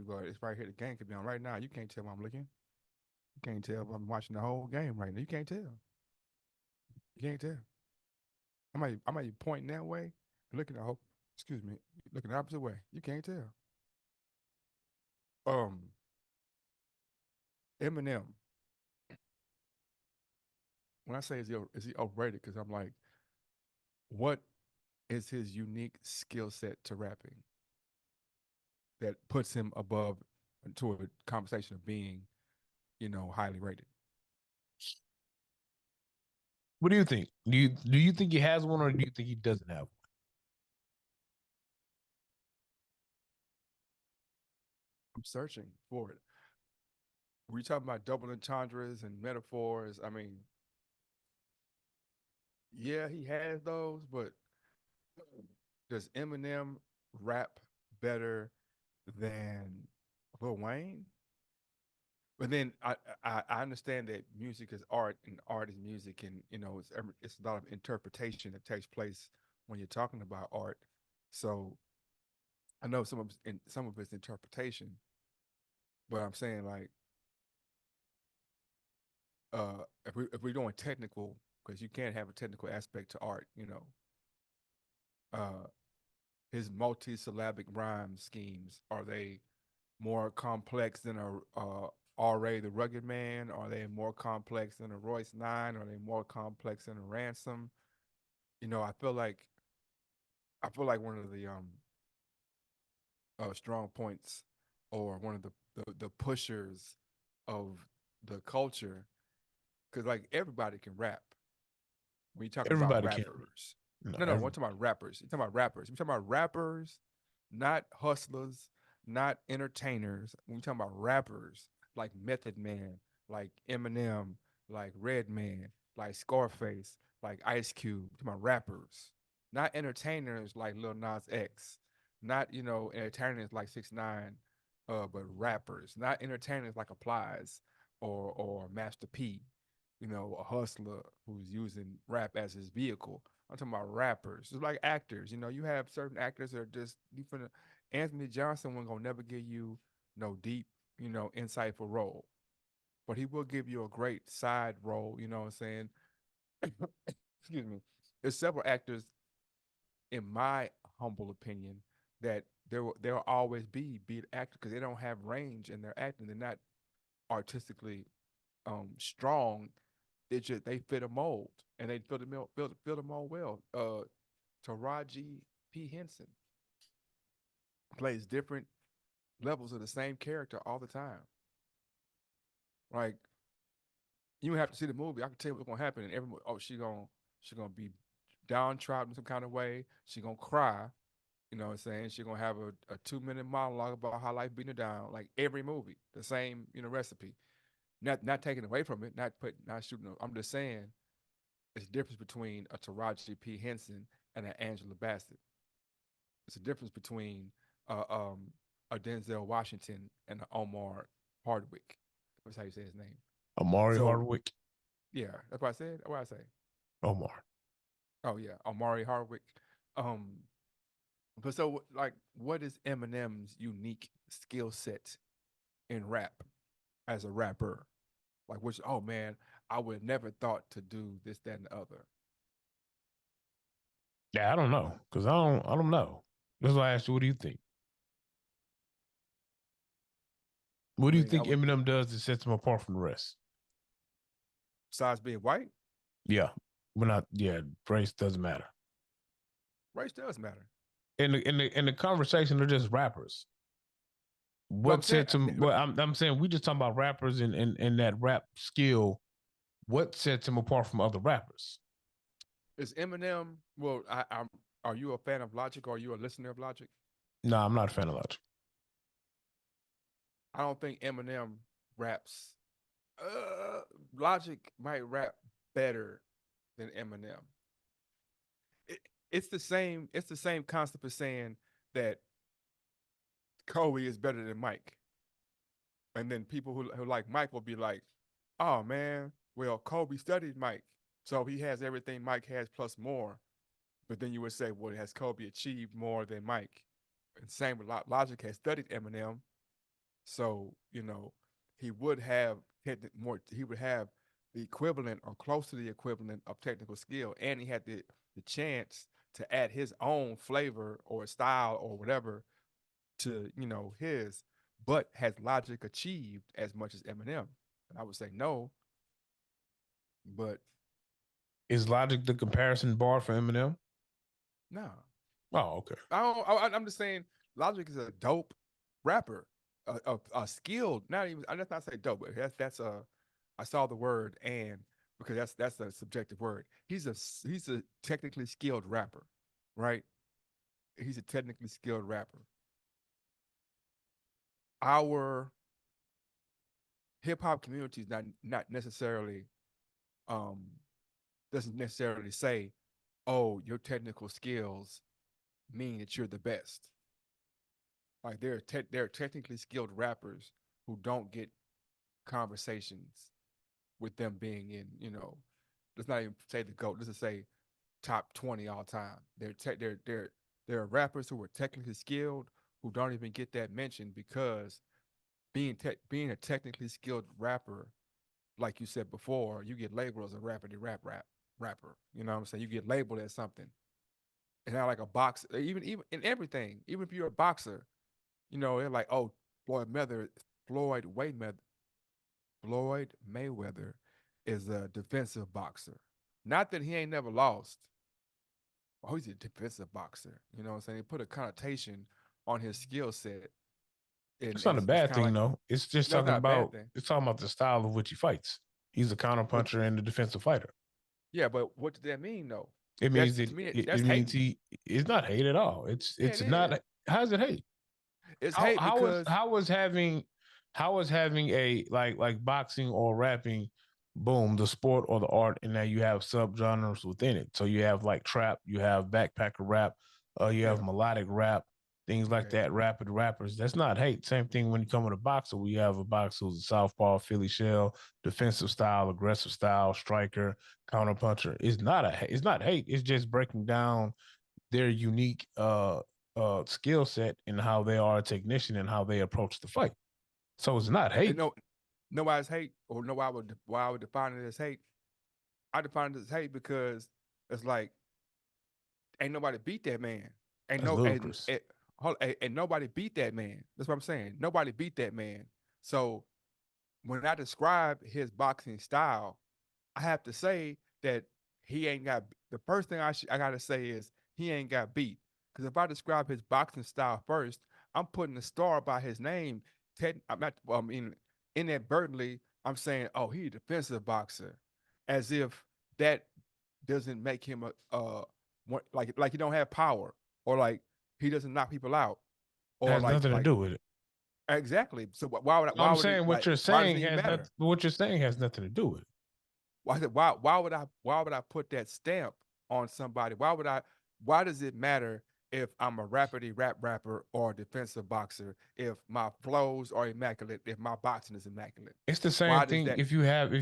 but it's right here. The game could be on right now. You can't tell when I'm looking. You can't tell if I'm watching the whole game right now. You can't tell. You can't tell. I might be pointing that way, looking the whole. Excuse me, looking the opposite way. You can't tell. Um, Eminem. When I say is he overrated? Because I'm like, what is his unique skill set to rapping that puts him above to a conversation of being, highly rated? What do you think? Do you think he has one, or do you think he doesn't have I'm searching for it. We talking about double entendres and metaphors. I mean, yeah, he has those, but does Eminem rap better than Lil Wayne? But then I understand that music is art and art is music, and it's a lot of interpretation that takes place when you're talking about art. So I know some of it's interpretation, but I'm saying like if we're going technical, because you can't have a technical aspect to art, uh his multi-syllabic rhyme schemes, are they more complex than a R.A. the Rugged Man? Are they more complex than a Royce Nine? Are they more complex than a Ransom? I feel like one of the strong points, or one of the pushers of the culture, because like everybody can rap. When you're talking about everybody can? rappers, No, no, we're everybody. talking about rappers. You're talking about rappers. We're talking about rappers, not hustlers, not entertainers. When we talking about rappers, like Method Man, like Eminem, like Redman, like Scarface, like Ice Cube. We're talking about rappers, not entertainers like Lil Nas X, not entertainers like 6ix9ine, but rappers, not entertainers like Applies or Master P, a hustler who's using rap as his vehicle. I'm talking about rappers. It's like actors. You have certain actors that are just you finna. Anthony Johnson wasn't gonna never give you no deep, insightful role, but he will give you a great side role. You know what I'm saying? Excuse me. There's several actors, in my humble opinion, that there'll always be actors because they don't have range in their acting. They're not artistically strong. They fit a mold, and they fill the mold well. Taraji P Henson plays different levels of the same character all the time. Like, you have to see the movie. I can tell you what's gonna happen, and everyone, oh, she gonna be downtrodden in some kind of way. She gonna cry. You know what I'm saying? She gonna have a 2 minute monologue about how life beating her down. Like every movie, the same recipe. Not taking away from it. Not shooting. I'm just saying it's a difference between a Taraji P Henson and an Angela Bassett. It's a difference between uh, um, a Denzel Washington and a Omar Hardwick. That's how you say his name. Amari So Hardwick. yeah, that's what I said. What I say? Omar. Oh yeah, Omari Hardwick. Um, but so like, what is Eminem's unique skill set in rap as a rapper? Like, which, oh man, I would have never thought to do this, that, and the other. Yeah, I don't know because I don't know. That's why I asked you. What do you think? What I do you mean, I think would, Eminem does that sets him apart from the rest? besides being white, Yeah, we're not. Yeah, race doesn't matter. race does matter. In the conversation, they're just rappers. But I'm What saying, sets him? Well, I'm saying we just talking about rappers and that rap skill. What sets him apart from other rappers? is Eminem? Well, I'm. Are you a fan of Logic, or are you a listener of Logic? No, I'm not a fan of Logic. I don't think Eminem raps. Uh, Logic might rap better than Eminem. It, it's the same. It's the same concept of saying that Kobe is better than Mike, and then people who like Mike will be like, "Oh man, well Kobe studied Mike, so he has everything Mike has plus more." But then you would say, "Well, has Kobe achieved more than Mike?" And same with Logic has studied Eminem, So he would have he would have the equivalent or close to the equivalent of technical skill, and he had the chance to add his own flavor or style or whatever to his. But has Logic achieved as much as Eminem? And I would say no, but Is Logic the comparison bar for Eminem? no. Oh, okay. I don't. I'm just saying, Logic is a dope rapper, a skilled. Not even. Let's not say dope. But that's a. I saw the word and because that's a subjective word. He's a technically skilled rapper, right? He's a technically skilled rapper. Our hip hop community is not necessarily um doesn't necessarily say, oh, your technical skills mean that you're the best. Like there are technically skilled rappers who don't get conversations with them being in, let's not even say the GOAT, let's just say top 20 all time. There are rappers who are technically skilled who don't even get that mention because being a technically skilled rapper, like you said before, you get labeled as a rapper. You know what I'm saying? You get labeled as something. It's not like a boxer, even in everything. Even if you're a boxer, they're like, oh, Floyd Mayweather, Floyd Mayweather, Floyd Mayweather is a defensive boxer. Not that he ain't never lost. Oh, he's a defensive boxer. You know what I'm saying? They put a connotation on his skill set, and It's not a it's bad kind of thing like though. It's just no, it's talking not a bad about thing. it's talking about the style of which he fights. He's a But counterpuncher and a defensive fighter. yeah, but what does that mean though? It That's means that to me, it that's means hating. he it's not hate at all. Yeah, It's it not. is. How's it hate? It's hate because How is having a like boxing or rapping, boom, the sport or the art, and now you have subgenres within it. So you have like trap, you have backpacker rap, you have yeah, melodic rap, things like okay, that. Rapid rappers. That's not hate. Same thing when you come with a boxer. We have a boxer who's a southpaw, Philly shell, defensive style, aggressive style, striker, counterpuncher. It's not hate. It's just breaking down their unique skill set and how they are a technician and how they approach the fight. So it's not and hate. no, why it's hate or no, why I would define it as hate. I define it as hate because it's like ain't nobody beat that man. Ain't That's no ludicrous. and nobody beat that man. That's what I'm saying. Nobody beat that man. So when I describe his boxing style, I have to say that he ain't got the first thing I gotta say is he ain't got beat. Because if I describe his boxing style first, I'm putting a star by his name. I'm not. Well, I mean, inadvertently, I'm saying, oh, he's a defensive boxer, as if that doesn't make him like he don't have power or like he doesn't knock people out It or has nothing to like do with it. exactly. So I'm why would it saying like what you're why does it saying even has not matter? what you're saying has nothing to do with it. Why would I put that stamp on somebody? Why does it matter if I'm a rapidy rapper or a defensive boxer if my flows are immaculate, if my boxing is immaculate? It's the same Why does thing that if you have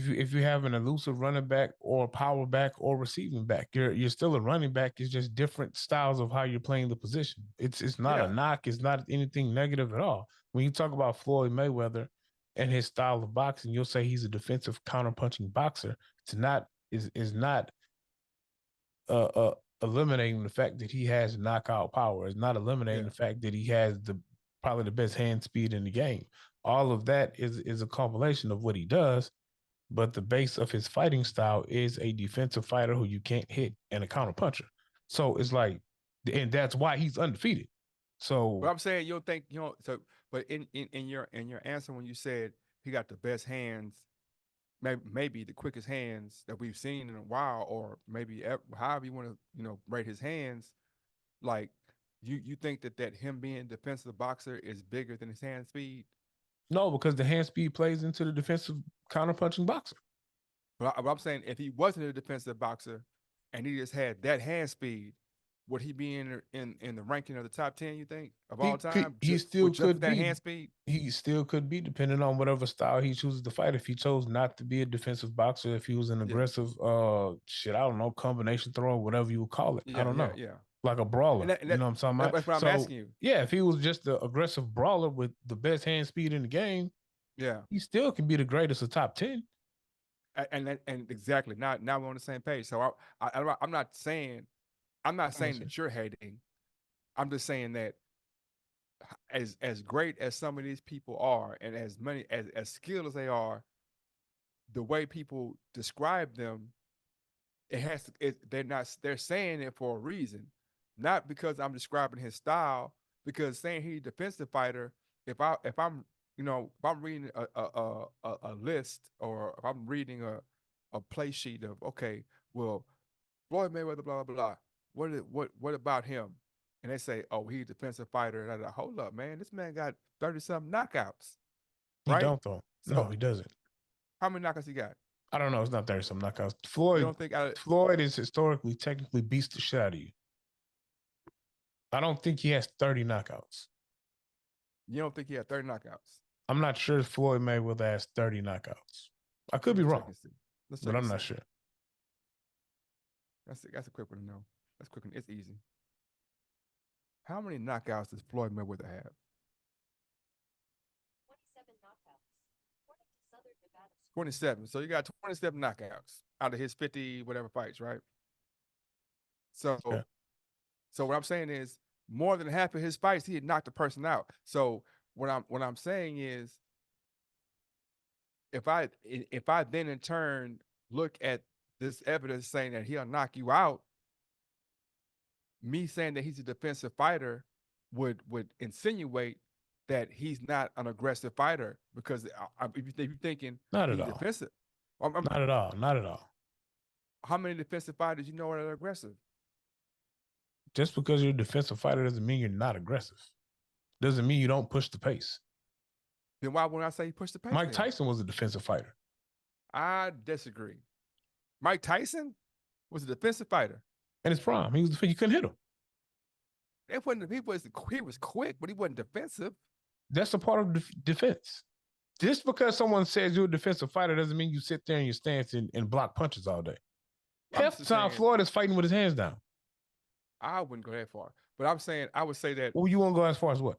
an elusive running back or power back or receiving back. You're still a running back. It's just different styles of how you're playing the position. It's not a yeah. knock. It's not anything negative at all. When you talk about Floyd Mayweather and his style of boxing, you'll say he's a defensive counterpunching boxer. It's not uh, uh eliminating the fact that he has knockout power. It's not eliminating Yeah. the fact that he has the probably the best hand speed in the game. All of that is a compilation of what he does, but the base of his fighting style is a defensive fighter who you can't hit and a counter puncher. So it's like, and that's why he's undefeated. But So I'm saying you don't think so but in your answer when you said he got the best hands, maybe the quickest hands that we've seen in a while, or maybe however you want to rate his hands, like you think that him being a defensive boxer is bigger than his hand speed? no, because the hand speed plays into the defensive counter punching boxer. But I'm saying if he wasn't a defensive boxer and he just had that hand speed, would he be in the ranking of the top 10? You think of all time He with still just could that be hand speed? he still could be depending on whatever style he chooses to fight. If he chose not to be a defensive boxer, if he was an Yeah, aggressive shit, I don't know, combination thrower, whatever you would call it. I yeah, don't yeah, know. yeah. like a brawler. And You know what I'm talking about? that's what I'm So asking you. yeah, if he was just an aggressive brawler with the best hand speed in the game, Yeah, he still can be the greatest of top 10. and exactly. Now we're on the same page. So I'm not saying that you're hating. I'm just saying that as great as some of these people are, and as many as skilled as they are, the way people describe them, it has to. They're not. They're saying it for a reason, not because I'm describing his style. Because saying he's a defensive fighter, if I'm if I'm reading a list, or if I'm reading a play sheet of, okay, well, Floyd Mayweather, blah blah blah. What about him? And they say, oh, he's a defensive fighter. And I like, hold up, man, this man got 30 something knockouts, He right? don't though. No, So he doesn't. how many knockouts he got? I don't know. It's not 30 some knockouts. You Floyd don't think I? Floyd is historically technically beats the shit out of you. I don't think he has 30 knockouts. You don't think he had 30 knockouts? I'm not sure if Floyd Mayweather has 30 knockouts. I could be Let's check wrong, and see. Let's but check and I'm not see. sure. That's a quick one to know. That's quick one. It's easy. How many knockouts does Floyd Mayweather have? 27. So you got 27 knockouts out of his 50 whatever fights, right? Yeah. So what I'm saying is, more than half of his fights, he had knocked the person out. So what I'm saying is, if I then in turn look at this evidence saying that he'll knock you out, me saying that he's a defensive fighter would insinuate that he's not an aggressive fighter, because if you're thinking Not at he's all. defensive, Not at all. Not at all. how many defensive fighters you know are aggressive? Just because you're a defensive fighter doesn't mean you're not aggressive. Doesn't mean you don't push the pace. Then why wouldn't I say he pushed the pace Mike then? Tyson was a defensive fighter. I disagree. Mike Tyson was a defensive fighter. In his prime, you couldn't hit him. He was quick, but he wasn't defensive. That's a part of defense. Just because someone says you're a defensive fighter doesn't mean you sit there in your stance and block punches all day. I'm Half the just time, saying Floyd is fighting with his hands down. I wouldn't go that far, but I'm saying I would say that Well, you won't go as far as what?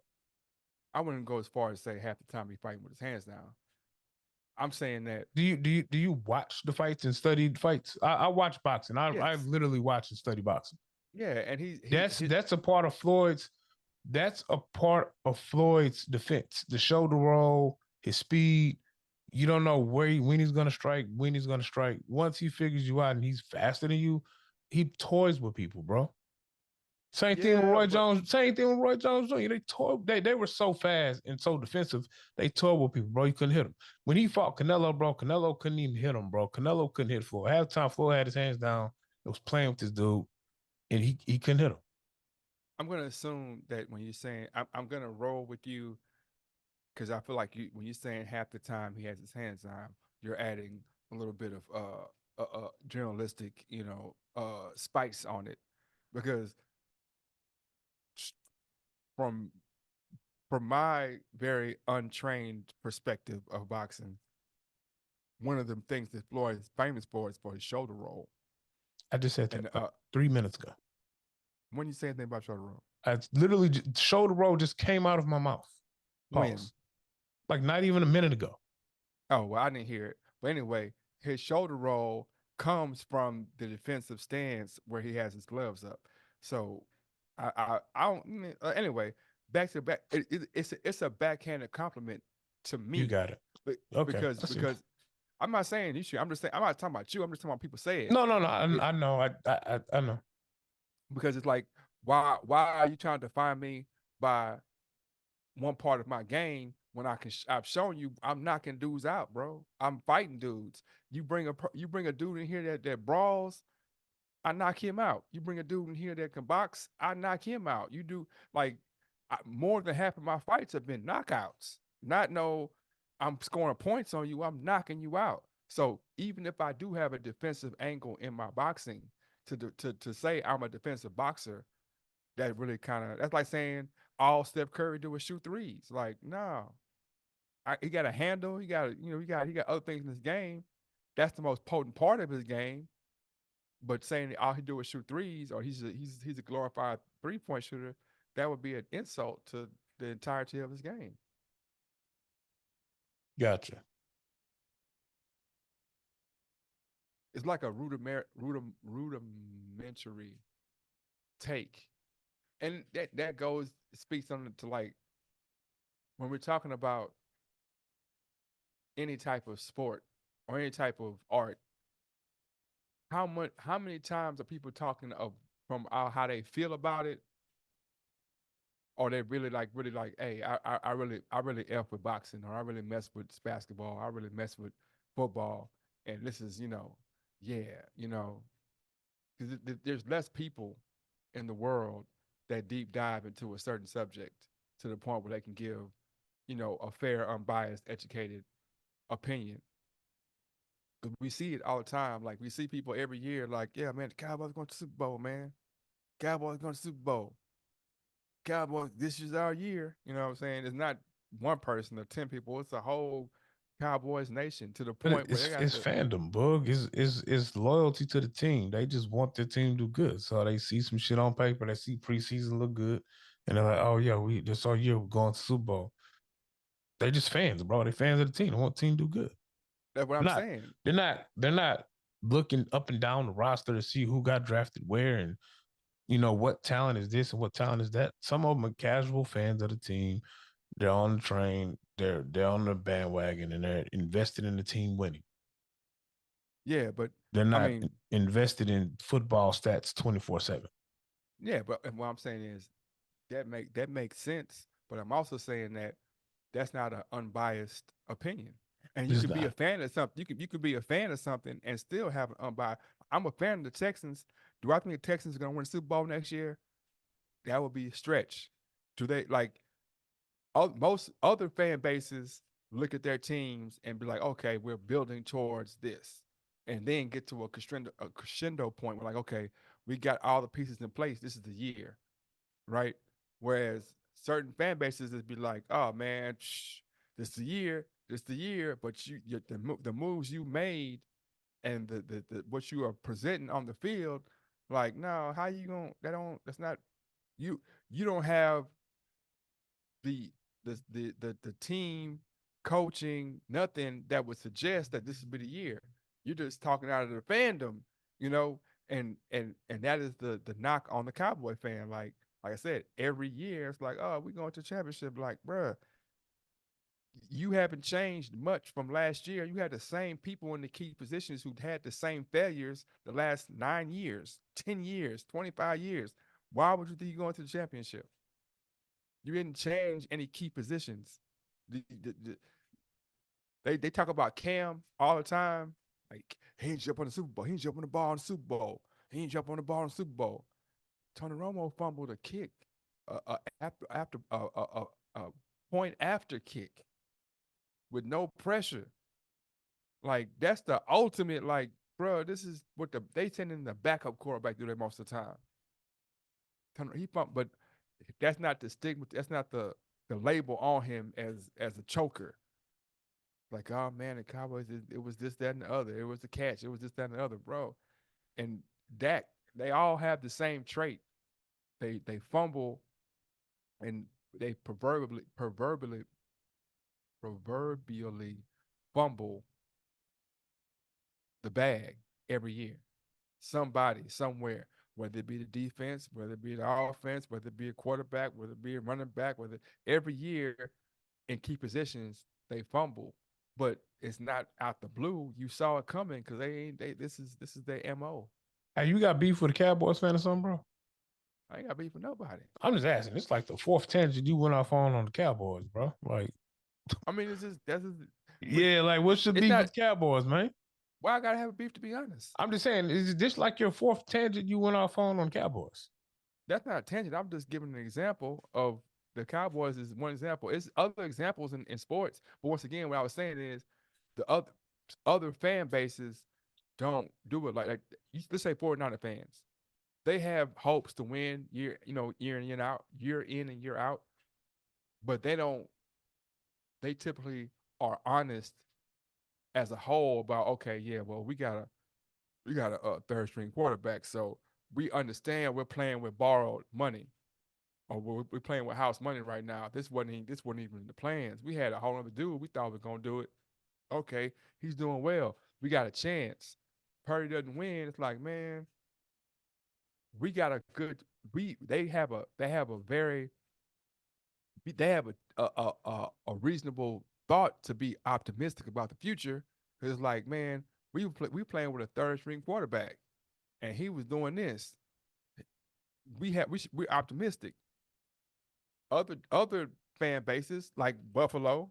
I wouldn't go as far as say half the time he's fighting with his hands down. I'm saying that Do you watch the fights and study the fights? I watch boxing. I yes, literally watch and study boxing. yeah, and he That's his that's a part of Floyd's. That's a part of Floyd's defense. The shoulder roll, his speed. You don't know when he's gonna strike, when he's gonna strike. Once he figures you out and he's faster than you, he toys with people, bro. Same thing with yeah, Roy but Jones. Same thing with Roy Jones Jr. They were so fast and so defensive. They toyed with people, bro. You couldn't hit them. When he fought Canelo, bro, Canelo couldn't even hit him, bro. Canelo couldn't hit Floyd. Half the time, Floyd had his hands down. It was playing with this dude, and he couldn't hit him. I'm gonna assume that when you're saying I'm gonna roll with you, because I feel like when you're saying half the time he has his hands down, you're adding a little bit of journalistic, spice on it, because from my very untrained perspective of boxing, one of the things that Floyd is famous for is for his shoulder roll. I just said that And like 3 minutes ago. when you say anything about shoulder roll, I literally shoulder roll just came out of my mouth. when? Pause. Like not even a minute ago. Oh, well, I didn't hear it. But anyway, his shoulder roll comes from the defensive stance where he has his gloves up. So I don't. Anyway, back to back. It's a backhanded compliment to You me, got it. but Okay. because I see. I'm not saying you should. I'm just saying I'm not talking about you. I'm just talking about people say it. No, no, no. It I know. I know. because it's like, why are you trying to define me by one part of my game when I've shown you I'm knocking dudes out, bro. I'm fighting dudes. You bring a dude in here that brawls, I knock him out. You bring a dude in here that can box, I knock him out. You do like more than half of my fights have been knockouts. Not no, I'm scoring points on you. I'm knocking you out. So even if I do have a defensive angle in my boxing, to say I'm a defensive boxer, that really that's like saying all Steph Curry do is shoot threes. Like, no, he got a handle. He got other things in his game. That's the most potent part of his game. But saying all he do is shoot threes, or he's a glorified 3-point shooter, that would be an insult to the entirety of his game. Gotcha. It's like a rudimentary take, and that goes speaks on to like when we're talking about any type of sport or any type of art. How many times are people talking of from how they feel about it, or they really like, hey, I really f with boxing, or I really mess with basketball, I really mess with football, and this is yeah, because there's less people in the world that deep dive into a certain subject to the point where they can give a fair, unbiased, educated opinion. Because we see it all the time. Like we see people every year, like, yeah, man, the Cowboys going to the Super Bowl, man. Cowboys going to the Super Bowl. Cowboys, this is our year. You know what I'm saying? It's not one person or 10 people. It's a whole Cowboys nation to the But point where they got it's the fandom, bug. Is loyalty to the team. They just want their team to do good. So they see some shit on paper. They see preseason look good, and they're like, "Oh yeah, we this our year. We're going to Super Bowl." They just fans, bro. They fans of the team. They want the team to do good. that's what They're I'm not. saying. They're not looking up and down the roster to see who got drafted where and what talent is this and what talent is that. Some of them are casual fans of the team. They're on the train. They're on the bandwagon and they're invested in the team winning. Yeah, but They're I not mean, invested in football stats 24/7. yeah, but and what I'm saying is that makes sense. But I'm also saying that that's not an unbiased opinion. And you It's can be a not. fan of something. You can be a fan of something and still have an unbiased. I'm a fan of the Texans. Do I think the Texans are going to win the Super Bowl next year? That would be a stretch. Do they like most other fan bases look at their teams and be like, okay, we're building towards this, and then get to a crescendo point where like, okay, we got all the pieces in place. This is the year, right? Whereas certain fan bases would be like, oh man, this the year, this the year, but the moves you made and the what you are presenting on the field, like, no, how you going that's not you you don't have the the team coaching, nothing that would suggest that this would be the year. You're just talking out of the fandom, you know, and that is the knock on the Cowboy fan. Like I said, every year it's like, oh, we going to championship. Like, bruh, you haven't changed much from last year. You had the same people in the key positions who had the same failures the last 9 years, 10 years, 25 years. Why would you think you're going to the championship? You didn't change any key positions. They talk about Cam all the time. Like he ain't jump on the Super Bowl. He ain't jump on the ball in the Super Bowl. He ain't jump on the ball in the Super Bowl. Tony Romo fumbled a kick, after a point after kick with no pressure. Like that's the ultimate. Like, bro, this is what they send in the backup quarterback do that most of the time. He fumbled, but that's not the stigma. That's not the label on him as a choker. Like, oh man, the Cowboys, it was this, that, and the other. It was the catch. It was this, that, and the other, bro. And Dak, they all have the same trait. They fumble and they proverbially fumble the bag every year. Somebody, somewhere, whether it be the defense, whether it be the offense, whether it be a quarterback, whether it be a running back, whether every year in key positions they fumble, but it's not out the blue. You saw it coming because they ain't they this is their mo. Hey, you got beef with a Cowboys fan or something, bro? I ain't got beef with nobody. I'm just asking. It's like the fourth tangent you went off on the Cowboys, bro. Like, I mean, it's just that's just, but yeah, like what's your it's beef not. with the Cowboys, man? Why I gotta have a beef to be honest? I'm just saying, is this like your fourth tangent you went off on Cowboys? That's not a tangent. I'm just giving an example of the Cowboys is one example. It's other examples in sports, but once again, what I was saying is the other fan bases don't do it like let's say 49er fans. They have hopes to win year in year out, year in and year out, but they don't. They typically are honest as a whole about, okay, yeah, well, we gotta. We got a third string quarterback, so we understand we're playing with borrowed money, or we're playing with house money right now. This wasn't even in the plans. We had a whole other dude. We thought we were gonna do it. Okay, he's doing well. We got a chance. Purdy doesn't win. It's like, man, we got a good. They have a very they have a reasonable thought to be optimistic about the future. Cause it's like, man, we playing with a third string quarterback, and he was doing this. We're optimistic. Other fan bases like Buffalo,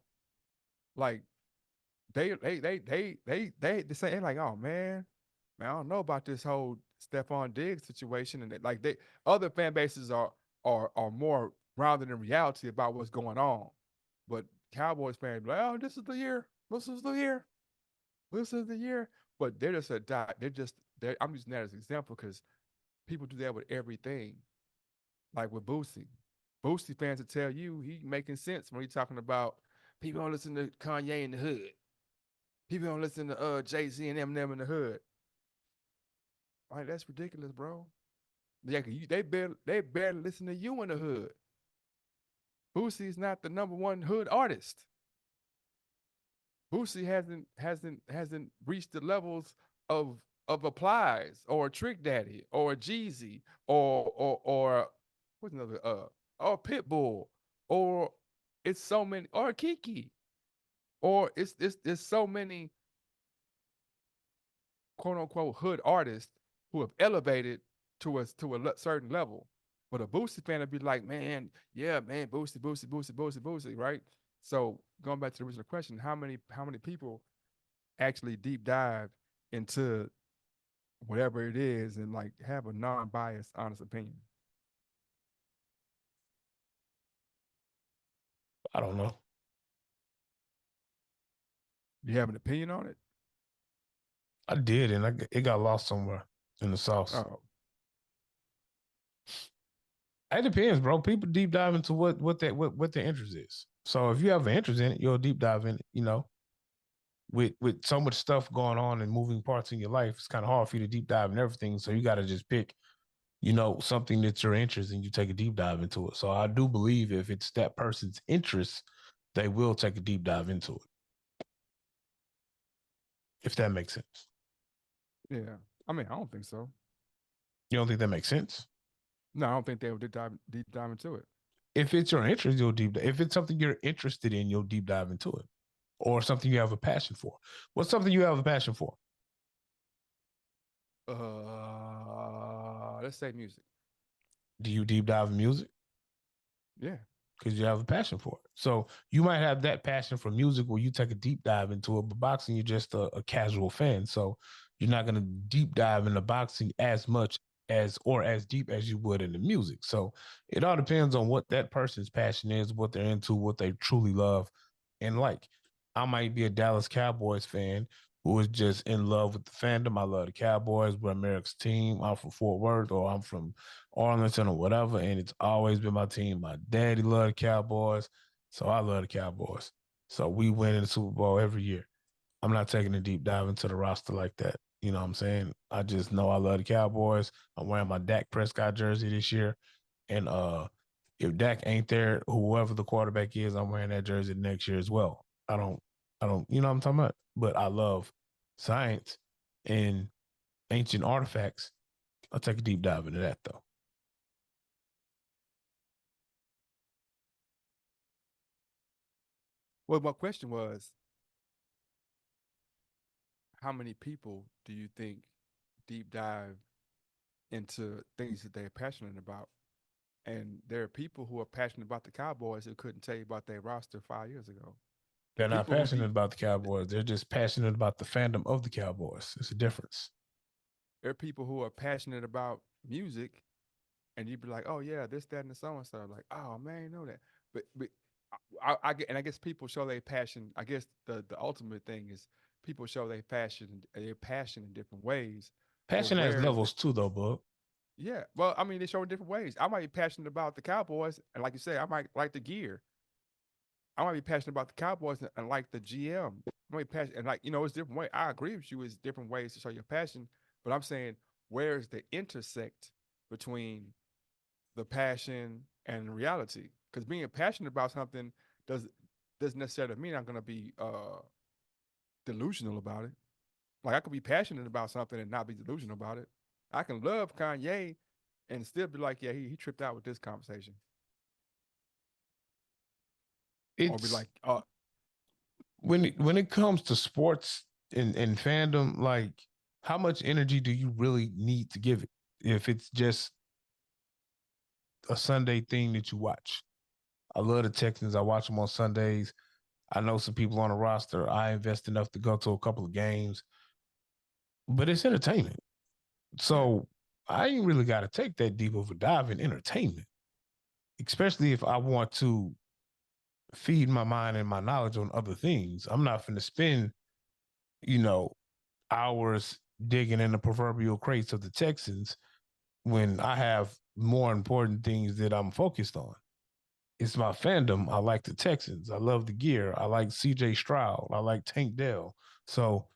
like they say like, oh man, I don't know about this whole Stephon Diggs situation, and like they other fan bases are more grounded in reality about what's going on. But Cowboys fans, like, oh, this is the year, this is the year, this is the year. But they're just a dot. I'm using that as an example because people do that with everything. Like with Boosie, Boosie fans will tell you he making sense when he's talking about people don't listen to Kanye in the hood. People don't listen to Jay Z and Eminem in the hood. Like that's ridiculous, bro. Yeah, they barely listen to you in the hood. Boosie's not the number one hood artist. Boosie hasn't reached the levels of of a Plies or a Trick Daddy or a Jeezy or what's another or Pitbull or it's so many or Kiki or it's so many quote unquote hood artists who have elevated to a certain level. But a Boosie fan would be like, man, yeah, man, Boosie, Boosie, Boosie, Boosie, Boosie, right? So going back to the original question, how many people actually deep dive into whatever it is and like have a non-biased, honest opinion? I don't know. You have an opinion on it? I did, and it got lost somewhere in the sauce. Oh, It depends, bro. People deep dive into what their interest is. So if you have an interest in it, you'll deep dive in it. With so much stuff going on and moving parts in your life, it's kind of hard for you to deep dive in everything. So you got to just pick, something that's your interest and you take a deep dive into it. So I do believe if it's that person's interest, they will take a deep dive into it. If that makes sense. yeah. I mean, I don't think so. You don't think that makes sense? No, I don't think they would deep dive into it. If it's your interest, you'll deep dive. If it's something you're interested in, you'll deep dive into it. Or something you have a passion for. What's something you have a passion for? Let's say music. Do you deep dive in music? Yeah, Because you have a passion for it. So you might have that passion for music where you take a deep dive into it, but boxing, you're just a casual fan. So you're not going to deep dive into boxing as much as or as deep as you would in the music. So it all depends on what that person's passion is, what they're into, what they truly love and like. I might be a Dallas Cowboys fan who is just in love with the fandom. I love the Cowboys. We're America's team. I'm from Fort Worth or I'm from Arlington or whatever, and it's always been my team. My daddy loved the Cowboys, so I love the Cowboys. So we win in the Super Bowl every year. I'm not taking a deep dive into the roster like that. You know what I'm saying? I just know I love the Cowboys. I'm wearing my Dak Prescott jersey this year. And if Dak ain't there, whoever the quarterback is, I'm wearing that jersey next year as well. I don't, you know what I'm talking about? But I love science and ancient artifacts. I'll take a deep dive into that though. well, my question was, how many people do you think deep dive into things that they're passionate about? And there are people who are passionate about the Cowboys who couldn't tell you about their roster 5 years ago. The They're not people who passionate deep about the Cowboys. They're just passionate about the fandom of the Cowboys. It's a difference. there are people who are passionate about music, and you'd be like, oh yeah, this, that, and the so and so. Like, oh man, you know that. But I guess people show their passion. I guess the ultimate thing is people show their passion in different ways. But Passion has where is the levels too, though, bud. yeah? Well, I mean, they show in different ways. I might be passionate about the Cowboys, and like you say, I might like the gear. I might be passionate about the Cowboys and like the GM. I might be passionate and like it's different way. I agree with you. It's different ways to show your passion, But I'm saying, where's the intersect between the passion and reality? Because being passionate about something does doesn't necessarily mean I'm gonna be delusional about it. Like I could be passionate about something and not be delusional about it. I can love Kanye and still be like, yeah, he tripped out with this conversation, or be It's like, oh, when it comes to sports and fandom, like how much energy do you really need to give it if it's just a Sunday thing that you watch? I love the Texans. I watch them on Sundays. I know some people on the roster. I invest enough to go to a couple of games, but it's entertainment. yeah, So I ain't really got to take that deep of a dive in entertainment, especially if I want to feed my mind and my knowledge on other things. I'm not going to spend, you know, hours digging in the proverbial crates of the Texans when I have more important things that I'm focused on. It's my fandom. I like the Texans. I love the gear. I like CJ Stroud. I like Tank Dell. So,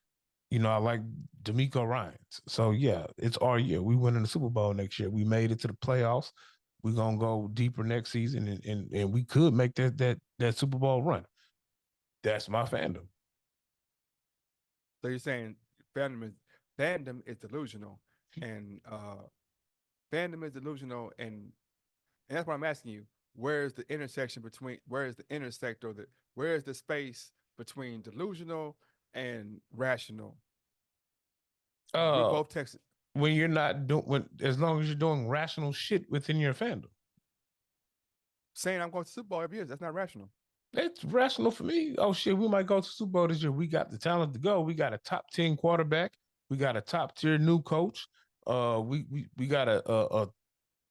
I like D'Amico Ryans. So yeah, it's our year. We win in the Super Bowl next year. We made it to the playoffs. We're gonna go deeper next season and we could make that Super Bowl run. That's my fandom. so you're saying fandom is fandom is delusional, and fandom is delusional, and that's what I'm asking you. Where is the intersection between? Where is the intersect or the? Where is the space between delusional and rational? We're Uh both Texas. when you're not doing when as long as you're doing rational shit within your fandom. Saying I'm going to Super Bowl every year, that's not rational. It's rational for me. Oh shit, we might go to Super Bowl this year. We got the talent to go. We got a top 10 quarterback. We got a top tier new coach. We got a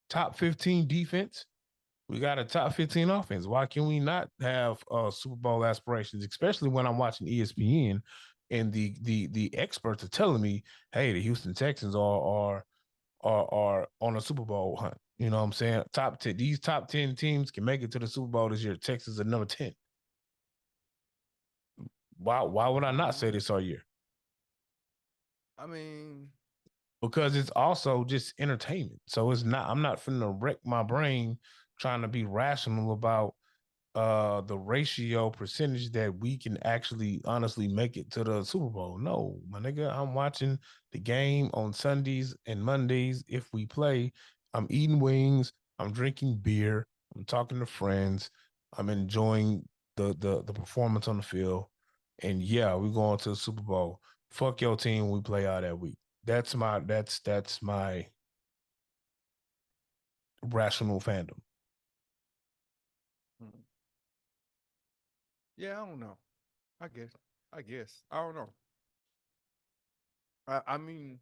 top 15 defense. We got a top 15 offense. Why can we not have Super Bowl aspirations? Especially when I'm watching ESPN and the experts are telling me, hey, the Houston Texans are on a Super Bowl hunt. You know what I'm saying? Top 10, these top 10 teams can make it to the Super Bowl this year. Texas are number 10. Why would I not say Mm, this all year? I mean, Because it's also just entertainment. So it's not I'm not finna wreck my brain trying to be rational about the ratio percentage that we can actually honestly make it to the Super Bowl. No, my nigga, I'm watching the game on Sundays and Mondays if we play. I'm eating wings, I'm drinking beer, I'm talking to friends, I'm enjoying the performance on the field. And yeah, we're going to the Super Bowl. Fuck your team we play out that week. That's my rational fandom. mm, yeah, I don't know. I guess. I guess. I don't know. I mean,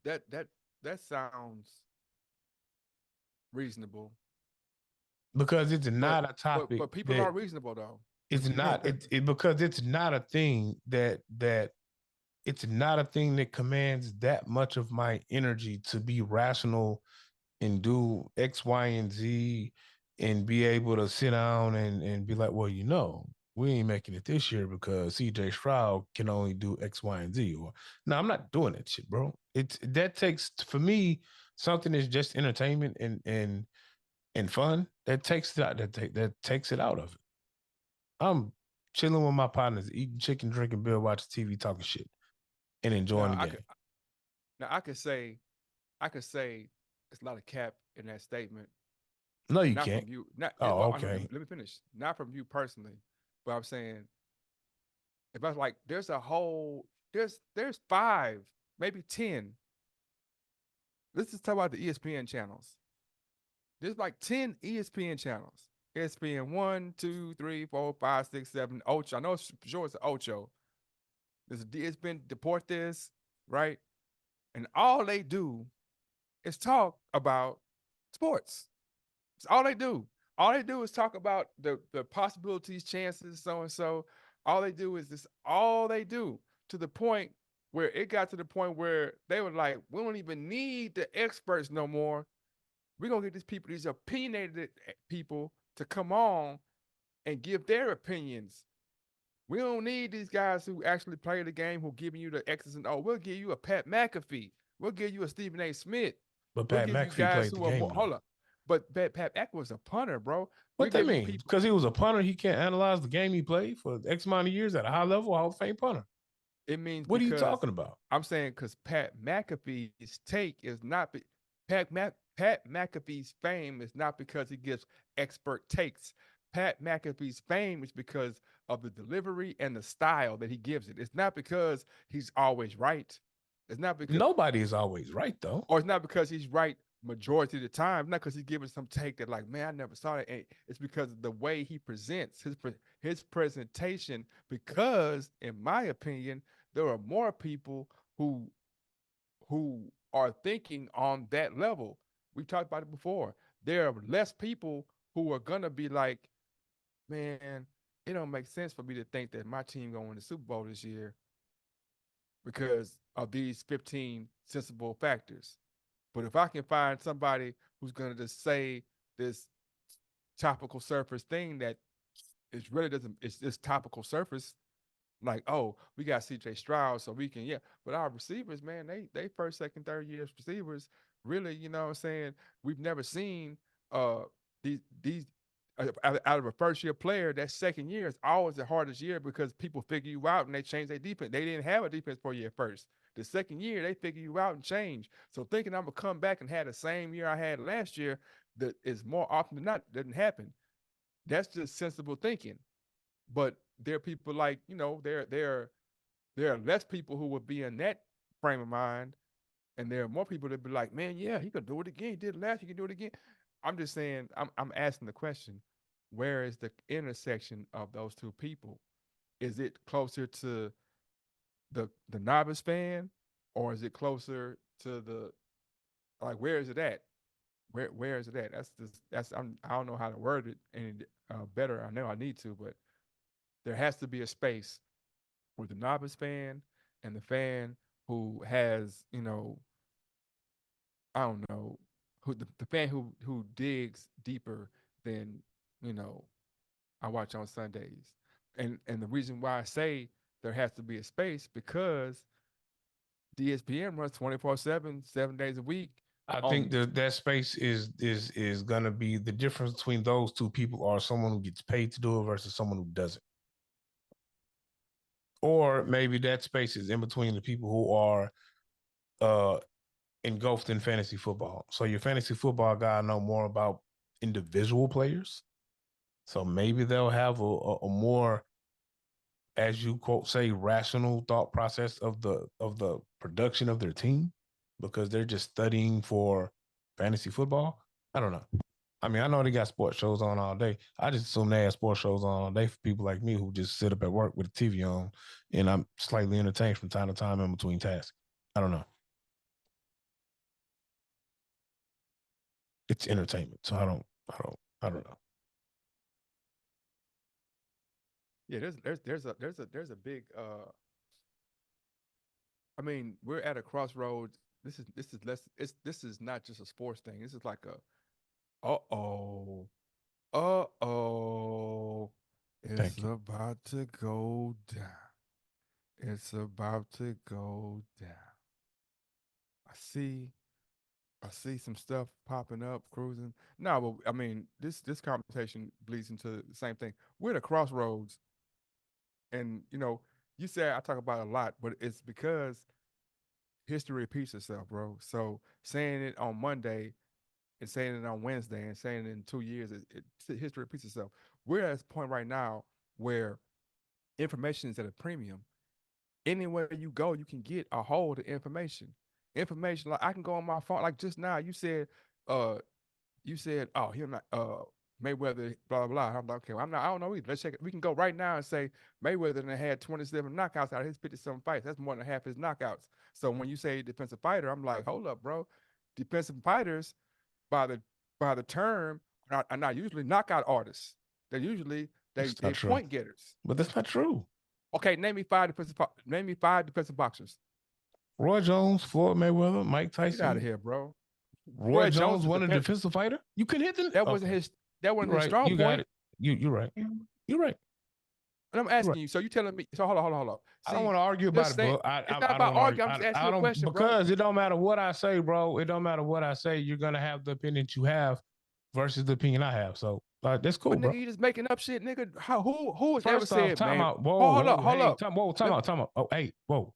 that that that sounds reasonable, Because it's but not a topic people that are reasonable though. it's not because it's not a thing that it's not a thing that commands that much of my energy to be rational and do X, Y, and Z and be able to sit down and be like, well, we ain't making it this year because CJ Stroud can only do X, Y, and Z. Or no, I'm not doing that shit, bro. It's that takes for me something that's just entertainment and fun. That takes it out. That takes it out of it. I'm chilling with my partners, eating chicken, drinking beer, watching TV, talking shit, and enjoying now the I could game. now I could say it's a lot of cap in that statement. No, you Not can't. from you. Not Oh, well. okay. Let me finish. Not from you personally, but I'm saying if I was like, there's a whole there's five, maybe 10. Let's just talk about the ESPN channels. There's like 10 ESPN channels. ESPN one, two, three, four, five, six, seven, Ocho. I know it's for sure it's Ocho. There's a ESPN Deportes, right? And all they do is talk about sports. It's all they do. All they do is talk about the possibilities, chances, so and so. All they do is this. All they do to the point where it got to the point where they were like, we don't even need the experts no more. We're gonna get these people, these opinionated people, to come on and give their opinions. We don't need these guys who actually play the game, who giving you the X's and O. We'll give you a Pat McAfee. We'll give you a Stephen A. Smith. But We'll Pat give you McAfee guys played the who are more. game though. Hold up, but Pat Eck was a punter, bro. We're What that giving you mean? people. Because he was a punter, he can't analyze the game he played for X amount of years at a high level, Hall of Fame punter. It means What are you because talking about? I'm saying because Pat McAfee's take is not Pat McAfee's fame is not because he gives expert takes. Pat McAfee's fame is because of the delivery and the style that he gives it. It's not because he's always right. It's not because, Nobody is always right though. or it's not because he's right majority of the time. Not because he's giving some take that like, man, I never saw that. And it's because of the way he presents his presentation. Because, in my opinion, there are more people who are thinking on that level. We've talked about it before. There are less people who are gonna be like, man, it don't make sense for me to think that my team gonna win the Super Bowl this year because of these 15 sensible factors. But if I can find somebody who's gonna just say this topical surface thing that is really doesn't, it's this topical surface, like, oh, we got CJ Stroud, so we can, yeah. But our receivers, man, they first, second, third years receivers, really, you know what I'm saying? We've never seen these out of a first year player, that second year is always the hardest year because people figure you out and they change their defense. They didn't have a defense for you at first. The second year, they figure you out and change. So thinking I'm gonna come back and have the same year I had last year, that is more often than not doesn't happen. That's just sensible thinking. But there are people like, there are less people who would be in that frame of mind, and there are more people that be like, man, yeah, he could do it again. He did it last, he can do it again. I'm just saying, I'm asking the question, where is the intersection of those two people? Is it closer to the novice fan, or is it closer to the, like, where is it at? Where is it at? I don't know how to word it any better. I know I need to, but there has to be a space with the novice fan and the fan who has, I don't know, who the fan who digs deeper than, you know, I watch on Sundays. And the reason why I say there has to be a space because DSPN runs 24/7, 7 days a week I think on. that space is gonna be the difference between those two people are someone who gets paid to do it versus someone who doesn't. Or maybe that space is in between the people who are uh engulfed in fantasy football. So your fantasy football guy know more about individual players. So maybe they'll have a more, as you quote say, rational thought process of the production of their team because they're just studying for fantasy football. I don't know. I mean, I know they got sports shows on all day. I just assume they have sports shows on all day for people like me who just sit up at work with the TV on and I'm slightly entertained from time to time in between tasks. I don't know. It's entertainment. So I don't know. Yeah, there's a big I mean, we're at a crossroads. This is less, this is not just a sports thing. This is like a uh-oh. Uh-oh. It's Thank you. about to go down. It's about to go down. I see I see some stuff popping up, cruising. No, but I mean, this conversation bleeds into the same thing. We're at a crossroads, and you say I talk about it a lot, but it's because history repeats itself, bro. So saying it on Monday and saying it on Wednesday and saying it in 2 years, history repeats itself. We're at a point right now where information is at a premium. Anywhere you go, you can get a hold of information. Information, like I can go on my phone, like just now uh you said, oh, he's not Mayweather, blah blah blah. I'm like, okay, well, I'm not. I don't know either. Let's check it. We can go right now and say Mayweather done had 27 knockouts out of his 57 fights. That's more than half his knockouts. So when you say defensive fighter, I'm like, hold up, bro. Defensive fighters, by the term, are not usually knockout artists. They're usually they That's not they true. point getters. But that's not true. Okay, name me five defensive boxers. Roy Jones, Floyd Mayweather, Mike Get out of Tyson. here, bro. Roy Roy Jones Jones was won a defense. defensive fighter. You can hit the That wasn't okay. his. That You're wasn't his right. strong You got point. it. You're right. You're right. And I'm Right. asking you, so you telling me, so hold on. I don't See, want to argue about just it, saying, bro. it's not I don't about want to argue. arguing. I'm just asking I you a don't question, bro. because it don't matter what I say, bro. It don't matter what I say. You're gonna have the opinion that you have versus the opinion I have. So that's cool, But bro. nigga, you just making up shit, nigga. Who has ever First off, said, time man? out. Whoa, Hold up, whoa, hold hey, up. time, whoa, time Let, out, time out. Oh, hey, whoa,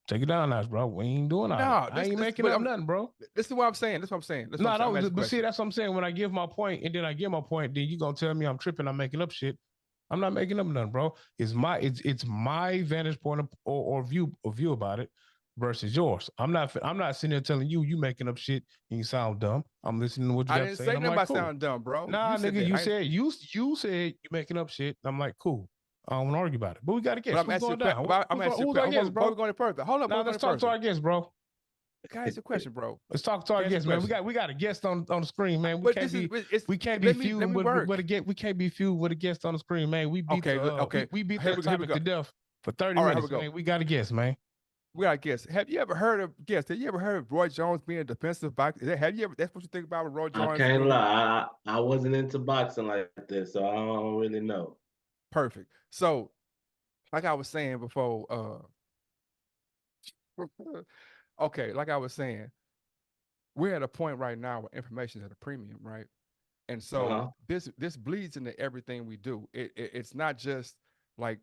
take it down, now, bro. We ain't doing all that. nah, I ain't making but up nothing, bro. this is what I'm saying. This is what I'm saying. This is what I'm No, saying. I'm no, asking a but see, question. that's what I'm saying. When I give my point and then I give my point, then you gonna tell me I'm tripping, I'm making up shit. I'm not making up nothing, bro. It's my vantage point or view about it versus yours. I'm not sitting there telling you making up shit and you sound dumb. I'm listening to what you I got to didn't say and say I'm nothing like, about cool. sounding dumb, bro. You Nah, said nigga, that. you said you making up shit. I'm like, cool. I don't want to argue about it. But we got to But guess I'm what's asking you going a question. down. I'm asking you a Who's our question. guest, Before we bro? go any further, hold up. Before Now we go let's any talk to further, our guest, bro. can I ask you a question, bro? Let's talk to our Can I ask you a guest, man. question? We got a guest on the screen, man. But this is it's. We can't be Let feuding me with work. a guest. We can't be feuding with a guest on the screen, man. Okay. We beat Here that we go. Here we topic go. to death for 30 All right, here we minutes, go. man. We got a guest, man. We got to guess. Have you ever heard of guess? Have you ever heard of Roy Jones being a defensive back? Have you ever? That's what you think about Roy I Jones can't being lie. I wasn't into boxing like this, so I don't really know. perfect. So, like I was saying before, okay, like I was saying, we're at a point right now where information is at a premium, right? And so Uh-huh. this bleeds into everything we do. It's not just like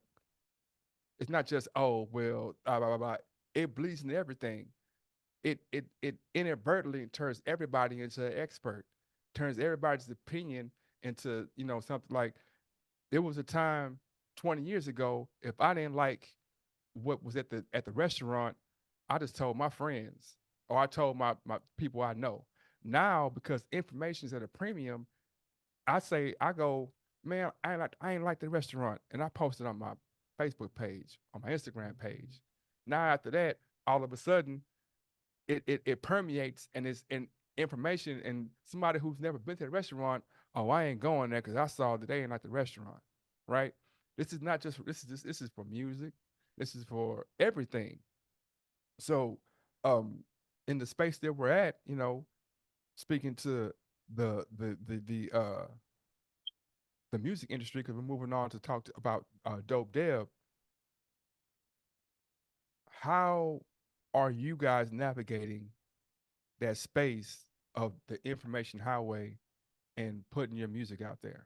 it's not just oh well blah, blah, blah, blah. It bleeds into everything. It inadvertently turns everybody into an expert, turns everybody's opinion into something like there was a time 20 years ago if I didn't like what was at the restaurant, I just told my friends or I told my people I know. Now because information is at a premium, I go, man, I ain't like the restaurant, and I posted on my Facebook page, on my Instagram page. Now after that, all of a sudden, it permeates and it's in information, and somebody who's never been to the restaurant, oh, I ain't going there because I saw that they ain't like the restaurant, right? This is not just this is for music, this is for everything. So, um, in the space that we're at, speaking to the the music industry because we're moving on to talk about Dope Deb. How are you guys navigating that space of the information highway and putting your music out there?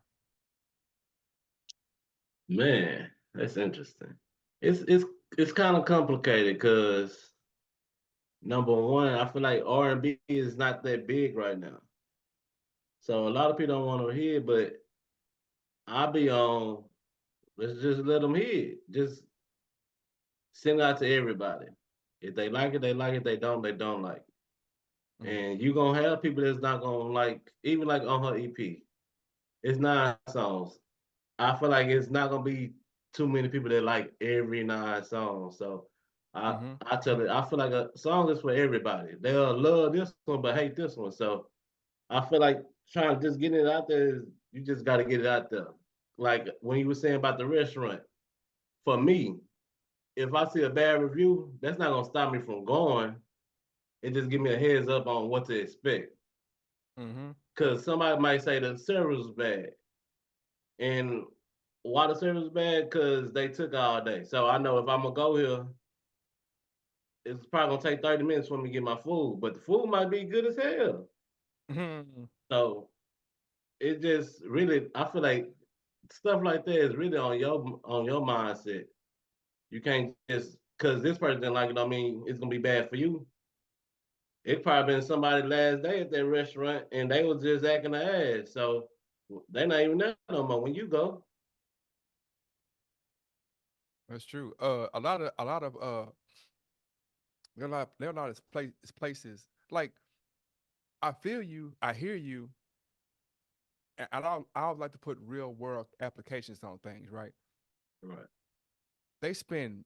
Man, that's interesting. It's kind of complicated because number one, I feel like R&B is not that big right now. So a lot of people don't want to hear it, but I'll be on. Let's just let them hear it. Just send it out to everybody. If they like it, they like it. They don't, they don't like it. Mm-hmm. And you gonna have people that's not gonna like, even like on her EP. It's 9 songs. I feel like it's not gonna be too many people that like every 9 songs. So I Mm-hmm. I tell it, I feel like a song is for everybody. They'll love this one but hate this one. So I feel like trying to just get it out there is you just gotta get it out there. Like when you were saying about the restaurant, for me, if I see a bad review, that's not gonna stop me from going. It just give me a heads up on what to expect. Mm-hmm. Cause somebody might say the service was bad. And why the service was bad? Because they took all day. So I know if I'm gonna go here, it's probably gonna take 30 minutes for me to get my food. But the food might be good as hell. Mm-hmm. So it just really, I feel like stuff like that is really on your mindset. You can't just because this person didn't like it, I mean it's gonna be bad for you. It probably been somebody last day at that restaurant and they was just acting the ass. So they not even there no more when you go. That's true. A lot of there are a lot of places like I feel you, I hear you, and I would like to put real world applications on things, right? Right. They spend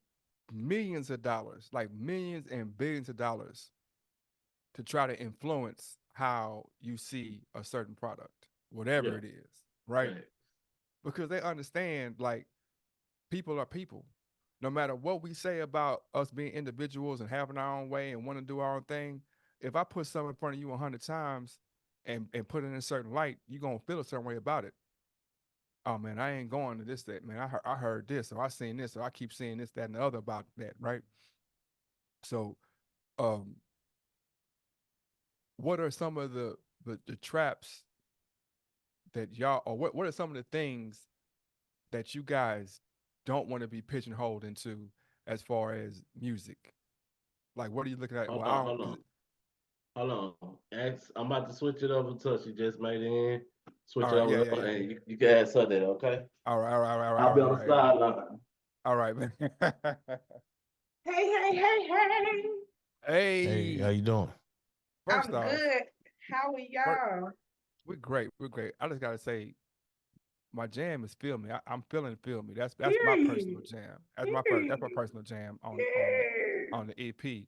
millions of dollars, like millions and billions of dollars, to try to influence how you see a certain product, whatever Yeah. it is, right? Right. Because they understand like people are people. No matter what we say about us being individuals and having our own way and want to do our own thing, if I put something in front of you 100 times and put it in a certain light, you're going to feel a certain way about it. oh man, I ain't going to this, that man. I heard this, or I seen this, or I keep seeing this, that, and the other about that, right? So, um, what are some of the traps that y'all, or what are some of the things that you guys don't want to be pigeonholed into as far as music? Like, what are you looking at? Hold Well, I on, don't, hold cause on, hold on. I'm about to switch it over to she just made it in. all Switch it right, yeah, over, yeah, yeah. and you can ask her that, okay? All right, all right, all right, I'll all be right, all on the right, yeah. sideline. All right, man. Hey, hey, hey, hey. Hey, how Hey, you doing? first I'm off, good. How are first, y'all? we're great, we're great. I just gotta say, my jam is "Feel Me." I'm feeling "Feel Me." That's my personal Period. jam. That's my Period. personal jam Yeah. on the EP. Thank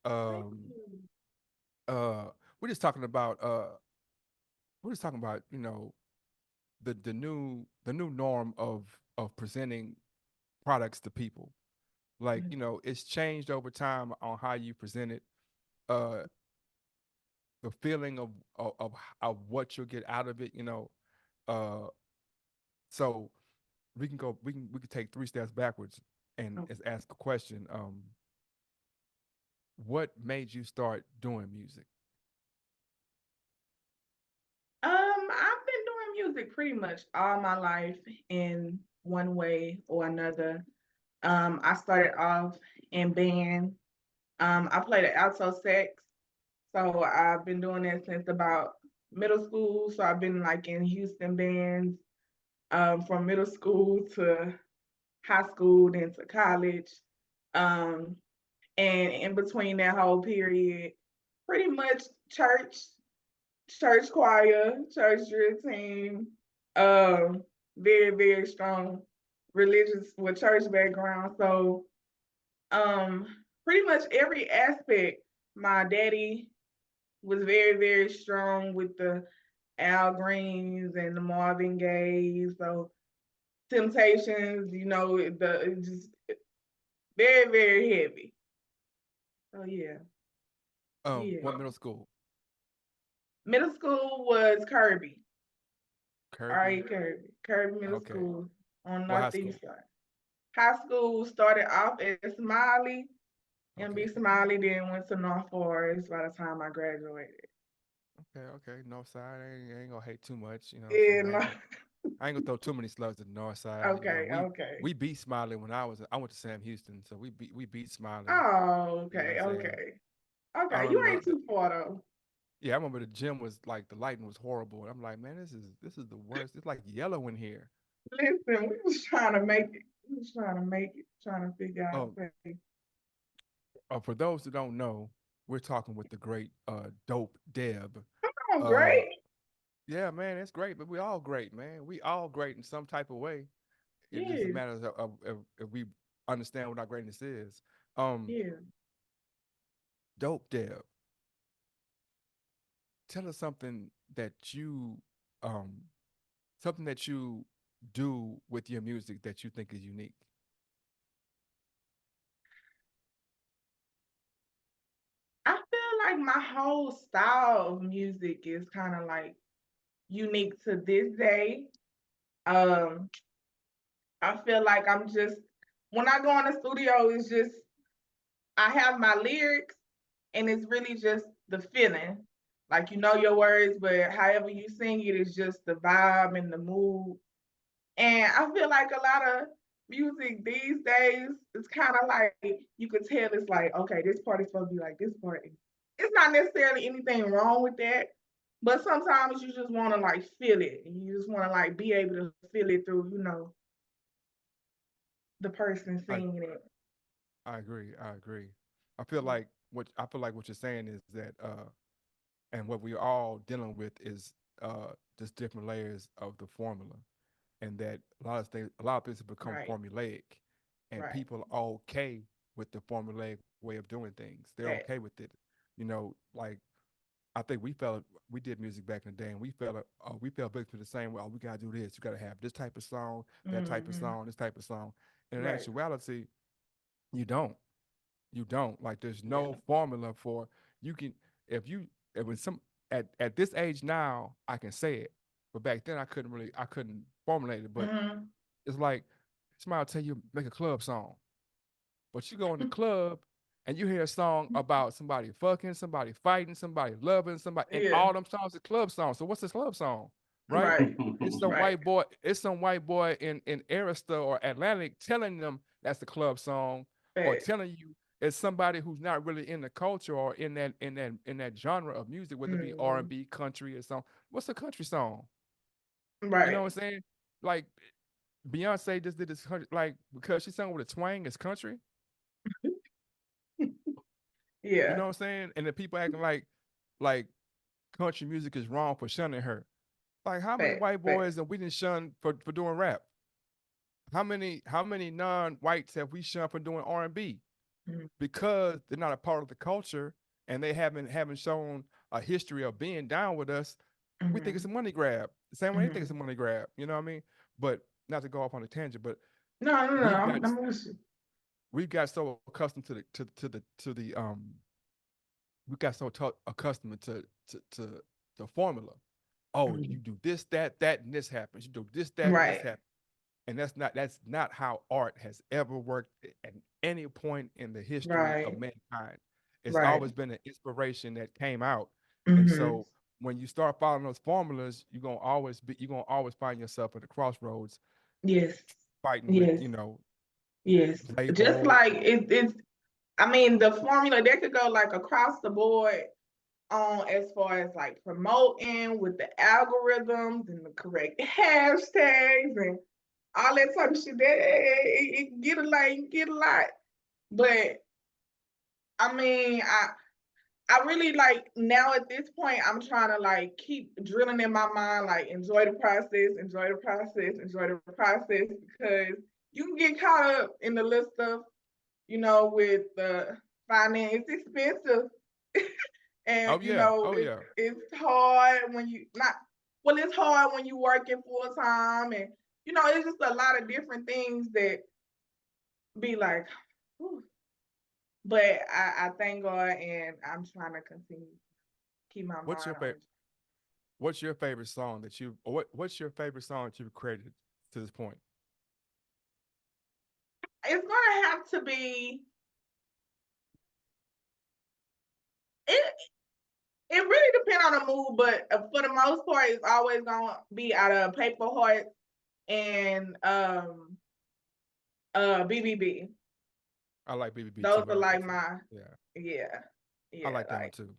Um, you. uh, we're just talking about the new norm of presenting products to people. Like, it's changed over time on how you present it. Uh, the feeling of what you'll get out of it. Uh, so we can take three steps backwards and Oh. ask a question. What made you start doing music? I've been doing music pretty much all my life in one way or another. I started off in band. I played the alto sax, so I've been doing that since about middle school. So I've been like in Houston bands, from middle school to high school, then to college. Um, and in between that whole period, pretty much church, church choir, church drill team, very, very strong religious with church background. So um pretty much every aspect. My daddy was very, very strong with the Al Greens and the Marvin Gayes. So Temptations, just very, very heavy. Oh yeah, yeah. What middle school? Middle school was Kirby. All Kirby. right, Kirby. Kirby Middle Okay. School on What high school? Northeast side. High school started off at Smiley, MB Okay. Smiley, then went to North Forest by the time I graduated. Okay. Okay. North side. I ain't gonna hate too much. You know what I'm saying? Yeah, I no. ain't gonna I ain't gonna throw too many slugs at the north side. Okay, We okay. we beat Smiley when I went to Sam Houston, so we beat Smiley. Oh, You know what okay, I'm saying? okay. I Okay, you remember ain't too far though. yeah, I remember the gym was like the lighting was horrible. And I'm like, man, this is the worst. It's like yellow in here. Listen, we was trying to make it. We was trying to make it, trying to figure out Um, a way. for those who don't know, we're talking with the great Dope Deb. Oh, Uh, great. yeah, man, it's great, but we all great, man. We all great in some type of way. It just Yeah, matters of if we understand what our greatness is. Um, yeah. Dope Deb, tell us um something that you do with your music that you think is unique. I feel like my whole style of music is kind of like unique to this day. Um, I feel like I'm just when I go in the studio, it's just I have my lyrics and it's really just the feeling. Like you know your words, but however you sing it is just the vibe and the mood. And I feel like a lot of music these days is kind of like you could tell it's like, okay, this part is supposed to be like this part. It's not necessarily anything wrong with that, but sometimes you just want to like feel it. And you just want to like be able to feel it through, the person I singing it. I agree. I agree. Yeah. I feel like what you're saying is that and what we're all dealing with is just different layers of the formula, and that a lot of things have become Right, formulaic, and right. people are okay with the formulaic way of doing things. They're That. okay with it. Like I think we did music back in the day, and we felt victim to the same way. Oh, we gotta do this. You gotta have this type of song, that type of Mm-hmm. song, this type of song. And in Right. actuality, you don't. You don't. Like there's Yeah. no formula for you can if you if when some at this age now, I can say it. but back then I couldn't formulate it. But Mm-hmm. it's like somebody will tell you make a club song, but you go in the club and you hear a song about somebody fucking, somebody fighting, somebody loving, somebody, and Yeah. all them songs are club songs. So what's this club song, right? Right. It's some Right. white boy. It's some white boy in Arista or Atlantic telling them that's the club song, or Fact. telling you it's somebody who's not really in the culture or in that genre of music, whether it be R and Mm. B, country, or something. What's a country song? You know Right. what I'm saying? Like Beyonce just did this country, like because she sung with a twang, it's country. You Yeah. know what I'm saying? And the people acting like country music is wrong for shunning her. Like how many Fact. white Fact. boys have we done shunned for doing rap? How many non-whites have we shunned for doing R&B? Mm-hmm. Because they're not a part of the culture and they haven't shown a history of being down with us. We think it's a money grab. The same way they think it's Mm-hmm. a money grab. You know what I mean? But not to go off on a tangent, but No, no, no. we've got I'm listening. we've got so accustomed to the we got so accustomed to the formula. Oh, you Mhm. do this, that, and this happens. You do this, that, and this Right. happens. And that's not how art has ever worked at any point in the history of Right. mankind. It's Right. always been an inspiration that came out. And Mm-hmm. so when you start following those formulas, you're gonna always find yourself at the crossroads Yes. fighting with, Yes. Yes. Just label. like it's I mean, the formula that could go like across the board on as far as like promoting with the algorithms and the correct hashtags and all that type of shit. That it get a lot. But I mean, I really like now at this point, I'm trying to like keep drilling in my mind, like enjoy the process, enjoy the process, enjoy the process, because you can get caught up in the list of, with the finance. It's expensive. And Oh yeah, oh it's yeah. it's hard when you not well, it's hard when you working full time, and it's just a lot of different things that be like, whew. But I thank God, and I'm trying to continue keep my What's your mind on favorite? What's your favorite song that you? Or what's your favorite song that you've created to this point? it's gonna have to be it. It really depends on the mood, but for the most part, it's always gonna be out of Paper Hearts and BBB. I like BBB Those too. I are like like that too. my Yeah, yeah, I yeah, like that one like too.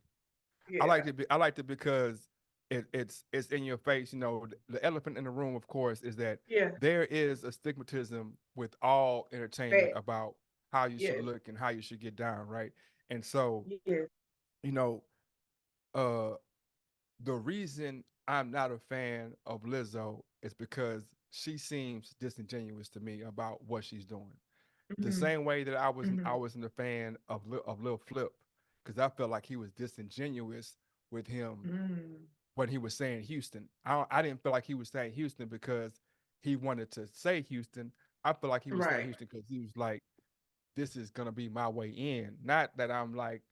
yeah, I liked it because it's in your face. The elephant in the room, of course, is that yeah, there is a stigmatism with all entertainment that about how you should yes, look and how you should get down, right? And so, yes, you know, uh, the reason I'm not a fan of Lizzo is because she seems disingenuous to me about what she's doing. The mm-hmm, same way that I mm-hmm, wasn't a fan of Lil Flip because I felt like he was disingenuous with him mm. when he was saying Houston. I didn't feel like he was saying Houston because he wanted to say Houston. I feel like he was saying Right, Houston because he was like, this is gonna be my way in. Not that I'm like,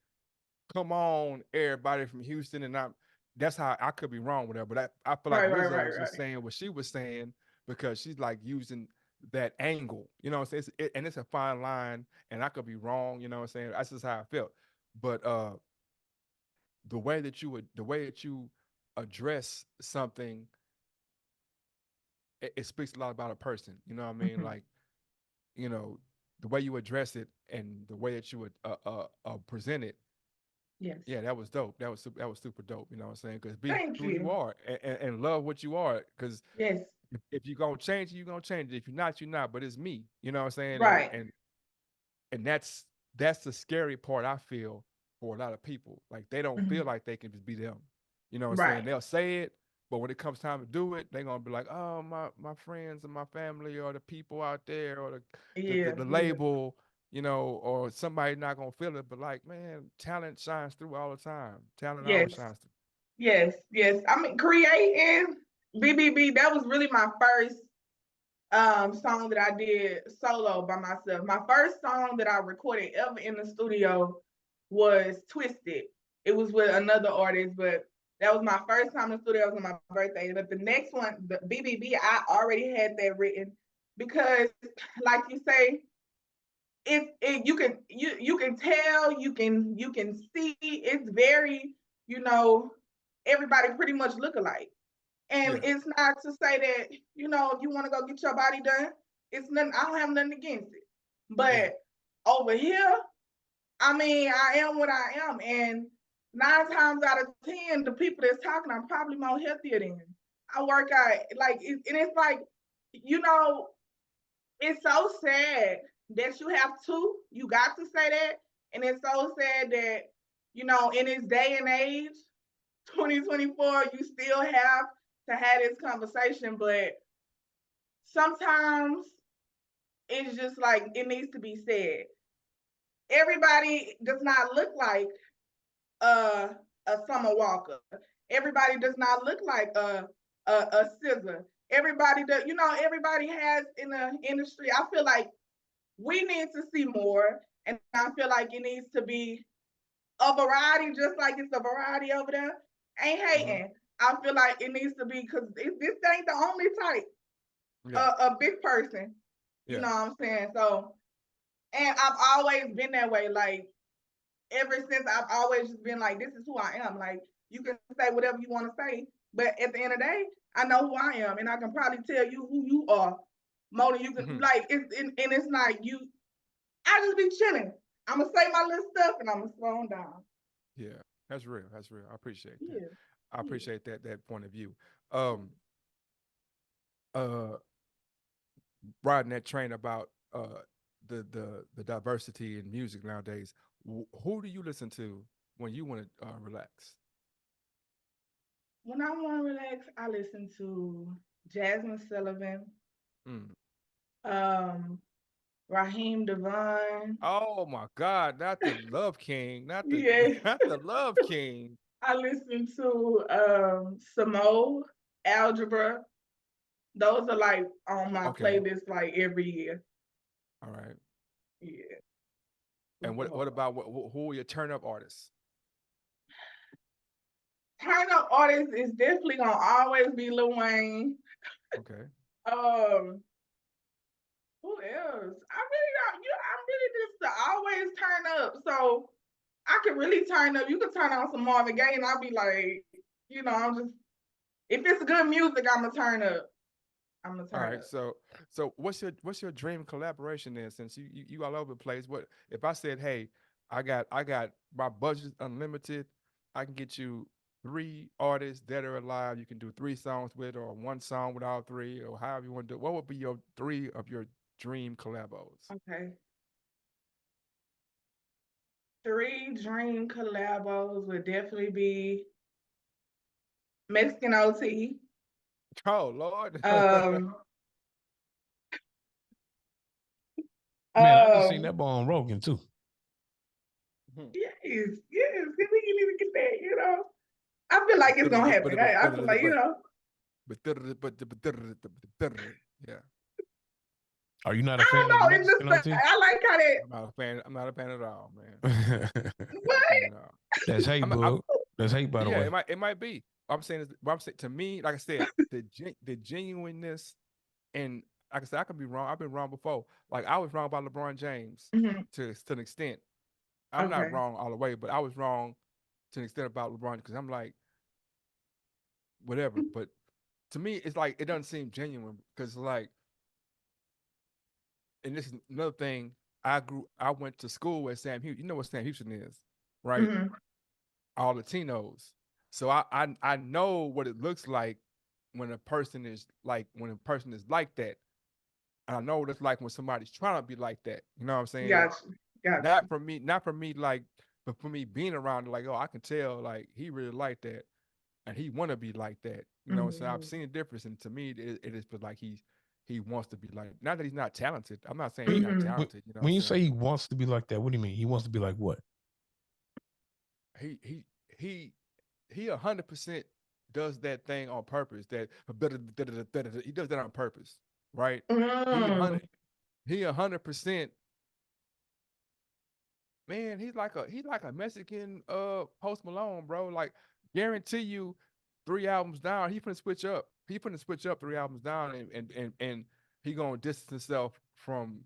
come on, everybody from Houston, and I'm. That's how I could be wrong with her, but I feel like right, right, Lizzo right, was just right. saying what she was saying because she's like using that angle, you know what I'm saying? And it's a fine line, and I could be wrong, you know what I'm saying? That's just how I felt. But the way that you address something, it speaks a lot about a person. You know what I mean? Mm-hmm. Like, you know, the way you address it and the way that you would present it. Yes, Yeah, that was dope. That was super dope. You know what I'm saying? Because be thank who you you. are and love what you are. Because Yes, if you're gonna change it, you're gonna change it. If you're not, you're not. But it's me. You know what I'm saying? And right, and and that's the scary part I feel for a lot of people. Like they don't mm-hmm, feel like they can just be them. You know what I'm saying? right, They'll say it, but when it comes time to do it, they're gonna be like, oh, my friends and my family or the people out there or yeah, the yeah, label, or somebody not gonna feel it. But like, man, talent shines through all the time. Talent always yes, shines through. yes, yes. I mean, creating BBB. That was really my first song that I did solo by myself. My first song that I recorded ever in the studio was Twisted. It was with another artist, but That was my first time in the studio. It was on my birthday. But the next one, the BBB, I already had that written because, like you say, you can tell, you can see. It's very, you know, everybody pretty much look alike. And Yeah. it's not to say that, if you want to go get your body done, it's nothing. I don't have nothing against it. Yeah. But over here, I mean, I am what I am, and 9 times out of 10, the people that's talking are probably more healthier than you. I work out and it's like, you know, it's so sad that you have to. You got to say that, and it's so sad that in this day and age, 2024, you still have to have this conversation. But sometimes it's just like it needs to be said. Everybody does not look like uh, a Summer Walker. Everybody does not look like a Scissor. Everybody does, everybody has in the industry. I feel like we need to see more, and I feel like it needs to be a variety, just like it's a variety over there. Ain't Mm-hmm. hating. I feel like it needs to be because this ain't the only type. Yeah. A big person. You Yeah. know what I'm saying? So, and I've always been that way. Like ever since I've always just been like, this is who I am. Like you can say whatever you want to say, but at the end of the day, I know who I am, and I can probably tell you who you are more than you can. Mm-hmm. Like and it's like you. I just be chilling. I'm gonna say my little stuff, and I'm gonna slow down. Yeah. That's real. That's real. I appreciate that. Yeah, I yeah. appreciate that point of view. Um, uh, riding that train about the diversity in music nowadays. Who do you listen to when you want to relax? When I want to relax, I listen to Jasmine Sullivan, Mm. um, Raheem Devon. Oh my God! Not the Love King, not the Yeah, not the Love King. I listen to Samo, Algebra. Those are like on my Okay, playlist like every year. all right. Yeah, And super what hard. about who are your turn up artists? Turn up artist is definitely gonna always be Lil Wayne. Okay, Um, who else? I really don't. I'm really just to always turn up. So I can really turn up. You can turn on some Marvin Gaye, and I'll be like, I'm just if it's good music, I'm gonna turn up. I'm gonna all turn right. up. So what's your dream collaboration then? Since you all over the place, what if I said, hey, I got my budget unlimited. I can get you three artists that are alive. You can do three songs with, or one song with all three, or however you want to do it. What would be your three of your dream collabos? Okay. Three dream collabos would definitely be Mexican OT. Oh Lord. Um, Man, I just seen um, that boy on Rogan too. yes, yes, we can even get that. I feel like it's gonna happen. I feel like, Yeah. Are you not a I fan don't of know. It's Mexican just OT? I like how that. I'm not a fan. I'm not a fan at all, man. Not a What? fan at all. That's hate, I'm bug. That's hate, by the yeah, way. it might be. What I'm saying to me, like I said, the genuineness, and like I said, I could be wrong. I've been wrong before. Like I was wrong about LeBron James Mhm. to an extent. I'm not Okay. wrong all the way, but I was wrong to an extent about LeBron because I'm like whatever. But to me, it's like it doesn't seem genuine because like, and this is another thing. I went to school with Sam Houston. You know what Sam Houston is, right? Mhm. All Latinos. So I know what it looks like when a person is like that. And I know what it's like when somebody's trying to be like that. You know what I'm saying? Gotcha. Gotcha. Not for me, like, but for me being around, like, oh, I can tell, like, he really like that, and he want to be like that. You know, so I've Mhm. seen the difference, and to me, it is feel like he wants to be like. Not that he's not talented. I'm not saying he's not Mhm. When talented. You know what when I'm you saying? say he wants to be like that, what do you mean? He wants to be like what? He he he he 100% does that thing on purpose. He does that on purpose, right? He a Mhm. hundred he 100%. Man, he's like a Mexican Post Malone, bro. Like Guarantee you, 3 albums down, he finna switch up. He finna switch up 3 albums down, and he gonna distance himself Mhm.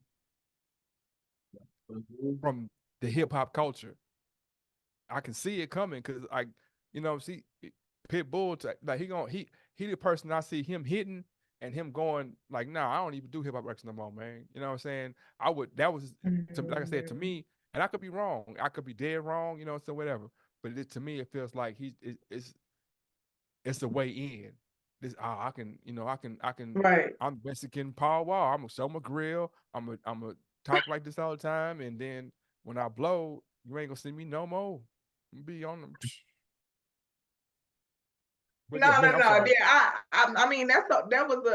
from the hip hop culture. I can see it coming because see Pitbull like he the person I see him hitting and him going like, nah, I don't even do hip hop records no more, man. You know what I'm saying? I would that was like I said to Mhm. me, and I could be wrong. I could be dead wrong, so whatever. But to me, it feels like it's the way in. This I can Right. I'm Mexican Paul Wall. I'm gonna show my grill. I'm gonna talk like this all the time, and then when I blow, you ain't gonna see me no more. I'm be on them. But yeah, No, man, no, I'm no. sorry. Yeah, I mean that was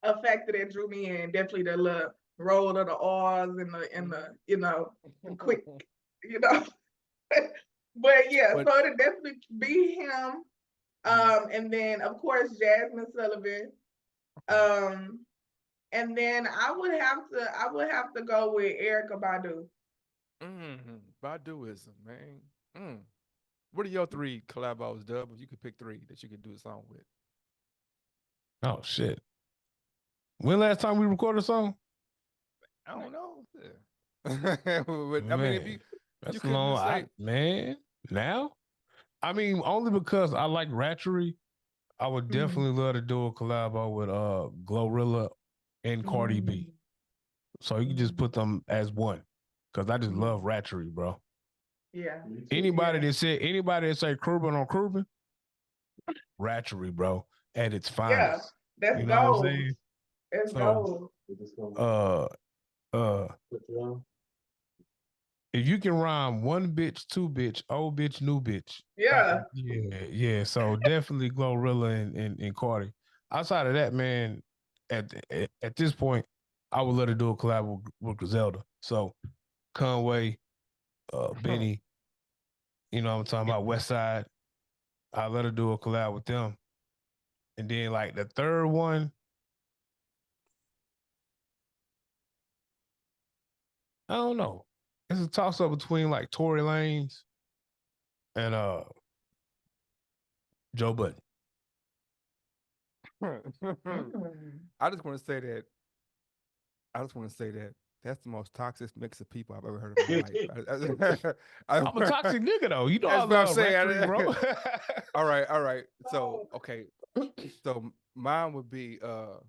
a factor that drew me in. Definitely the little roll of the R's and the quick, you know. But yeah, But so it'd definitely be him. And then of course Jasmine Sullivan. Um, and then I would have to go with Erica Badu. Baduism, man. Mm. What are your 3 collabos, Dub? If you could pick 3 that you could do a song with. Oh shit. When last time we recorded a song? I don't know. Yeah. But, I mean, if Man, you that's couldn't long. just say, Man, now? I mean, only because I like Ratchery. I would Mhm. definitely love to do a collabo with Glorilla and Cardi B. Mhm. So you can just Mhm. put them as one. Cause I just love Mhm. Ratchery, bro. Yeah, Me too. Anybody yeah, that say Curbin on Curbin, Ratchery, bro, at its yeah. finest. That's You know what I'm gold. saying? That's So gold. We just gonna uh uh put you on. if you can rhyme one bitch, two bitch, old bitch, new bitch. Yeah. Yeah. So definitely Glorilla and Cardi. Outside of that, man, at this point, I would let her do a collab with Griselda. So Conway, Benny, you know what I'm talking about, West Side. I let her do a collab with them. And then like the third one, I don't know. It's a toss up between like Tory Lanez and Joe Budden. Mm. I just want to say that I just want to say that that's the most toxic mix of people I've ever heard in my life. I'm a toxic nigga though. You know I That's what I'm love saying. Ratchery, bro. All right, all right. So Oh. okay, so mine would be how,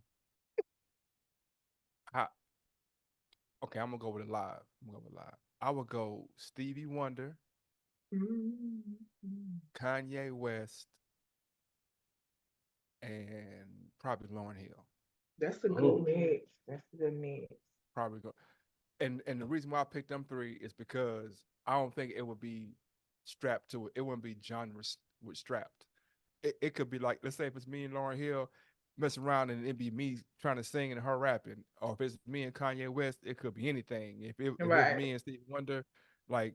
okay. I'm gonna go with it live. I'm gonna go with live. I would go Stevie Wonder, Mm. Kanye West, and probably Lauryn Hill. That's a good Oh, mix. That's a good mix. Probably go. And the reason why I picked them 3 is because I don't think it would be strapped to it. It wouldn't be genres with strapped. It could be like, let's say if it's me and Lauren Hill messing around and it be me trying to sing and her rapping, or if it's me and Kanye West, it could be anything. If it was Right. me and Stevie Wonder, like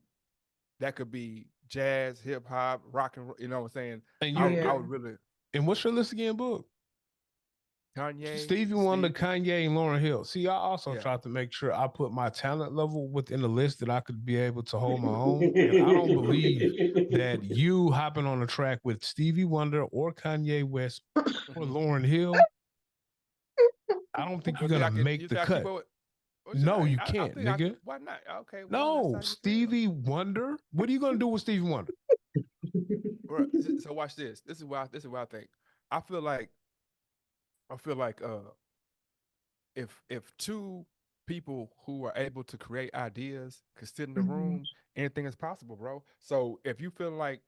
that could be jazz, hip hop, rock and roll. You know what I'm saying? and I you I Yeah. would really and what's your list again, book? Kanye, Stevie Wonder, Stevie, Kanye, and Lauren Hill. See, I also yeah. tried to make sure I put my talent level within the list that I could be able to hold my own. And I don't believe that you hopping on a track with Stevie Wonder or Kanye West or Lauren Hill, I don't think you're Well, see, gonna I could. make You the think I keep cut. up with? No, you I can't, think I could. nigga. Why not? Okay, well, that's No, how you feel. Stevie Wonder. What are you gonna do with Stevie Wonder? Right. So watch this. This is what I think. I feel like I feel like if 2 people who are able to create ideas could sit in the Mhm. room, anything is possible, bro. So if you feel like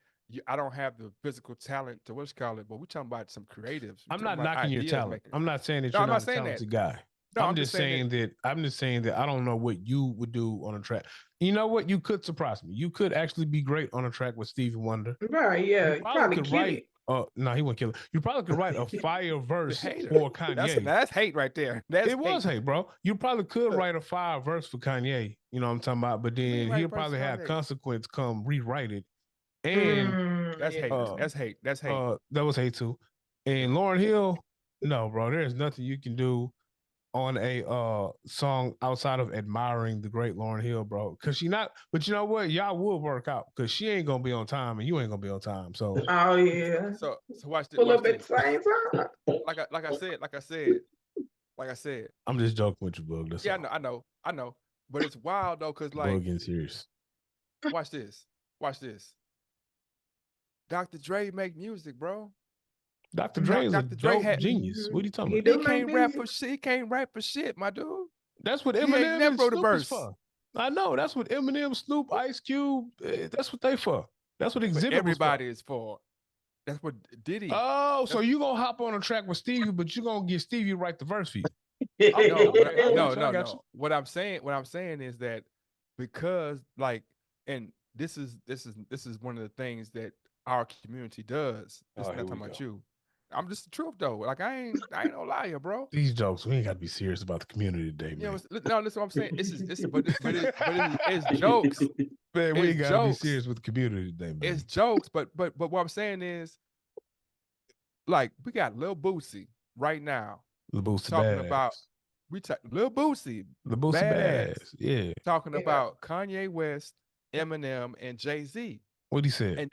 I don't have the physical talent to what's call it, but we're talking about some creatives. We're I'm talking not about knocking your ideas talent. makers. I'm not saying that No, you're I'm not not a saying that. talented guy. No, I'm just saying that. I'm just saying that I don't know what you would do on a track. You know what? You could surprise me. You could actually be great on a track with Stevie Wonder. Right. Yeah. You You probably probably could kill write it. no, he wouldn't kill it. You probably could write a fire The verse hater. for That's Kanye. that's hate right there. That's It was hate. hate, bro. You probably could Look, write a fire verse for Kanye. You know what I'm talking about? But you mean then right he'll versus probably have Kanye? consequence come rewrite it. And That's hate. Yeah. uh That's hate. That's hate. that was hate too. And Lauren Hill, no, bro, there's nothing you can do on a song outside of admiring the great Lauryn Hill, bro. Cause she not, but you know what? Y'all will work out because she ain't gonna be on time and you ain't gonna be on time. So Oh yeah. So watch this. Pull Watch up at this. the same time. Like I said. I'm just joking with you, Bug. That's Yeah, all. I know. But it's wild though, cause like, Bug getting serious. watch this. Watch this. Dr. Dre make music, bro. Dr. Dre is a Dr. Dre dope had genius. What are you talking He about? do he make can't rap music. for shit. He can't rap for shit, my dude. That's what He ain't Eminem never and wrote a Snoop is verse. for. I know. That's what Eminem, Snoop, Ice Cube. That's what they for. That's what But Exhibit was for. everybody is for. That's what Diddy. Oh, so you gonna hop on a track with Stevie, but you gonna get Stevie to write the verse for you? No, Okay, I got you. I got no. you. What I'm saying is that because like, and this is one of the things that our community does. This Oh, is here not we talking about go. you. I'm just the truth though. Like I ain't no liar, bro. These jokes, we ain't got to be serious about the community today, You know, man. no, listen what I'm saying. It's jokes. Man, we It's ain't got to be jokes. serious with the community today, man. It's jokes. But what I'm saying is, like, we got Lil Boosie right now the Boosie talking badass. about Lil Boosie, The Boosie badass. Yeah. talking Yeah. about Kanye West, Eminem, and Jay-Z. What he said?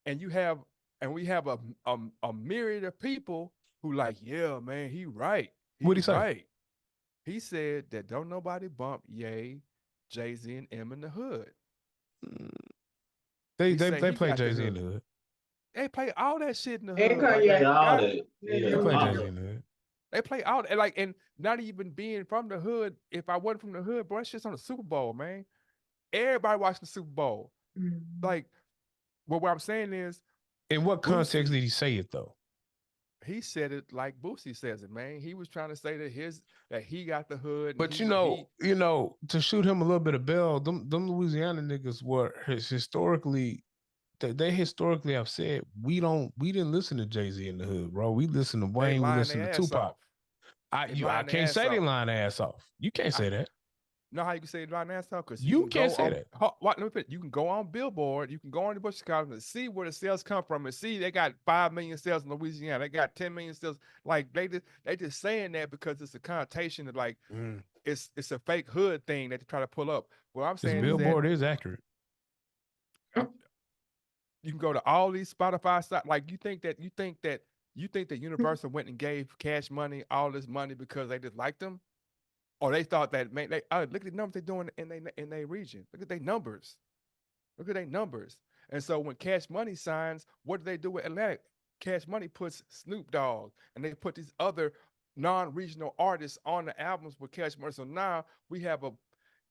And you have we have a myriad of people who like, yeah, man, he right. What'd he say? Right. He said that don't nobody bump Ye, Jay-Z, and M in the hood. They He say they he play got the Jay-Z in the hood. hood. They play all that shit in the And hood. Like, Kanye. all God, that. They Yeah, play all Jay-Z that. in the hood. they play all and not even being from the hood. If I wasn't from the hood, bro, that shit's on the Super Bowl, man. Everybody watching the Super Bowl. Mhm. Like, well, what I'm saying is, In what context Boosie- did he say it though? he said it like Boosie says it, man. He was trying to say that he got the hood. And But he, you know, to shoot him a little bit of bell, them Louisiana niggas were historically. They historically have said we didn't listen to Jay-Z in the hood, bro. We listen to they Wayne, we lying listen to their ass Tupac. off. I They lying their can't ass say they off. lying their ass off. You can't say that. Know how you can say it lying their ass off? Because You can can't go say on. that. Let me put it, you can go on Billboard. You can go on the Bush College and see where the sales come from, and see they got 5 million sales in Louisiana. They got 10 million sales. Like they just saying that because it's a connotation of like it's a fake hood thing that they try to pull up. What I'm This saying is that Billboard is accurate. you can go to all these Spotify sites. Like you think that Universal went and gave Cash Money all this money because they just liked them, or they thought that, man, they look at the numbers they're doing in their region. Look at their numbers. Look at their numbers. And so when Cash Money signs, what do they do with Atlantic? Cash Money puts Snoop Dogg and they put these other non-regional artists on the albums with Cash Money. So now we have a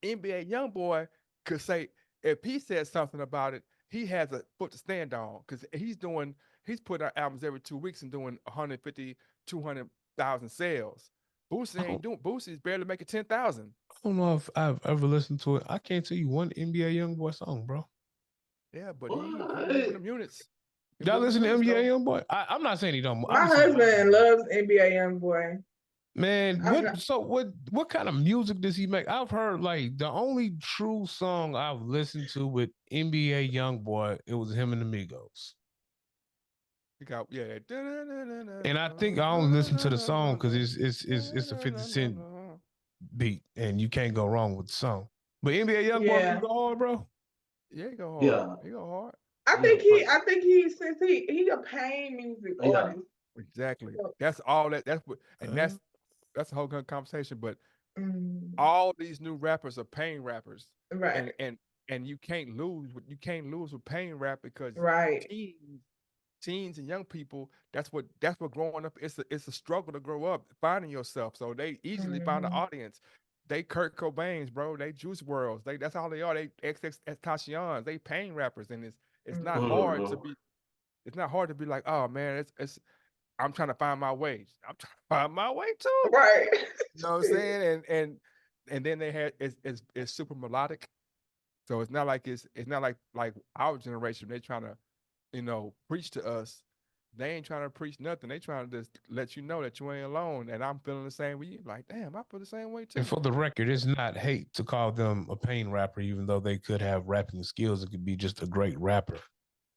NBA young boy could say, if he says something about it, he has a foot to stand on because he's putting out albums every 2 weeks and doing 150, 200,000 sales. Boosie's barely making 10,000. I don't know if I've ever listened to it. I can't tell you one NBA YoungBoy song, bro. Yeah, but he moving them units. Y'all listen to NBA YoungBoy? I'm not saying he don't. My husband loves NBA YoungBoy. Man, what kind of music does he make? I've heard like the only true song I've listened to with NBA YoungBoy, it was him and the Migos. He got And I think I only listen to the song because it's a 50 Cent beat, and you can't go wrong with the song. But NBA YoungBoy, you go hard, bro. Yeah, he go hard. Yeah. He go hard. I think he since he a pain music artist. Exactly. That's all that's what, and that's a whole good conversation. But all these new rappers are pain rappers, right? And you can't lose with pain rap because teens and young people, that's what growing up. It's a struggle to grow up finding yourself. So they easily find an audience. They Kurt Cobains, bro. They Juice Worlds. That's all they are. They XXXTentacions. They pain rappers, and it's not hard to be. It's not hard to be like, oh man, it's. I'm trying to find my way. I'm trying to find my way too. Right. You know what I'm saying? And then they had it's super melodic. So it's not like like our generation. They're trying to, preach to us. They ain't trying to preach nothing. They trying to just let you know that you ain't alone. And I'm feeling the same way. You like, damn, I feel the same way too. And for the record, it's not hate to call them a pain rapper, even though they could have rapping skills. It could be just a great rapper,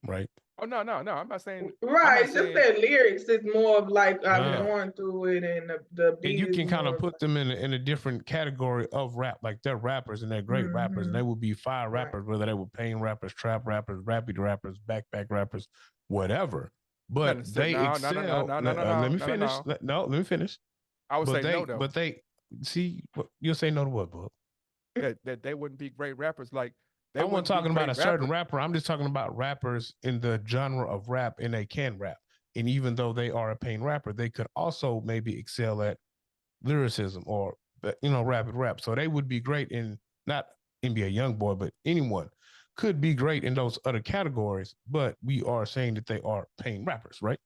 right? Oh no, no, no. I'm not saying. I'm Right, not it's just saying. that lyrics is more of like I'm Yeah. going through it, and the And beat you is can kind more of of put them in a different category of rap. Like they're rappers and they're great rappers, and mm-hmm. they would be fire Right. rappers, whether they were pain rappers, trap rappers, rappy rappers, backpack rappers, whatever. Not But necessarily. they No, no, no, no, excel. no, no, no, Let no, me no, no, finish. no. No, let me finish. I would But say no they, though. but they see. You'll say no to what, book? That they wouldn't be great rappers. Like they I wasn't wouldn't be talking about great a certain rappers. rapper. I'm just talking about rappers in the genre of rap, and they can rap. And even though they are a pain rapper, they could also maybe excel at lyricism or rapid rap. So they would be great in not NBA YoungBoy, but anyone could be great in those other categories. But we are saying that they are pain rappers, right?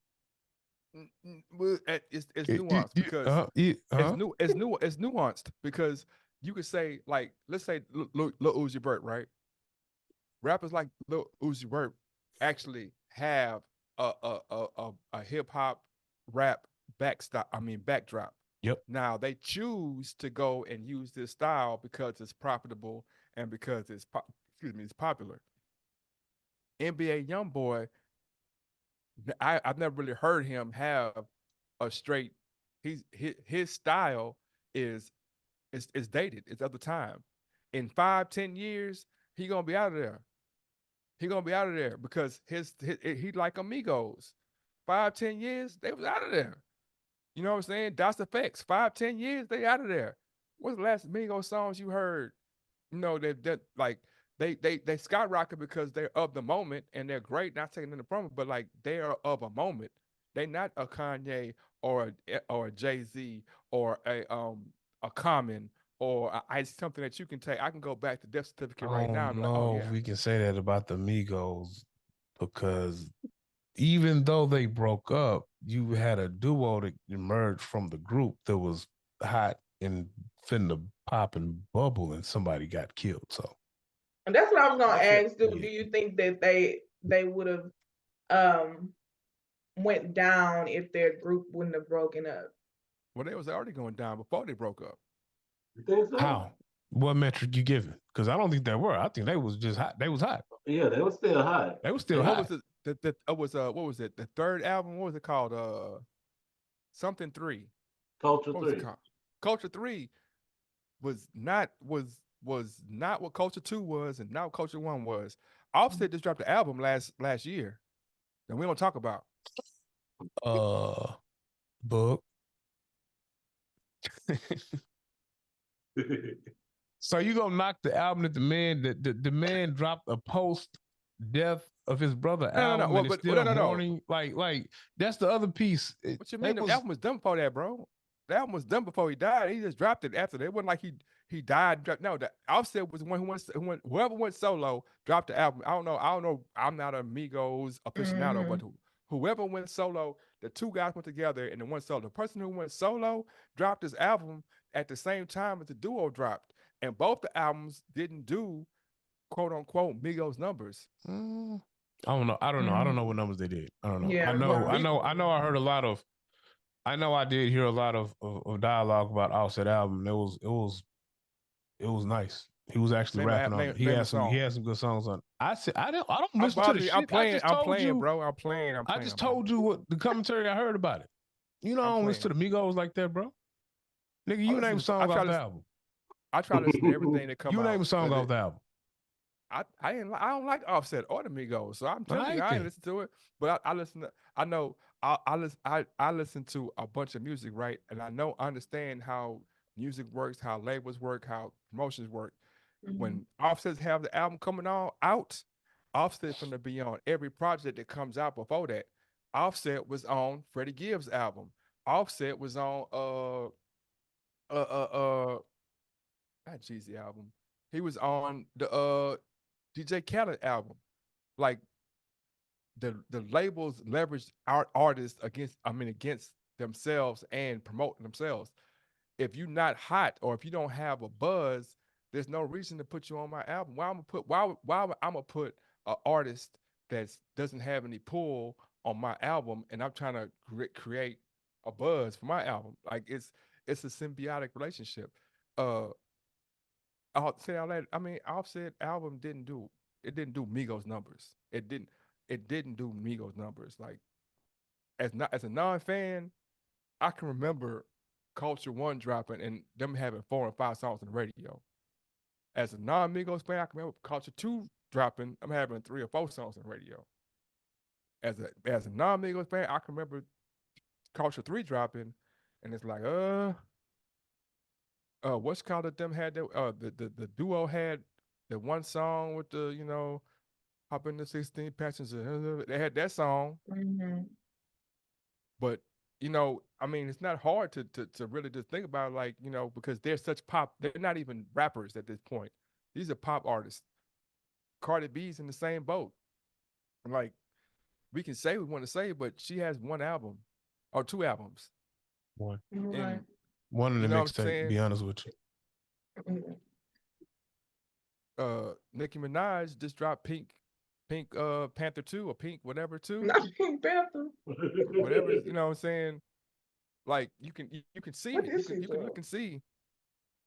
Well, it's nuanced because it's nuanced because you could say like let's say Lil Uzi Vert, right? Rappers like Lil Uzi Vert actually have a hip hop rap backdrop. Yep. Now they choose to go and use this style because it's profitable and because it's popular. NBA YoungBoy, I've never really heard him have a straight. His style is is dated. It's of the time. In 5, 10 years, he gonna be out of there. He gonna be out of there because he like Amigos. 5, 10 years, they was out of there. You know what I'm saying? Das Effects. 5, 10 years, they out of there. What's the last Migos songs you heard? You know that like they skyrocket because they're of the moment and they're great. Not taking anything from it, but like they are of a moment. They not a Kanye or a Jay Z or a Common or something that you can take. I can go back to Death Certificate I right now don't and be like, oh know if yeah. we can say that about the Migos because even though they broke up, you had a duo that emerged from the group that was hot and finna pop and bubble, and somebody got killed. So, And that's what I was gonna Offset. ask. Do yeah. you think that they would have um went down if their group wouldn't have broken up? Well, they was already going down before they broke up. You think so? How? What metric you giving? Because I don't think they were. I think they was just hot. They was hot. Yeah, they were still hot. They was still What hot. was the what was it? The third album, what was it called? Something 3. Culture What was it 3. called? Culture 3 was not what Culture 2 was and not what Culture 1 was. Offset just dropped the album last year that we don't talk about. Book. So you gonna knock the album that the man dropped a post death of his brother album Well, and it's but still no. mourning? Like that's the other piece. What you mean? The album was done before that, bro. The album was done before he died. He just dropped it after that. It wasn't like he died. No, the Offset was the one whoever went solo dropped the album. I don't know. I'm not a Migos aficionado, but Mm-hmm. whoever went solo, the two guys went together and the one solo. The person who went solo dropped his album at the same time as the duo dropped, and both the albums didn't do quote unquote Migos numbers. I don't know. I don't know. I don't Mm-hmm. know what numbers they did. I don't know. Yeah, I know. I Me, know. I know. I heard a lot of. I know. I did hear a lot of dialogue about Offset album. It was nice. He was actually rapping on it. He name had a some. He song. had some good songs on it. I don't I'm listen to the bothering you. shit. I just I'm told playing, you. bro. I'm playing. I just told you what the commentary I heard about it. You know, I I'm don't listen playing. to the Migos like that, bro. Nigga, I you listen name to. I songs try off the to. album. I try to listen to everything that come You name out. a song off the album. I don't like Offset or the Migos, so I'm All telling you, right I ain't then. listen to it. But I listen to. I know. I listen to a bunch of music, right? And I understand how music works, how labels work, how promotions work. Mm-hmm. When Offsets have the album coming on out, Offset's gonna be on every project that comes out before that. Offset was on Freddie Gibbs' album. Offset was on uh not Jeezy album. He was on the DJ Khaled album. Like the labels leverage our artists against themselves and promoting themselves. If you're not hot or if you don't have a buzz, there's no reason to put you on my album. Why I'm gonna put an artist that doesn't have any pull on my album and I'm trying to create a buzz for my album? Like it's a symbiotic relationship. Uh I'll say all that. I mean, Offset album didn't do Migos numbers. It didn't. it didn't do Migos numbers. Like as a non-fan, I can remember Culture One dropping and them having 4 or 5 songs on the radio. As a non-Migos fan, I can remember Culture Two dropping, I'm having 3 or 4 songs on the radio. As a non-Migos fan, I can remember Culture Three dropping, and it's like, what's called it? Them had that, the duo had the one song with the hop in the 16 passenger. They had that song, Mm-hmm. but I mean, it's not hard to really just think about it, like because they're such pop. They're not even rappers at this point. These are pop artists. Cardi B's in the same boat. Like we can say we want to say, but she has one album or 2 albums, One. Right. and One in you the know what I'm mixtape, to saying. be honest with you. Nicki Minaj just dropped Pink Panther 2 or Pink whatever 2, Not Pink Panther. whatever, what I'm saying. Like you can see What it. did she You can do? look and see.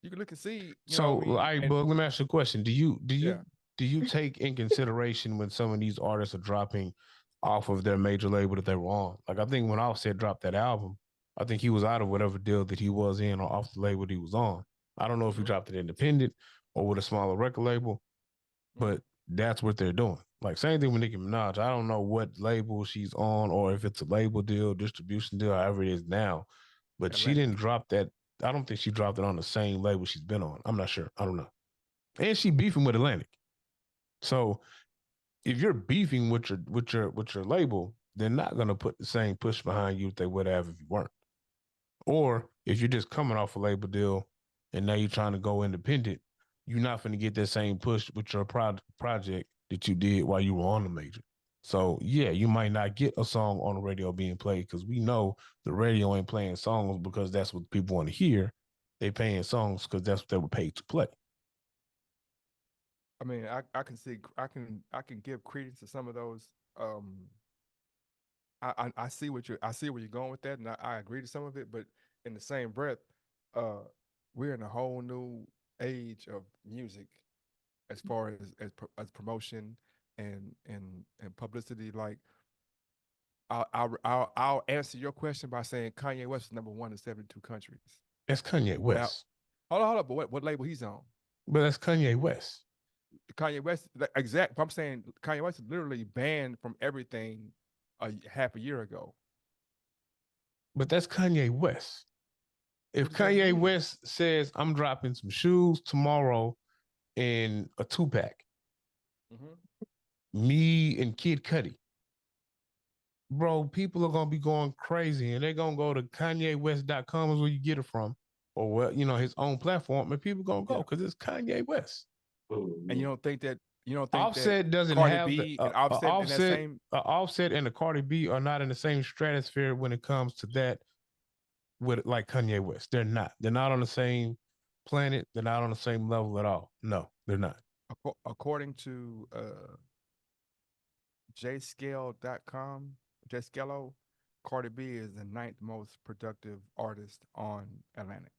You can look and see, what I So, mean? I And Bug, let me ask you a question. yeah, Do you take in consideration when some of these artists are dropping off of their major label that they were on? Like I think when Offset dropped that album, I think he was out of whatever deal that he was in or off the label that he was on. I don't know if he hmm dropped it independent or with a smaller record label, hmm but that's what they're doing. Like same thing with Nicki Minaj. I don't know what label she's on or if it's a label deal, distribution deal, however it is now. But she didn't Atlantic. drop that. I don't think she dropped it on the same label she's been on. I'm not sure. I don't know. And she beefing with Atlantic. So if you're beefing with your label, they're not gonna put the same push behind you that they would have if you weren't. Or if you're just coming off a label deal and now you're trying to go independent, you're not going to get that same push with your project that you did while you were on the major. So yeah, you might not get a song on the radio being played because we know the radio ain't playing songs because that's what people want to hear. They paying songs because that's what they were paid to play. I mean, I can see I can give credence to some of those. I see I see where you're going with that, and I agree to some of it. But in the same breath, uh, we're in a whole new age of music as far as promotion and publicity. Like I'll answer your question by saying Kanye West is #1 in 72 countries. That's Kanye Without West, hold up, but what label he's on? but that's Kanye West. Kanye West, exact. I'm saying Kanye West is literally banned from everything half a year ago. But that's Kanye West. If What does that Kanye mean? West says I'm dropping some shoes tomorrow in a 2-pack, hmm me and Kid Cudi, bro, people are gonna be going crazy and they're gonna go to KanyeWest.com is where you get it from, or what his own platform, and people gonna go Yeah, because it's Kanye West. and Mhm. you don't think that Offset doesn't Cardi have the B and Offset in that same Offset and the Cardi B are not in the same stratosphere when it comes to that with like Kanye West. They're not. They're not on the same planet. They're not on the same level at all. No, they're not. according to jscale.com, jscalo, Cardi B is the ninth most productive artist on Atlantic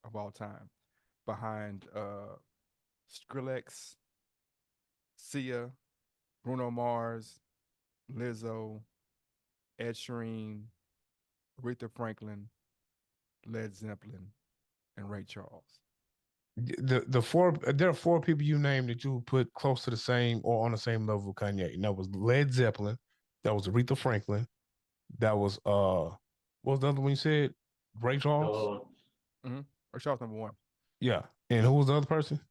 of all time, behind Skrillex, Sia, Bruno Mars, Lizzo, Ed Sheeran, Aretha Franklin, Led Zeppelin, and Ray Charles. The four there are four people you named that you would put close to the same or on the same level with Kanye. And that was Led Zeppelin, that was Aretha Franklin, that was what was the other one you said? Ray Charles? Uh, Mm-hmm. Ray Charles #1. Yeah. And who was the other person?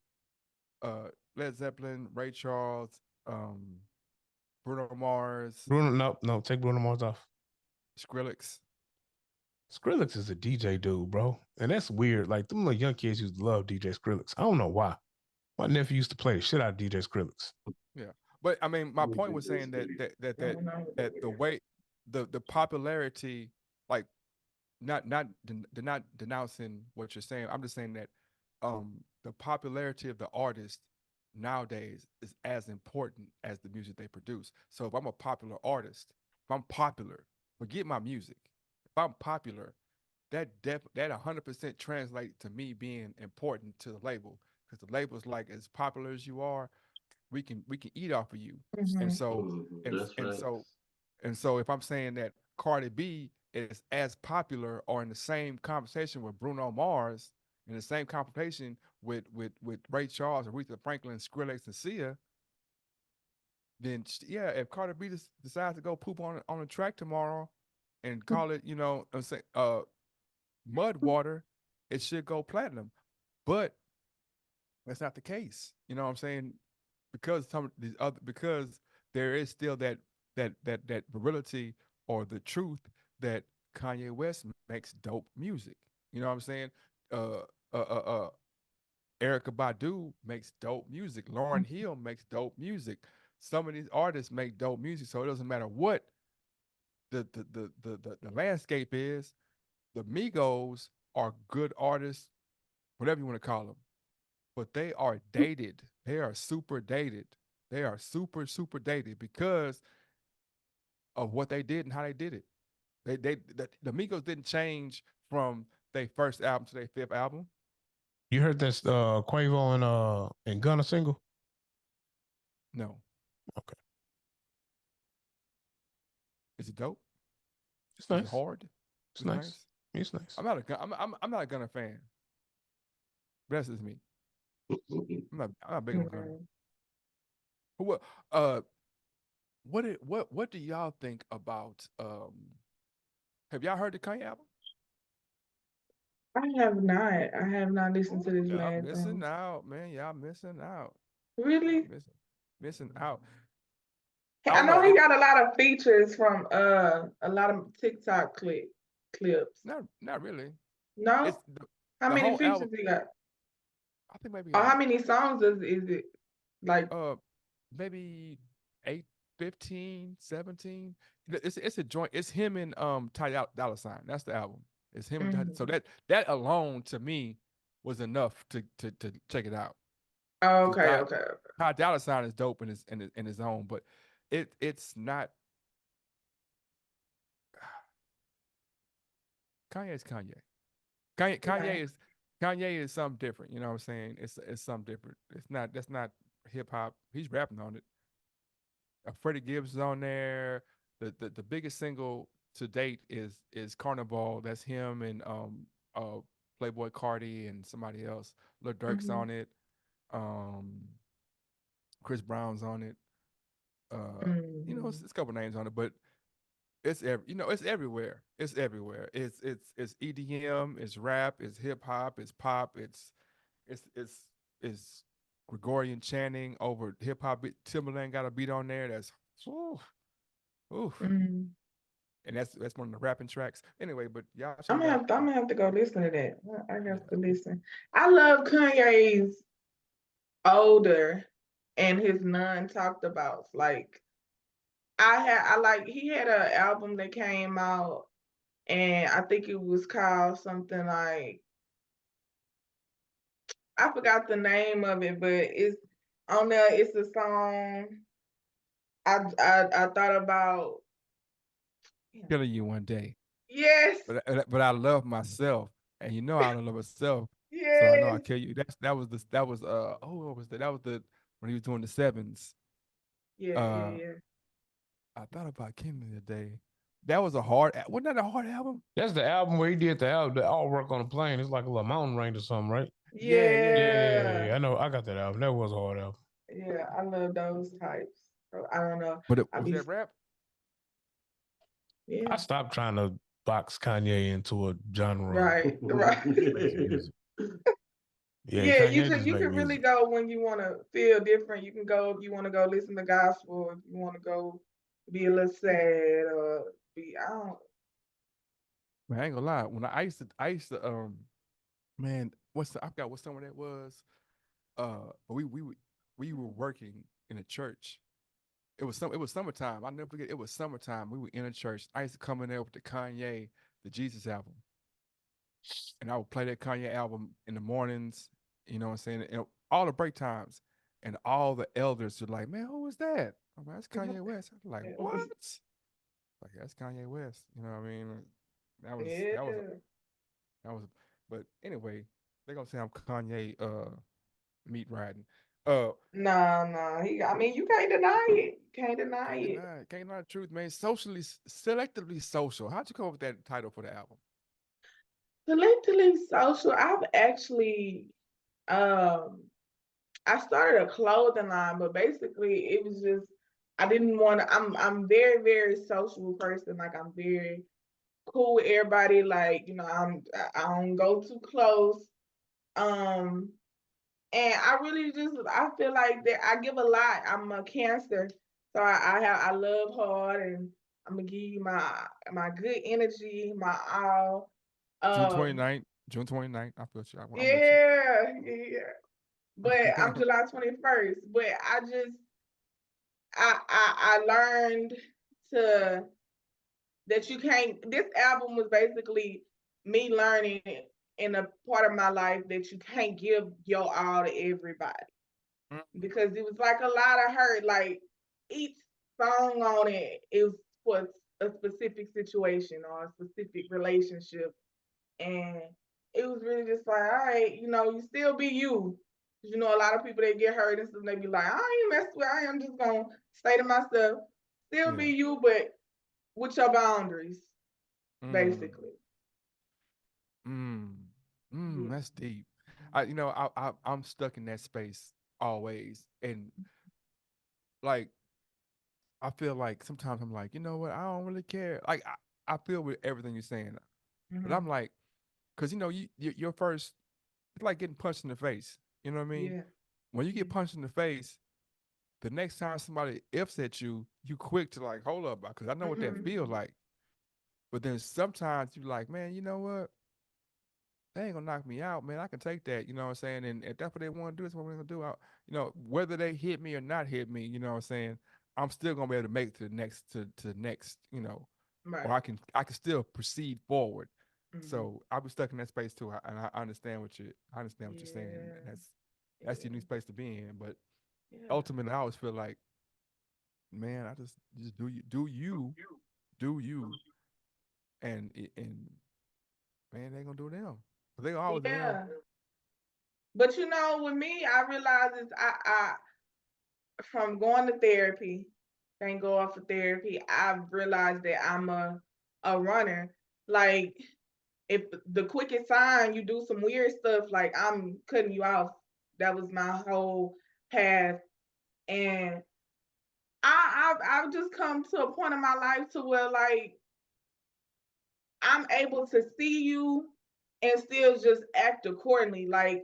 Led Zeppelin, Ray Charles, um, Bruno Mars, Bruno, no, take Bruno Mars off. Skrillex. Skrillex is a DJ dude, bro. And that's weird. Like them little young kids used to love DJ Skrillex. I don't know why. My nephew used to play the shit out of DJ Skrillex. Yeah, but I mean, my point was saying I don't know what that that the is. way the popularity, like not denouncing what you're saying. I'm just saying that the popularity of the artist nowadays is as important as the music they produce. So if I'm a popular artist, if I'm popular, forget my music. If I'm popular, that 100% translates to me being important to the label because the label's like as popular as you are. we can eat off of you. And Mhm. so and That's and so facts. and so if I'm saying that Cardi B is as popular or in the same conversation with Bruno Mars, in the same conversation with Ray Charles, Aretha Franklin, Skrillex, and Sia, then yeah, if Cardi B decides to go poop on a track tomorrow and call it, say mud water, it should go platinum. But that's not the case. You know what I'm saying? Because some of these other because there is still that virility or the truth that Kanye West makes dope music. You know what I'm saying? Uh, uh, uh, uh Erica Badu makes dope music. Lauren Hill makes dope music. Some of these artists make dope music, so it doesn't matter what the landscape is. The Migos are good artists, whatever you want to call them, but they are dated. They are super dated. They are super dated because of what they did and how they did it. The Migos didn't change from their first album to their fifth album. You heard this Quavo and Gunna single? No, Okay, is it dope? it's Is it nice. hard? It's Is it nice. nice? It's nice. I'm not a Gunna fan. But that's just me. I'm not big on Gunna. Mhm. What what do y'all think about have y'all heard the Kanye album? I have not. I have not listened to Ooh, this y'all last missing song. out, man. Y'all missing out. Really? Missing out. Hey, I I don't know. know he got a lot of features from a lot of TikTok clips. Not really. It's No? How the many whole album. features he got? I think maybe Or like how many songs is it? Like, uh maybe 8, 15, 17. It's a joint. It's him and Dollar Sign. That's the album. It's him and so mhm. that alone to me was enough to check it out. Oh, Because okay, okay. Ty Dolla Sign is dope in his own, but it's not Kanye is Kanye. Kanye Kanye Right. is Kanye is something different. You know what I'm saying? It's something different. It's not that's not hip hop. He's rapping on it. Freddie Gibbs is on there. The biggest single to date is Carnival. That's him and Playboy Cardi and somebody else. Lil Durk's Mhm. on it. Um, Chris Brown's on it. It's Mhm. a couple names on it, but it's everywhere. It's everywhere. It's EDM, it's rap, it's hip hop, it's pop, it's Gregorian chanting over hip hop. Timberland got a beat on there that's ooh, ooh, Mhm. and that's one of the rapping tracks. Anyway, but y'all check I'm it gonna out. have to, I'm gonna have to go listen to that. I have Yeah, to listen. I love Kanye's older and his non talked about. Like I like he had an album that came out and I think it was called something like I forgot the name of it, but it's on there. It's a song. I thought about. killing you one day. Yes, But I love myself, and I don't love myself, so I know I yes, kill you. That was what was that? That was the when he was doing the sevens. yeah, yeah, Uh, yeah, I thought about killing you today. That was a hard. Wasn't that a hard album? That's the album where he did the all work on the plane. It's like a little mountain range or something, right? Yeah, Yeah, yeah. yeah, yeah, yeah, yeah. I know. I got that album. That was a hard album. yeah. I love those types. So I don't know. But I was be that rap? yeah, I stopped trying to box Kanye into a genre. right, right. Just makes music. Yeah, Yeah, you Kanye could just you make could really music. go when you want to feel different. You can go if you want to go listen to gospel. If you want to go be a little sad or be I don't. Man, I ain't gonna lie. When I used to man, I forgot what summer that was. But we were working in a church. It was summertime. I never forget. It was summertime. We were in a church. I used to come in there with the Kanye, the Jesus album, and I would play that Kanye album in the mornings. You know what I'm saying? And all the break times, and all the elders were like, "Man, who was that?" I'm like, "That's Kanye West." I'm like, "What?" Like that's Kanye West. You know what I mean? That was that was Yeah. that was. But anyway, they're gonna say I'm Kanye meat riding. No. I mean, you can't deny it. Can't deny can't it. deny it. Can't deny the truth, man. Selectively social. How'd you come up with that title for the album? Selectively social. I've actually um I started a clothing line, but basically it was just I didn't want to. I'm very very social person. Like I'm very cool with everybody. Like I don't go too close. Um, and I really just I feel like that I give a lot. I'm a Cancer, so I love hard, and I'm gonna give you my good energy, my all. June Um, 29th. June 29th. I feel you. I'm with yeah. But I'm you. July 21st. But I just I learned to that you can't. This album was basically me learning in a part of my life that you can't give your all to everybody because it was like a lot of hurt. Like each song on it is for a specific situation or a specific relationship, and it was really just like, all right, you still be you. 'Cause a lot of people they get hurt and stuff, they be like, I ain't mess with, I am just gonna stay to myself. Still be Yeah. you, but with your boundaries, Mm, basically. mm, Yeah. that's deep. I'm stuck in that space always, and like I feel like sometimes I'm like, you know what? I don't really care. Like I feel with everything you're saying, but Hmm. I'm like, cause your first, it's like getting punched in the face. You know what I mean? Yeah. When you get Yeah. punched in the face, the next time somebody ifs at you, you quick to like hold up, because I know what that Hmm. feels like. But then sometimes you like, man, you know what? They ain't gonna knock me out, man. I can take that, you know what I'm saying? And if that's what they want to do, that's what we're gonna do. Whether they hit me or not hit me, you know what I'm saying? I'm still gonna be able to make it to the next to the next, or Right. I can still proceed forward. Hmm. So I'll be stuck in that space too. And I understand I understand what you're saying, and Yeah. that's your Yeah. new space to be in. But Yeah. ultimately, I always feel like, man, I just do you, and man, they gonna do them. They gonna always do them. Yeah. But with me, I realize is I from going to therapy, thank God for therapy, I've realized that I'm a runner. Like if the quickest sign you do some weird stuff, like I'm cutting you off. That was my whole path. And I've just come to a point in my life to where like I'm able to see you and still just act accordingly. Like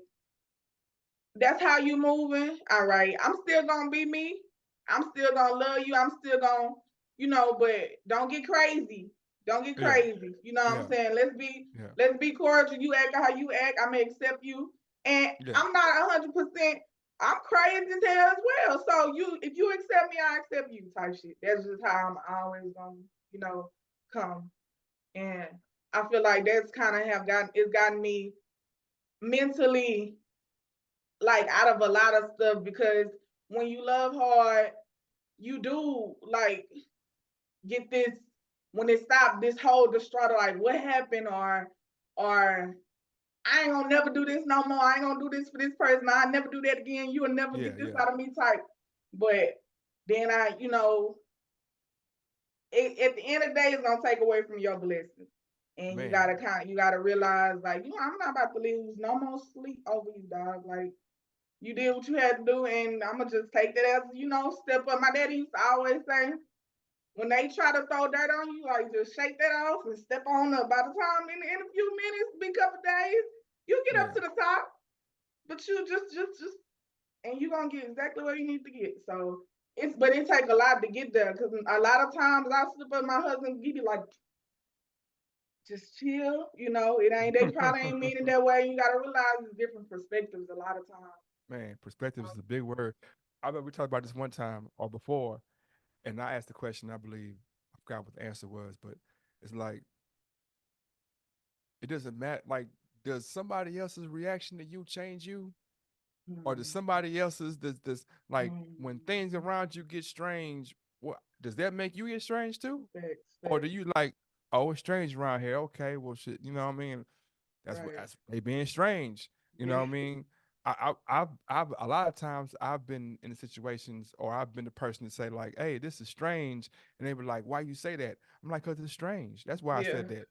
that's how you moving. All right. I'm still gonna be me. I'm still gonna love you. I'm still gonna, but don't get crazy. Don't get Yeah, crazy. You know what I'm yeah, saying? yeah, Let's be cordial. You act how you act. I'm gonna accept you. And yeah. I'm not 100%. I'm crazy as hell as well. So if you accept me, I accept you type shit. That's just how I'm always gonna, come. And I feel like that's kind of it's gotten me mentally like out of a lot of stuff because when you love hard, you do like get this when it stopped this whole distraught like what happened or I ain't gonna never do this no more. I ain't gonna do this for this person. I never do that again. You will never Yeah, get this yeah, out of me type. But then at the end of the day, it's gonna take away from your blessings. And man. you gotta realize like, I'm not about to lose no more sleep over you, dog. Like you did what you had to do, and I'm gonna just take that as step up. My daddy used to always say, when they try to throw dirt on you, like just shake that off and step on up. By the time in a few minutes, be couple days, you get up Yeah. to the top. But you just, and you gonna get exactly where you need to get. So but it take a lot to get there because a lot of times I slip up my husband, he be like, just chill. It ain't they probably ain't meaning that way. You gotta realize it's different perspectives a lot of times. Man, perspective is a big word. I remember we talked about this one time or before, and I asked the question, I believe, I forgot what the answer was, but it's like, it doesn't matter. Like, does somebody else's reaction to you change you? Or does Mm-hmm. somebody else's, does like, when things Mm-hmm. around you get strange, what does that make you get strange too? Facts, Or do facts. you like, oh, it's strange around here? Okay, well, shit, you know what I mean? That's what Right. they being strange. You know Yeah. what I mean? I've a lot of times I've been in situations, or I've been the person to say like, "Hey, this is strange," and they were like, "Why you say that?" I'm like, "Cause it's strange." That's why I Yeah. said that.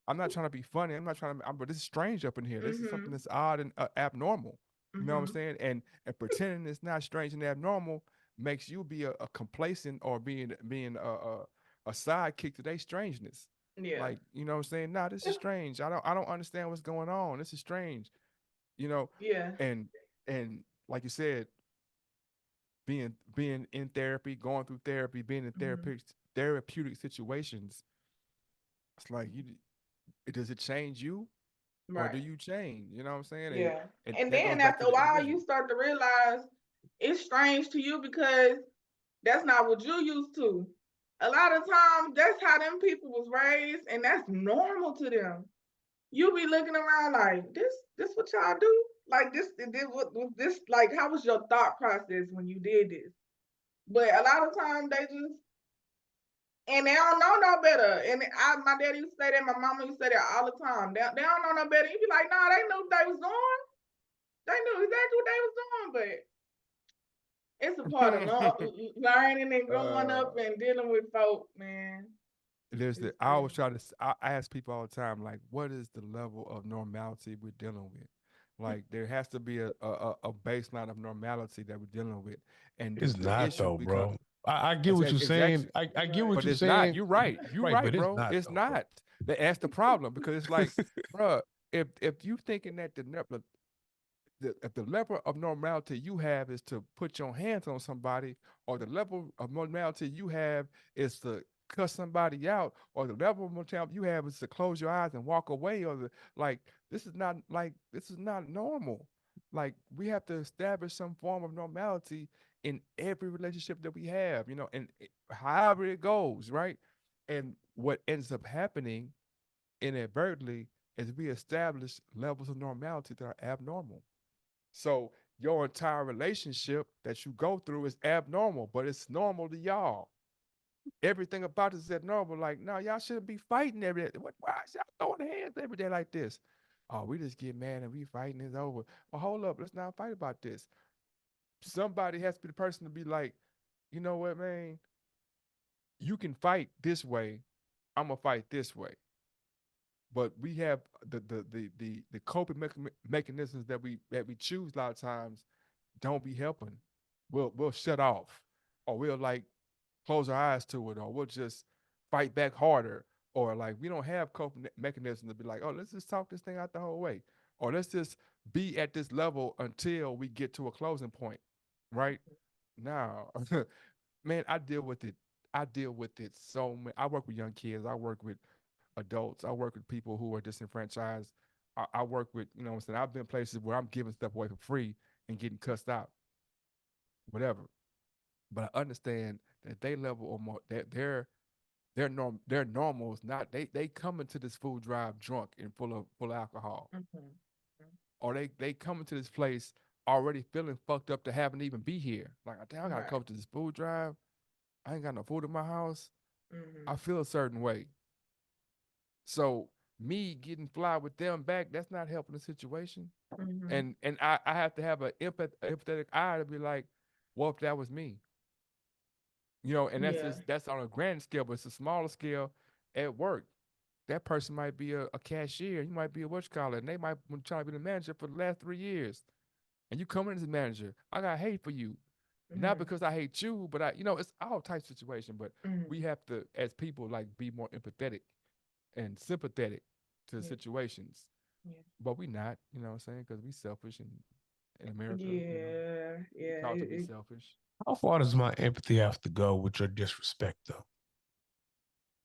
I'm not trying to be funny. I'm not trying to. But this is strange up in here. This is something Mhm. that's odd and abnormal. You know what I'm Mhm. saying? And pretending it's not strange and abnormal makes you be a complacent, or being a sidekick to their strangeness. Yeah. Like, you know what I'm saying? Nah, this is strange. I don't understand what's going on. This is strange. You know, Yeah. and and like you said, being in therapy, going through therapy, being in Mhm. therapeutic situations, it's like, you does it change you, or do Right. you change? You know what I'm saying? Yeah. And And that goes then back after to a the while, individual. you start to realize it's strange to you because that's not what you used to. A lot of times, that's how them people was raised, and that's normal to them. You be looking around like this what y'all do? Like this what was this like? How was your thought process when you did this? But a lot of times they just and they don't know no better. And my daddy used to say that, my mama used to say that all the time. They don't know no better. You be like, nah, they knew what they was doing. They knew exactly what they was doing, but it's a part of learning and growing uh, up and dealing with folk, man. It's I always crazy. try to I ask people all the time, like, what is the level of normality we're dealing with? Like, there has to be a baseline of normality that we're dealing with, and It's the not issue though, becomes bro. I get what you're saying. exactly. I get Right. what But you're it's not. saying. You're right. You're Right, right, but it's bro. not It's though, bro. not. That's the problem, because it's like, bro, if you thinking that if the level of normality you have is to put your hands on somebody, or the level of normality you have is to cuss somebody out, or the level of mortality you have is to close your eyes and walk away, or like, this is not normal. Like, we have to establish some form of normality in every relationship that we have, and however it goes, right? And what ends up happening inadvertently is we establish levels of normality that are abnormal. So your entire relationship that you go through is abnormal, but it's normal to y'all. Everything about it is abnormal. Like, no, y'all shouldn't be fighting every day. Why is y'all throwing hands every day like this? Oh, we just get mad and we fighting, it's over. Well, hold up, let's not fight about this. Somebody has to be the person to be like, you know what, man? You can fight this way. I'm gonna fight this way. But we have the coping mechanisms that we choose a lot of times don't be helping. We'll shut off, or we'll like close our eyes to it, or we'll just fight back harder, or like we don't have coping mechanisms to be like, oh, let's just talk this thing out the whole way, or let's just be at this level until we get to a closing point, right? Now, man, I deal with it so much. I work with young kids. I work with adults. I work with people who are disenfranchised. I work with, what I'm saying, I've been places where I'm giving stuff away for free and getting cussed out, whatever. But I understand that they level or more that their normal is not, they come into this food drive drunk and full of alcohol, Mhm. or they come into this place already feeling fucked up to haven't even be here. Like, damn, I gotta Right. come to this food drive. I ain't got no food in my house. I Mhm. feel a certain way. So me getting fly with them back, that's not helping the situation. Mhm. And I have to have an empathetic eye to be like, well, if that was me, and Yeah. that's on a grand scale, but it's a smaller scale at work. That person might be a cashier, you might be a what you call it, and they might been trying to be the manager for the last 3 years. And you come in as a manager, I got hate for you. Not Mhm. because I hate you, but it's all types of situation. But we Mhm. have to, as people, like, be more empathetic and sympathetic to the Yeah. situations. Yeah. But we not, you know what I'm saying? Because we selfish in America, Yeah. we Yeah. taught to be selfish. How far does my empathy have to go with your disrespect, though?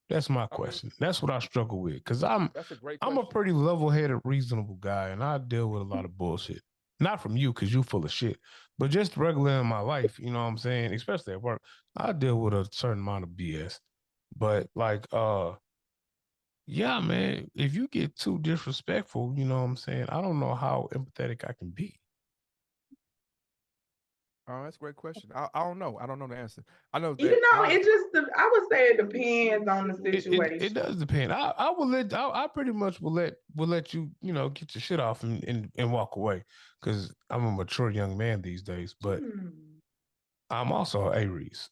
That's my I mean, question. That's what I struggle with because I'm that's a great I'm a question. pretty level-headed, reasonable guy, and I deal with a lot of bullshit. Not from you because you full of shit, but just regular in my life. You know what I'm saying? Especially at work, I deal with a certain amount of BS. But like, yeah, man, if you get too disrespectful, you know what I'm saying? I don't know how empathetic I can be. Oh, that's a great question. I don't know. I don't know the answer. I know You that know, I've it just, I would say it depends on the It situation. does depend. I will let I pretty much will let you get your shit off and walk away because I'm a mature young man these days. But Hmm. I'm also Aries.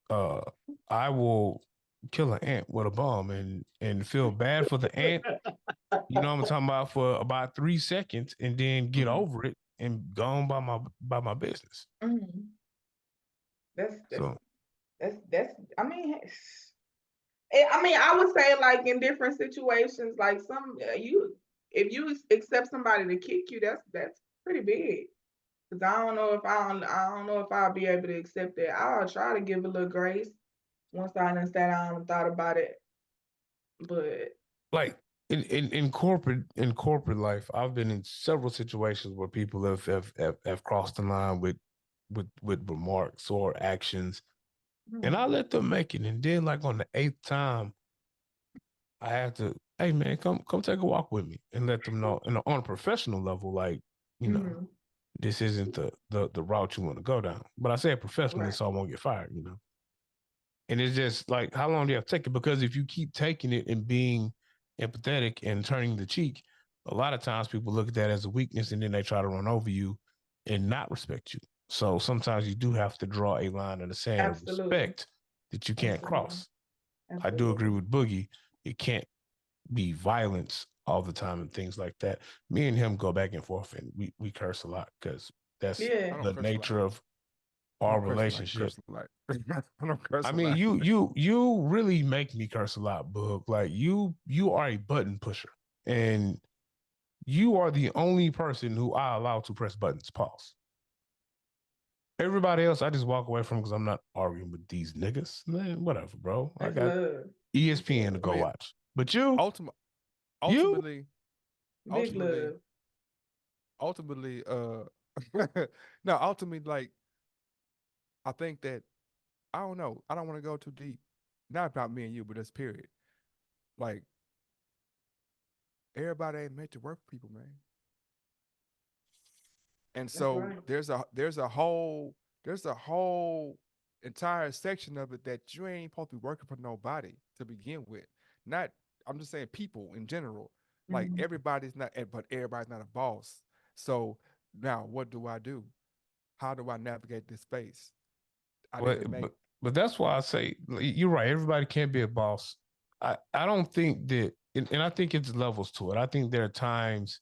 Uh, I will kill an ant with a bomb and feel bad for the ant. You know what I'm talking about for about 3 seconds and then get mhm. over it and go on by my business. Mhm. That's that's So that's. I mean, I mean, I would say like in different situations, like some you, if you accept somebody to kick you, that's pretty big. Cause I don't know if I'll be able to accept that. I'll try to give a little grace once I understand I haven't thought about it. But like in corporate life, I've been in several situations where people have crossed the line with remarks or actions, and I hmm, let them make it. And then, like on the eighth time, I have to, hey man, come take a walk with me, and let them know, and on a professional level, like hmm, this isn't the route you want to go down. But I say it professionally, right, so I won't get fired. And it's just like, how long do you have to take it? Because if you keep taking it and being empathetic and turning the cheek, a lot of times people look at that as a weakness and then they try to run over you and not respect you. So sometimes you do have to draw a line in the sand of absolutely, respect that you can't absolutely, cross. I do agree absolutely. with Boogie. It can't be violence all the time and things like that. Me and him go back and forth and we curse a lot because that's I Yeah, don't the curse a lot. nature of I our don't curse like you relationship. curse a lot. I don't curse I a mean, lot. you really make me curse a lot, Boog. Like you are a button pusher, and you are the only person who I allow to press buttons. Pause. Everybody else, I just walk away from because I'm not arguing with these niggas. Man, whatever, bro. I that's got love. That's ESPN to love. I go mean, watch. But ultimate, you, ultimately, Big ultimately, love. ultimately, no, ultimately, like I think that I don't know. I don't want to go too deep. Not about me and you, but just period. Like everybody ain't meant to work for people, man. And That's so right. there's a whole entire section of it that you ain't supposed to be working for nobody to begin with. Not I'm just saying people in general. Like Hmm. everybody's not, but everybody's not a boss. So now what do I do? How do I navigate this space? I need to but make but but that's why I say you're right. Everybody can't be a boss. I don't think that, and I think it's levels to it. I think there are times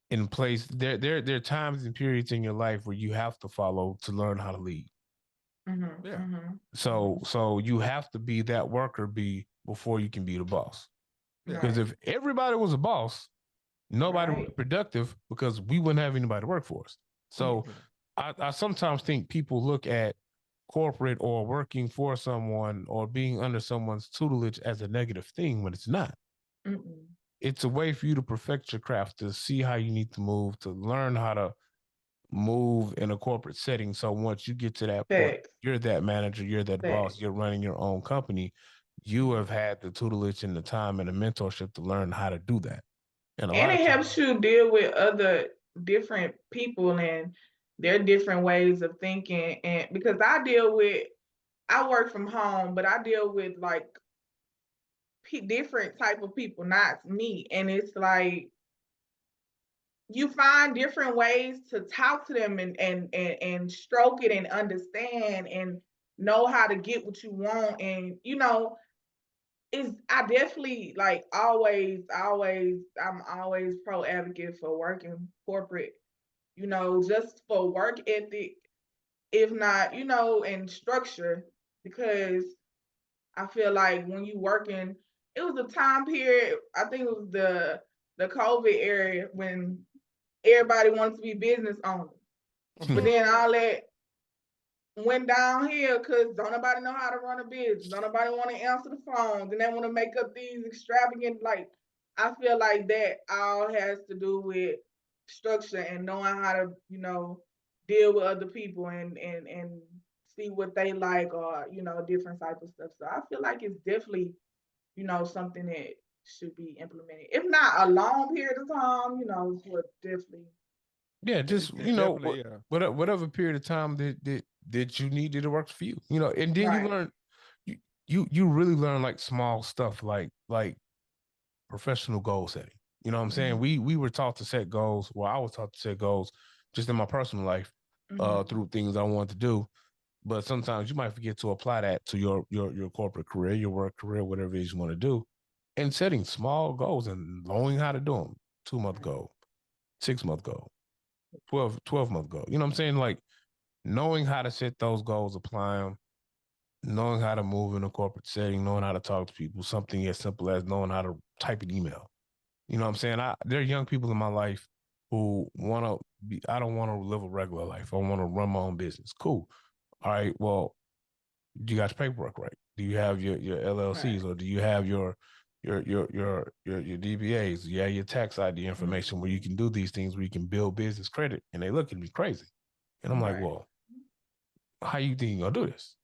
in place. There are times and periods in your life where you have to follow to learn how to lead. Hmm. yeah, Hmm. So Hmm. so you have to be that worker bee before you can be the boss. yeah. Because Right. if everybody was a boss, nobody would be Right. productive because we wouldn't have anybody to work for us. Yes. So Yeah. I sometimes think people look at corporate or working for someone or being under someone's tutelage as a negative thing when it's not. Mm-mm. It's a way for you to perfect your craft, to see how you need to move, to learn how to move in a corporate setting. So once you get to that point, Facts. you're that manager, you're that Facts. boss, you're running your own company. You have had the tutelage and the time and the mentorship to learn how to do that. And a And lot of it times, helps you deal with other different people and their different ways of thinking. And because I work from home, but I deal with like different type of people, not me. And it's like you find different ways to talk to them and stroke it and understand and know how to get what you want. And is I definitely like I'm always pro advocate for working corporate, just for work ethic, if not, and structure, because I feel like when you working, it was a time period, I think it was the COVID era when everybody wanted to be business owners. But then all that went downhill because don't nobody know how to run a business. Don't nobody want to answer the phones, and they want to make up these extravagant, like, I feel like that all has to do with structure and knowing how to, deal with other people and see what they like, or different type of stuff. So I feel like it's definitely, something that should be implemented. If not a long period of time, but definitely. Yeah, just It definitely, yeah. whatever period of time that you needed to work for you, and then you Right. learn you you really learn like small stuff like professional goal setting. You know what I'm saying? Mhm. We were taught to set goals. Well, I was taught to set goals just in my personal life, Mhm. through things I wanted to do. But sometimes you might forget to apply that to your corporate career, your work career, whatever it is you want to do, and setting small goals and knowing how to do them. 2 month goal, 6 month goal, 12 month goal. You know what I'm saying? Like knowing how to set those goals, apply them, knowing how to move in a corporate setting, knowing how to talk to people, something as simple as knowing how to type an email. You know what I'm saying? There are young people in my life who want to be, I don't want to live a regular life. I want to run my own business. Cool. All right. Well, do you got your paperwork right? Do you have your Right. LLCs, or do you have your DBAs? Do you have your tax ID information where you Mhm. can do these things, where you can build business credit? And they look at me crazy. And I'm like, Right. well, how you think you're gonna do this?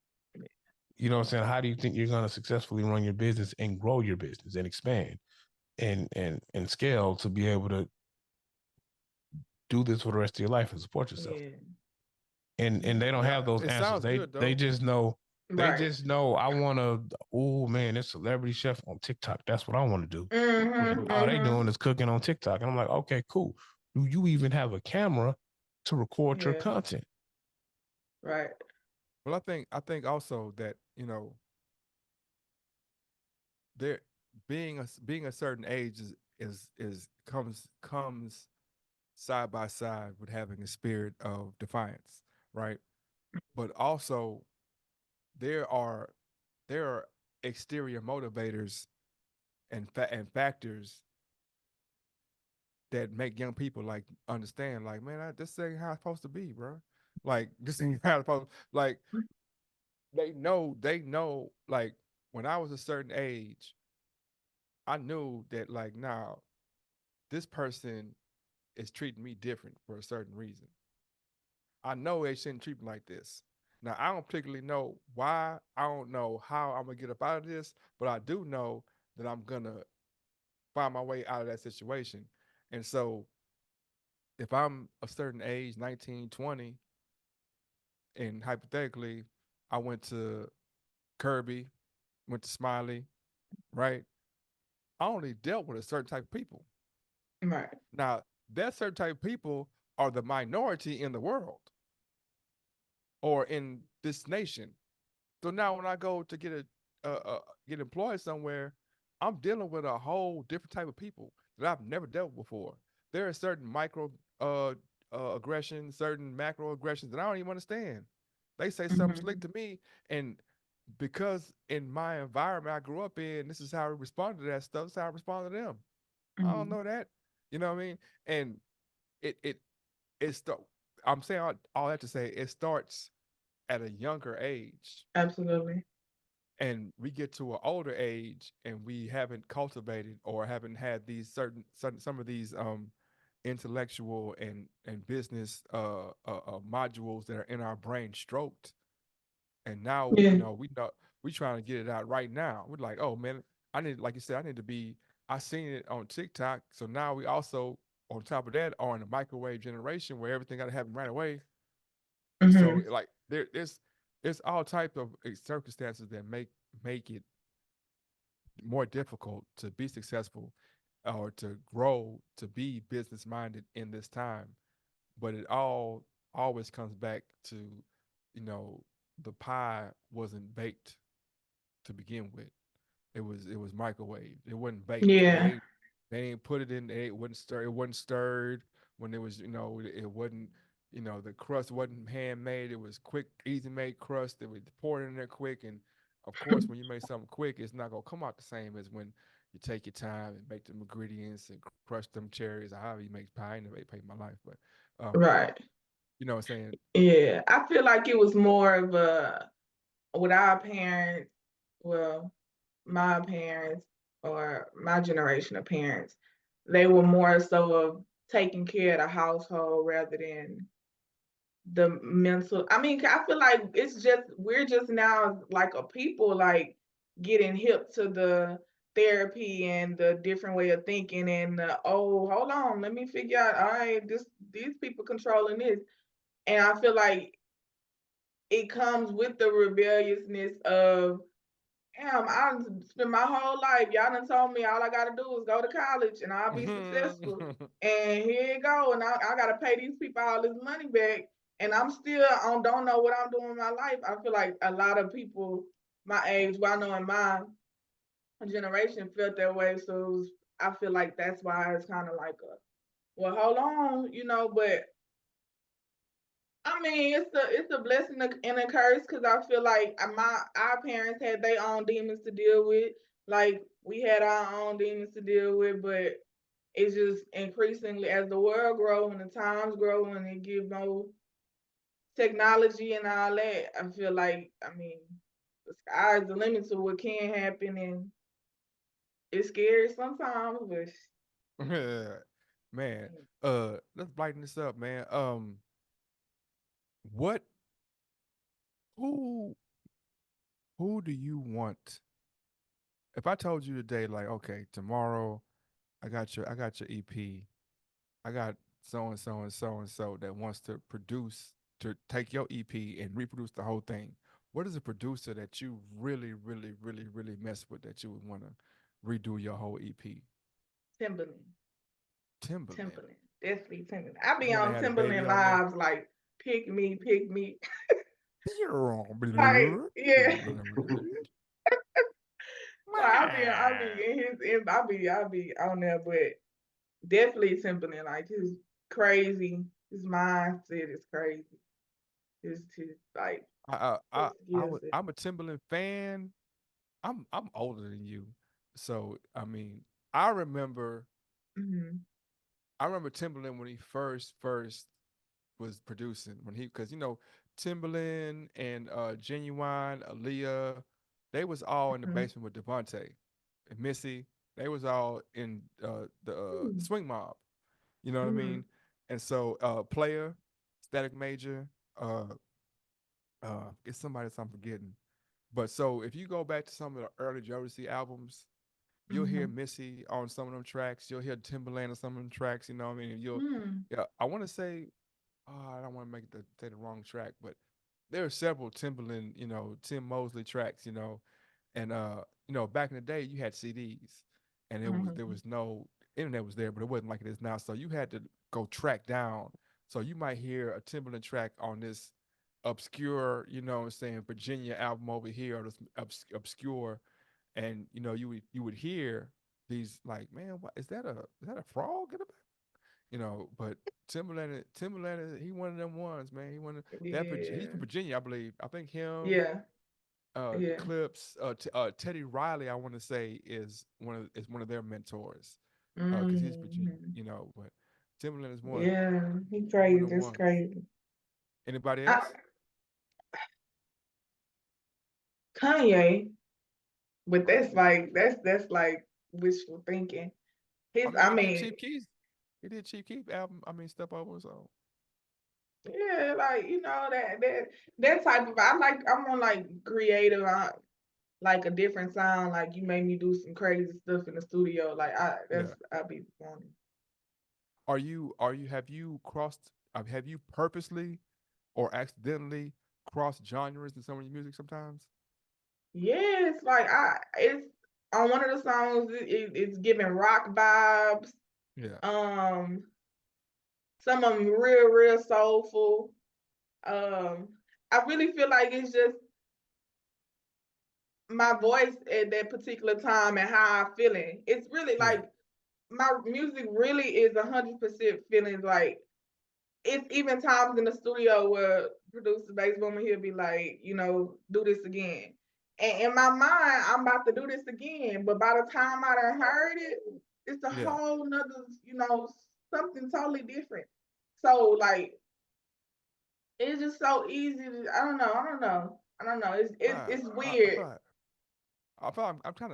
You know what I'm saying? How do you think you're gonna successfully run your business and grow your business and expand and scale to be able to do this for the rest of your life and support yourself? Yeah. And they don't Yeah, have those it answers. sounds They good they though. just know they Right. just know I want to. Oh man, this celebrity chef on TikTok. That's what I want to do. And Mhm. all they Mhm. doing is cooking on TikTok. And I'm like, okay, cool. Do you even have a camera to record your Yeah. content? Right. Well, I think also that there being a certain age is comes side by side with having a spirit of defiance, right? But also there are there are exterior motivators and factors that make young people like understand, like, man, this ain't how it's supposed to be, bro. Like this ain't how it's supposed. Like they know. Like when I was a certain age, I knew that like now this person is treating me different for a certain reason. I know they shouldn't treat me like this. Now I don't particularly know why. I don't know how I'm gonna get up out of this, but I do know that I'm gonna find my way out of that situation. And so if I'm a certain age, 19, 20, and hypothetically I went to Kirby, went to Smiley, right? I only dealt with a certain type of people. Right. Now, that certain type of people are the minority in the world or in this nation. So now when I go to get employed somewhere, I'm dealing with a whole different type of people that I've never dealt with before. There are certain micro aggressions, certain macro aggressions that I don't even understand. They say something slick Mhm. to me, and because in my environment I grew up in, this is how I respond to that stuff. This is how I respond to them. I don't Mhm. know that. You know what I mean? And it it it start. I'm saying all that to say it starts at a younger age, Absolutely. and we get to an older age and we haven't cultivated or haven't had these some of these intellectual and business modules that are in our brain stroked, and now Yeah. we trying to get it out right now. We're like, oh man, I need, like you said, I need to be. I seen it on TikTok, so now we also on top of that are in the microwave generation where everything got to happen right away. So Mhm. like there's all type of circumstances that make it more difficult to be successful or to grow to be business minded in this time. But it all always comes back to, you know, the pie wasn't baked to begin with. It was microwaved. It wasn't baked. Yeah. They ain't put it in. It wasn't stir. It wasn't stirred when it was. It wasn't. The crust wasn't handmade. It was quick, easy made crust. It was poured in there quick. And of course, when you make something quick, it's not gonna come out the same as when you take your time and make them ingredients and crush them cherries or however you make pie. I ain't never ate pie in my life, but Right. you know what I'm saying. Yeah. I feel like it was more of a with our parents, well, my parents or my generation of parents, they were more so of taking care of the household rather than the mental. I mean, I feel like we're just now like a people like getting hip to the therapy and the different way of thinking and oh, hold on, let me figure out, all right, these people controlling this. And I feel like it comes with the rebelliousness of, damn, I done spent my whole life. Y'all done told me all I gotta do is go to college and I'll be successful. And here you go. And I gotta pay these people all this money back. And I'm still on don't know what I'm doing in my life. I feel like a lot of people my age, well, I know in my generation felt that way. So I feel like that's why it's kind of like a, well, hold on, but I mean, it's a blessing and a curse because I feel like our parents had their own demons to deal with. Like we had our own demons to deal with, but it's just increasingly as the world grow and the times grow and it give more technology and all that. I feel like, I mean, the sky's the limit to what can happen, and it's scary sometimes, but Man, let's brighten this up, man. What who who do you want? If I told you today, like, okay, tomorrow I got your EP, I got so and so and so and so that wants to produce to take your EP and reproduce the whole thing. What is a producer that you really, really, really, really mess with that you would want to redo your whole EP? Timberland, Timberland. Timberland, definitely Timberland. I The be one that on had a baby Timberland on there. lives like pick me. Like, yeah. So I'll be in I'll be on there, but definitely Timberland. Like his mindset is crazy. His like I I his I, I skill would, set. I'm a Timberland fan. I'm older than you, so I mean, I remember Hmm. I remember Timberland when he first was producing when he because Timberland and Genuine, Aaliyah, they was all in the Hmm. basement with Devontae and Missy. They was all in the Swing Mob. You know what I Hmm. mean? And so Player, Static Major, uh it's somebody else I'm forgetting. But so if you go back to some of the early Jodeci albums, you'll hear Hmm. Missy on some of them tracks. You'll hear Timberland on some of them tracks. You know what I mean? Hmm. Yeah. I want to say, oh, I don't want to say the wrong track, but there are several Timberland, Tim Mosley tracks. And back in the day, you had CDs, and there Hmm. was no internet was there, but it wasn't like it is now. So you had to go track down. So you might hear a Timberland track on this obscure, what I'm saying, Virginia album over here, or this obscure, and you would hear these like, man, what is that a frog in the back? But Timberland, he one of them ones, man. He one of that. He's Yeah. from Virginia, I believe. I think him, Yeah. Yeah. Clips, Teddy Riley, I want to say is one of their mentors, because he's Virginia, Hmm. But Timberland is one Yeah. He one crazy. of the That's ones. crazy. Anybody I, else? Kanye, but that's Oh, like that's like wishful thinking. I His, mean, I he did mean, Chief Keef. He did Chief Keef album. I mean, Step Over. So yeah, like that type of. I'm on like creative, like a different sound. Like you made me do some crazy stuff in the studio. Like yeah. I be wanting. Have you purposely or accidentally crossed genres in some of your music sometimes? Yes, like it's on one of the songs. It's giving rock vibes. Yeah, Um, some of them real soulful. Um, I really feel like it's just my voice at that particular time and how I'm feeling. It's really yeah, like my music really is 100% feeling like it's even times in the studio where producer bass woman he'll be like, do this again. And in my mind, I'm about to do this again. But by the time I done heard it, it's a yeah. whole nother, something totally different. So like it's just so easy to, I don't know. I, It's I, I weird. feel like,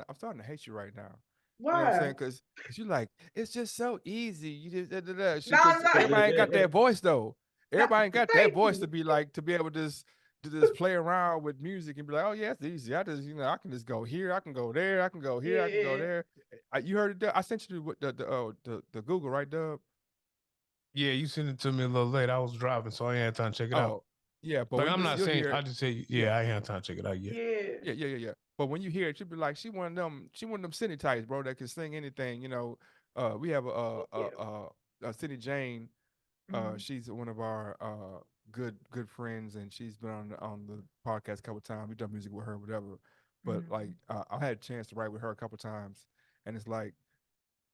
I'm starting to hate you right now. You know what I'm Why? saying? Because you're like, it's just so easy. You just da, da, da. No, Because no, everybody ain't got that voice though. no, Everybody ain't got that thank voice to you. be like to be able to just to just play around with music and be like, oh yeah, it's easy. I just, I can just go here, I can go there, I can go here, I can go Yeah. there. You heard it? I sent you the Google, right, Dub? Yeah, you sent it to me a little late. I was driving, so I ain't had time to check it out. Oh, yeah, but Like when I'm not you'll saying hear I it, just say yeah, yeah, I ain't had time to check it out yet. Yeah. yeah. But when you hear it, you'll be like, she one of them city types, bro, that can sing anything. We have Cute. Cindy Jane. Mm-hmm. She's one of our good friends, and she's been on the podcast a couple times. We've done music with her, whatever. But like, Mm-hmm. I had a chance to write with her a couple times, and it's like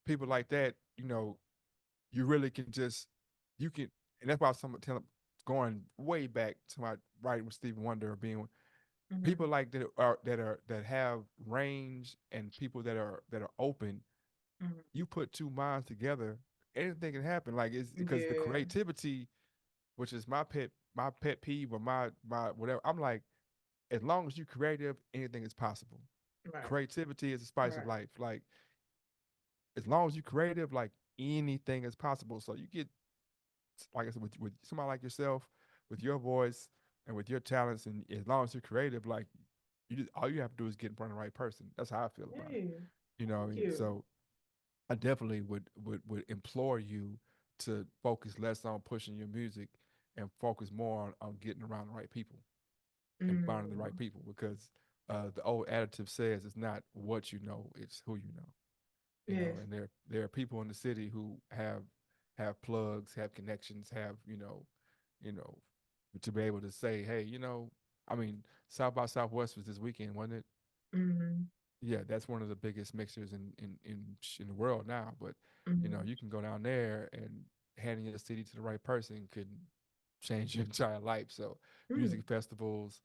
people like that, you really can just you can, and that's why I'm telling, going way back to my writing with Stevie Wonder, being Mm-hmm. people like that have range, and people that are open. You put two minds together, anything can happen. Like, it's Mm-hmm. because the Yeah. creativity, which is my pet peeve, or my whatever. I'm like, as long as you're creative, anything is possible. Right. Creativity is the spice of Right. life. Like, as long as you're creative, like, anything is possible. So you get, like I said, with somebody like yourself, with your voice and with your talents, and as long as you're creative, like, all you have to do is get in front of the right person. That's how I feel about it. Yeah. You know what I Thank mean? you. So I definitely would implore you to focus less on pushing your music and focus more on getting around the right people and finding the right Mm. people, because the old additive says it's not what you know, it's who you know. Yes. And there are people in the city who have plugs, have connections, have, you know, to be able to say, hey, I mean, South by Southwest was this weekend, wasn't it? Mm-hmm. Yeah, that's one of the biggest mixers in the world now. But Mm-hmm. you can go down there, and handing your CD to the right person can change your entire life. So Mm. music festivals,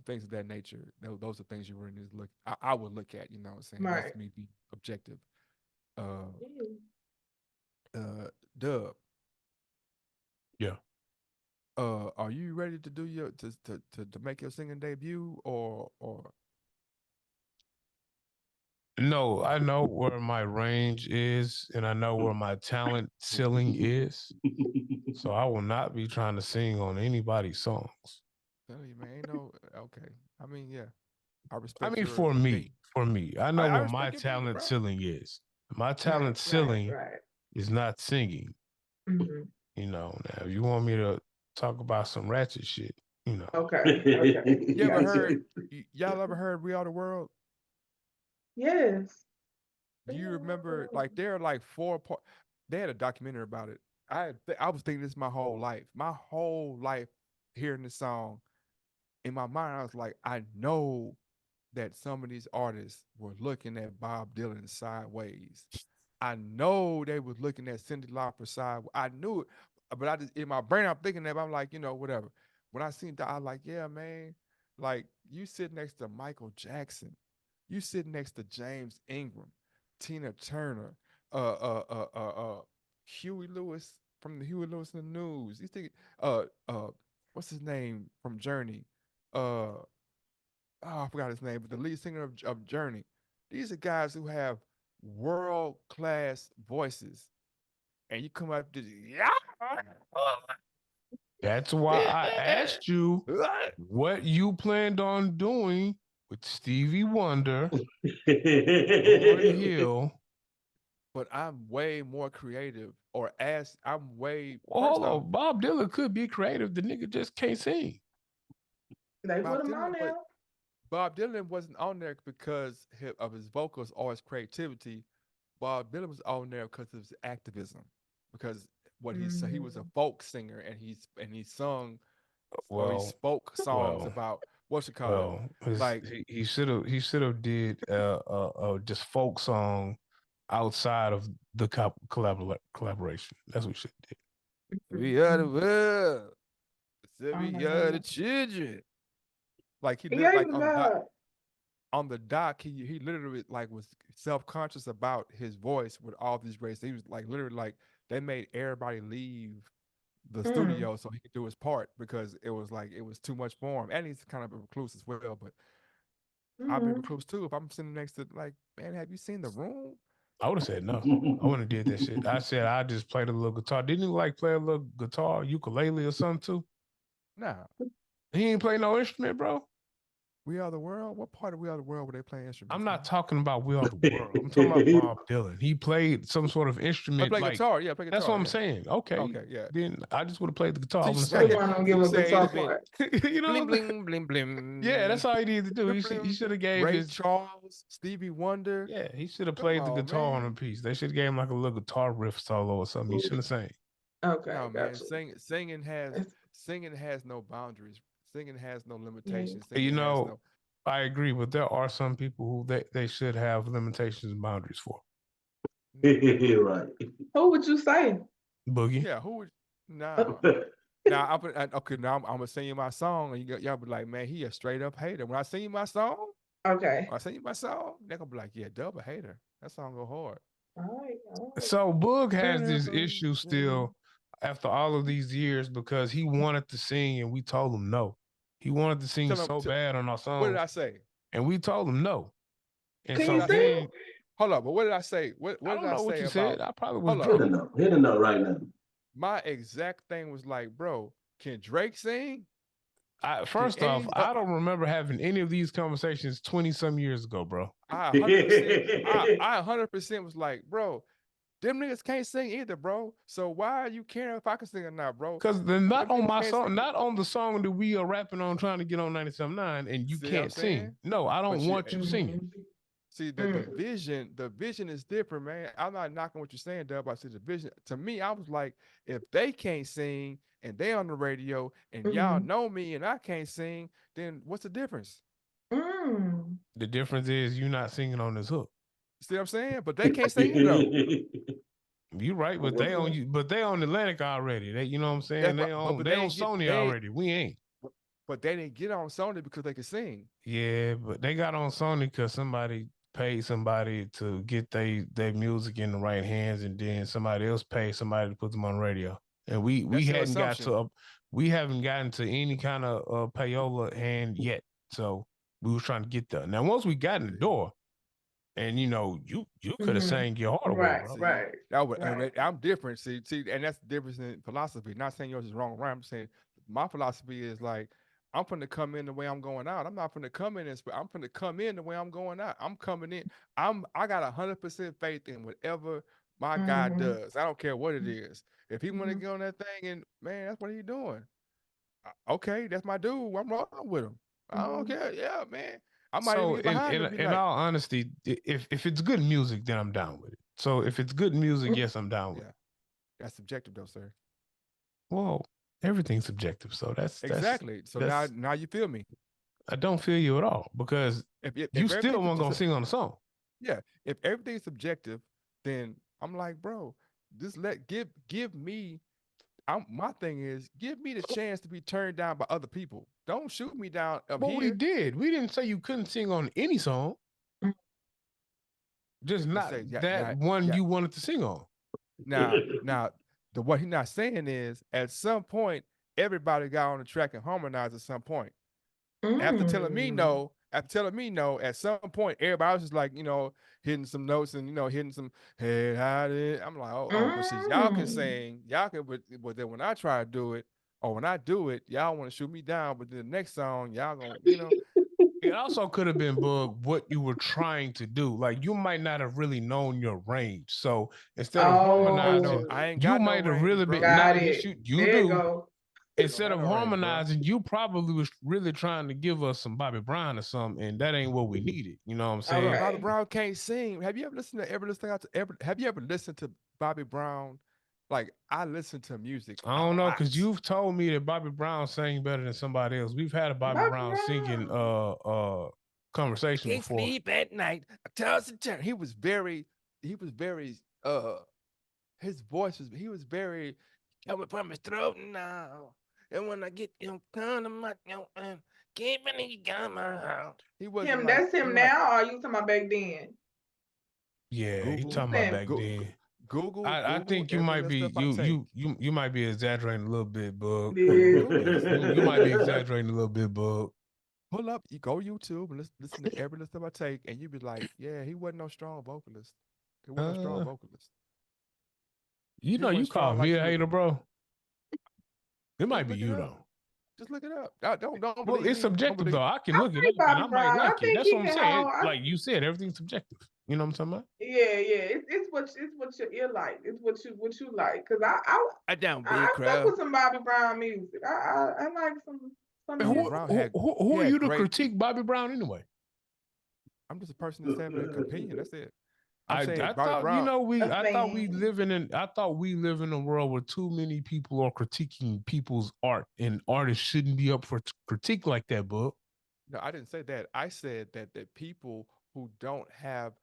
things of that nature, those are things you really need to look. I would look at. You know what I'm saying? That's Right. me being objective. Uh, Yeah. Dub, Yeah. are you ready to do your to make your singing debut, or No, I know where my range is and I know where my talent ceiling is. So I will not be trying to sing on anybody's songs. tell you, man? Ain't no okay. I mean, yeah, I I respect mean, your for opinion. me, I know I where my respect your opinion, talent bro. ceiling is. My Right. talent Right. ceiling Right. is not singing. Mm-hmm. Now if you want me to talk about some ratchet shit, Okay. Okay. You ever Gotcha. heard? Y'all ever heard "We Are the World"? Yes. Do you remember? Like, there are like four part. They had a documentary about it. I was thinking this my whole life. My whole life, hearing this song in my mind, I was like, I know that some of these artists were looking at Bob Dylan sideways. I know they was looking at Cyndi Lauper sideways. I knew it, but I just, in my brain, I'm thinking that, but I'm like, whatever. When I seen that, I was like, yeah, man. Like, you sit next to Michael Jackson, you sit next to James Ingram, Tina Turner, Huey Lewis from the Huey Lewis and the News. You think, what's his name from Journey? Uh, I forgot his name, but the lead singer of Journey. These are guys who have world class voices, and you come up to, yeah, that's why I asked you what you planned on doing with Stevie Wonder, Lauren Hill. but I'm way more creative. Or as I'm way Well, first hold off, on. Bob Dylan could be creative. The nigga just can't sing. They put Bob them on Dylan, but now. Bob Dylan wasn't on there because of his vocals or his creativity. Bob Dylan was on there because of his activism, because he was a Mm. folk singer, and he sung, or he Well, spoke songs well, about, what you call it, well. like, He should have did just folk song outside of the collaboration. That's what he should have we are the Mm-hmm. world, so Oh my we are the God. children. Like, he Yeah, lit he like was on the doc. hard. On the doc, he literally, like, was self conscious about his voice with all these greats. He was like, literally, like, they made everybody leave the Mm. studio so he could do his part, because it was like it was too much for him, and he's kind of a recluse as well. But I'd be Mm-hmm. recluse too if I'm sitting next to, like, man, have you seen The Room? I would have said no. I wouldn't have did that shit. I said I just played a little guitar. Didn't you like play a little guitar, ukulele or something too? Nah, He ain't play no instrument, bro. We Are the World. What part of We Are the World were they playing instruments? I'm not man? talking about We Are the World. I'm talking about Bob Dylan. He played some sort of I instrument, play like guitar. Yeah, I play that's what guitar. I'm Yeah. saying. Okay, Okay. Yeah. then I just would have played the guitar. So I you want to What say, about don't so give you a say it'd guitar have been part? you know, bling bling bling yeah, bling that's all he needed to do. bling He bling. should have gave Ray his, Charles, Stevie Wonder. yeah, he should have Come played the on, guitar on a man. piece. They should have gave him like a little guitar riff solo or something. He shouldn't have sang. Okay, No, man. gotcha. It's, Singing has no boundaries. Singing has no yeah. limitations. You Singing has know, no. I agree, but there are some people who they should have limitations and boundaries for. Right. Who would you say? Boogie. Yeah, who would now? Now okay. Now I'm gonna sing you my song, and y'all be like, man, he a straight up hater. When I sing you my song, Okay. when I sing you my song, they're gonna be like, yeah, Dub a hater. That song go hard. All right. All right. So Boog has Better this believe issue me. still after all of these years because he wanted to sing and we told him no. He wanted to sing Tell them. so bad on our What did songs I say? and we told him no. And Can What you did so I say? sing? then Hold up, but what did I say? I What did don't I know what say you about? said. I probably was Hold up. Hit a drunk. note. Hit a note right now. My exact thing was like, bro, can Drake sing? Can First off, any? I don't remember having any of these conversations 20 some years ago, bro. I 100%. I 100% was like, bro, them niggas can't sing either, bro. So why are you caring if I can sing or not, bro? Because they're not Them on niggas my can't song, sing. not on the song that we are rapping on trying to get on 97.9 and you See what I'm can't sing. saying? No, I don't But you want you singing. Mm-hmm. see the vision is different, man. I'm not knocking what you're saying, Dub. I said the vision. To me, I was like, if they can't sing and they on the radio and y'all Mm-hmm. know me and I can't sing, then what's the difference? Mm. The difference is you not singing on this hook. See what I'm saying? But they can't sing either though. You right, I'm but with they on you. you, but they on Atlantic already. They, you know what I'm saying? That's right. But They they on ain't get Sony they already. We ain't. but they didn't get on Sony because they could sing. Yeah, but they got on Sony because somebody paid somebody to get their music in the right hands, and then somebody else paid somebody to put them on radio. And we That's your hadn't got assumption. to we haven't gotten to any kind of payola hand yet. So we was trying to get there. Now once we got in the See, door, and you could have Mm-hmm. sang your heart away, Right. bro. see, Right. that would Right. I'm different. See, and that's the difference in philosophy. Not saying yours is wrong or right. I'm saying my philosophy is like I'm gonna come in the way I'm going out. I'm not gonna come in and I'm gonna come in the way I'm going out. I'm coming in. I got 100% faith in whatever my guy Mm-hmm. does. I don't care what it Mm-hmm. is. If he want to get on that thing and man, that's what he doing. Okay, that's my dude. I'm rolling with him. I don't Mm-hmm. care. Yeah, man. I might even So get in behind him in and be in like, all honesty, if it's good music, then I'm down with it. So if it's good music, yes, I'm down with yeah, it. that's subjective though, sir. Well, everything's subjective, so Exactly. So that's now you feel me. I don't feel you at all because you If still everything's weren't gonna sing on the song. yeah, if everything's subjective, then I'm like, bro, just give me. My thing is give me the chance to be turned down by other people. Don't shoot me down up But we here. did. We didn't say you couldn't sing on any song, just Let's not say yeah, that yeah, one yeah. you wanted to sing on. Now the what he's not saying is at some point everybody got on the track and harmonized at some point. Mm. After telling me no, at some point, everybody was just like, hitting some notes and hitting some hey, how did I'm like, but see, y'all can Mm. sing, y'all can, but then when I try to do it, or when I do it, y'all want to shoot me down, but then the next song, y'all gonna, It also could have been Bug what you were trying to do. Like you might not have really known your range. So instead of harmonizing, Oh, I ain't you got no might have range, really been bro. not got yes, it. you There you do. go. I don't Instead got of no range, bro. harmonizing, you probably was really trying to give us some Bobby Brown or something, and that ain't what we needed. You know what I'm saying? Bobby Okay. Brown can't sing. Have you ever listened to have you ever listened to Bobby Brown? Like I listen to music I a don't know, lot. because you've told me that Bobby Brown sang better than somebody else. We've had a Bobby Bobby Brown singing Brown. conversation Can't before. sleep at night. I toss and turn. He was very his voice was he was very coming from his throat now. And when I get kind of my keep it got my house. He wasn't Him, like that's him like now, or you talking about back then? Yeah, he Google talking about Saying, back go, then. I Google think you every might little be stuff I take. you might be exaggerating a little bit, Bug. yeah. Google this. You might be exaggerating a little bit, Bug. Pull up, you go YouTube and listen to every little stuff I take, and you be like, yeah, he wasn't no strong vocalist. He wasn't no strong Uh, vocalist. you He know, you wasn't call strong me like a you would hater, bro. It just might be look it you up. though. Just look it up. Don't Well, believe it's me. Don't subjective believe. though. I can I look it like up and Bobby I might Brown. I like it. think That's he what I'm can saying. hold. Like you said, everything's subjective. You know what I'm talking about? Yeah. It's what your ear like. It's what you like. Cause I down I big fuck crowd. with some Bobby Brown music. I like some And of Bobby his. Brown who, had who, he who are had you to great. critique Bobby Brown anyway? I'm just a person that's having an opinion. That's it. I'm I saying Bobby thought Brown. A I thought we fan. live in a world where too many people are critiquing people's art, and artists shouldn't be up for critique like that, bud. No, I didn't say that. I said that people who don't have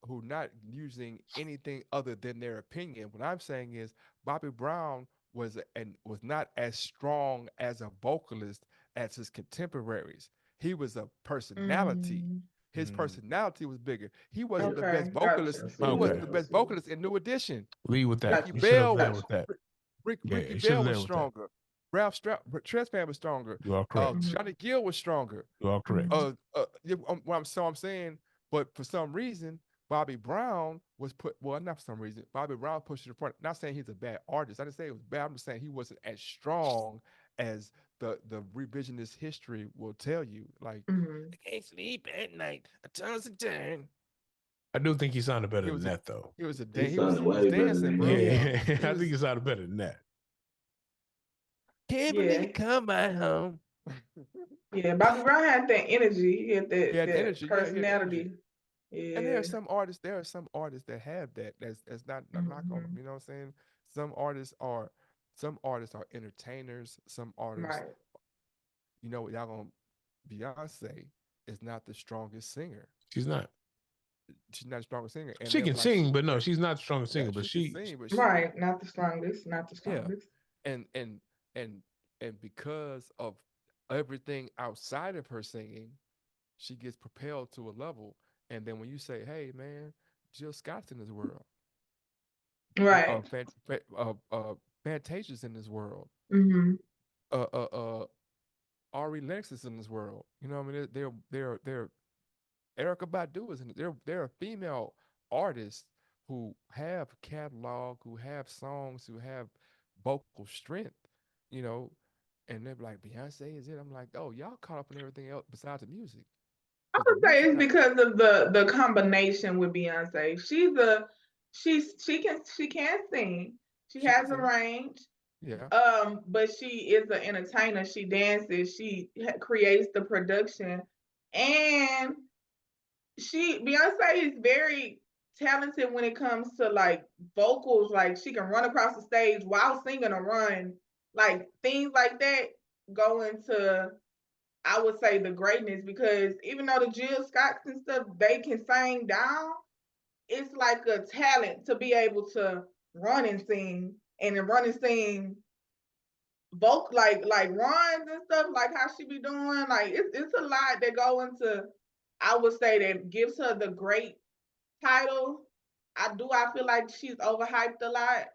who not using anything other than their opinion. What I'm saying is Bobby Brown was not as strong as a vocalist as his contemporaries. He was a personality. Mm, His Mm. personality was bigger. He wasn't the okay, best vocalist. gotcha. I see He Okay, wasn't that. the I best see that. vocalist in New Edition. lead with that. Ricky Gotcha. You should have Bell led was with Gotcha. that. Yeah, Ricky you should have Bell led was with that. stronger. Trespan was stronger. You are correct. Mhm. Johnny Gill was stronger. You are correct. Mhm. So I'm saying, but for some reason, Bobby Brown was put. Well, not for some reason. Bobby Brown pushed it in front. Not saying he's a bad artist. I didn't say it was bad. I'm just saying he wasn't as strong as the revisionist history will tell you. Like Mhm. I can't sleep at night. I toss and turn. I do think he sounded better He than was a that, though. he was a He dan- sounded he was way better dancing, than bro. him, Yeah, though. He I think was he sounded better than that. can't believe Yeah. you come by home. Yeah. Bobby Brown had that energy. He had He that had that energy. Yeah, he had energy. personality. And Yeah. there are some artists that have that. That's not a knock on them. Mhm. You know what I'm saying? Some artists are entertainers. Some artists, Right. y'all gonna Beyonce is not the strongest singer. She's not. She's not the strongest singer. And She they were can like, sing, but no, she's not the strongest yeah, singer. But she can she, sing, but Right. Not the strongest. Not the yeah. strongest. And and and and because of everything outside of her singing, she gets propelled to a level. And then when you say, hey man, Jill Scott's in this world. Right. Fantasia's in this world. Mhm. Uh, uh, uh, Ari Lennox is in this world. You know what I mean? They're Erica Badu is in it. They're a female artists who have catalog, who have songs, who have vocal strength. You know, and they're like Beyonce is it? I'm like, oh, y'all caught up in everything else besides the music I because the would say music it's not. because of the combination with Beyonce. She can sing. She She can has a sing. range. Yeah, But she is an entertainer. She dances. She creates the production, and Beyonce is very talented when it comes to like vocals. Like she can run across the stage while singing a run, like things like that go into, I would say, the greatness, because even though the Jill Scotts and stuff, they can sing down, it's like a talent to be able to run and sing and run and sing vocal like runs and stuff, like how she be doing. Like it's a lot that go into, I would say, that gives her the great title. I feel like she's overhyped a lot.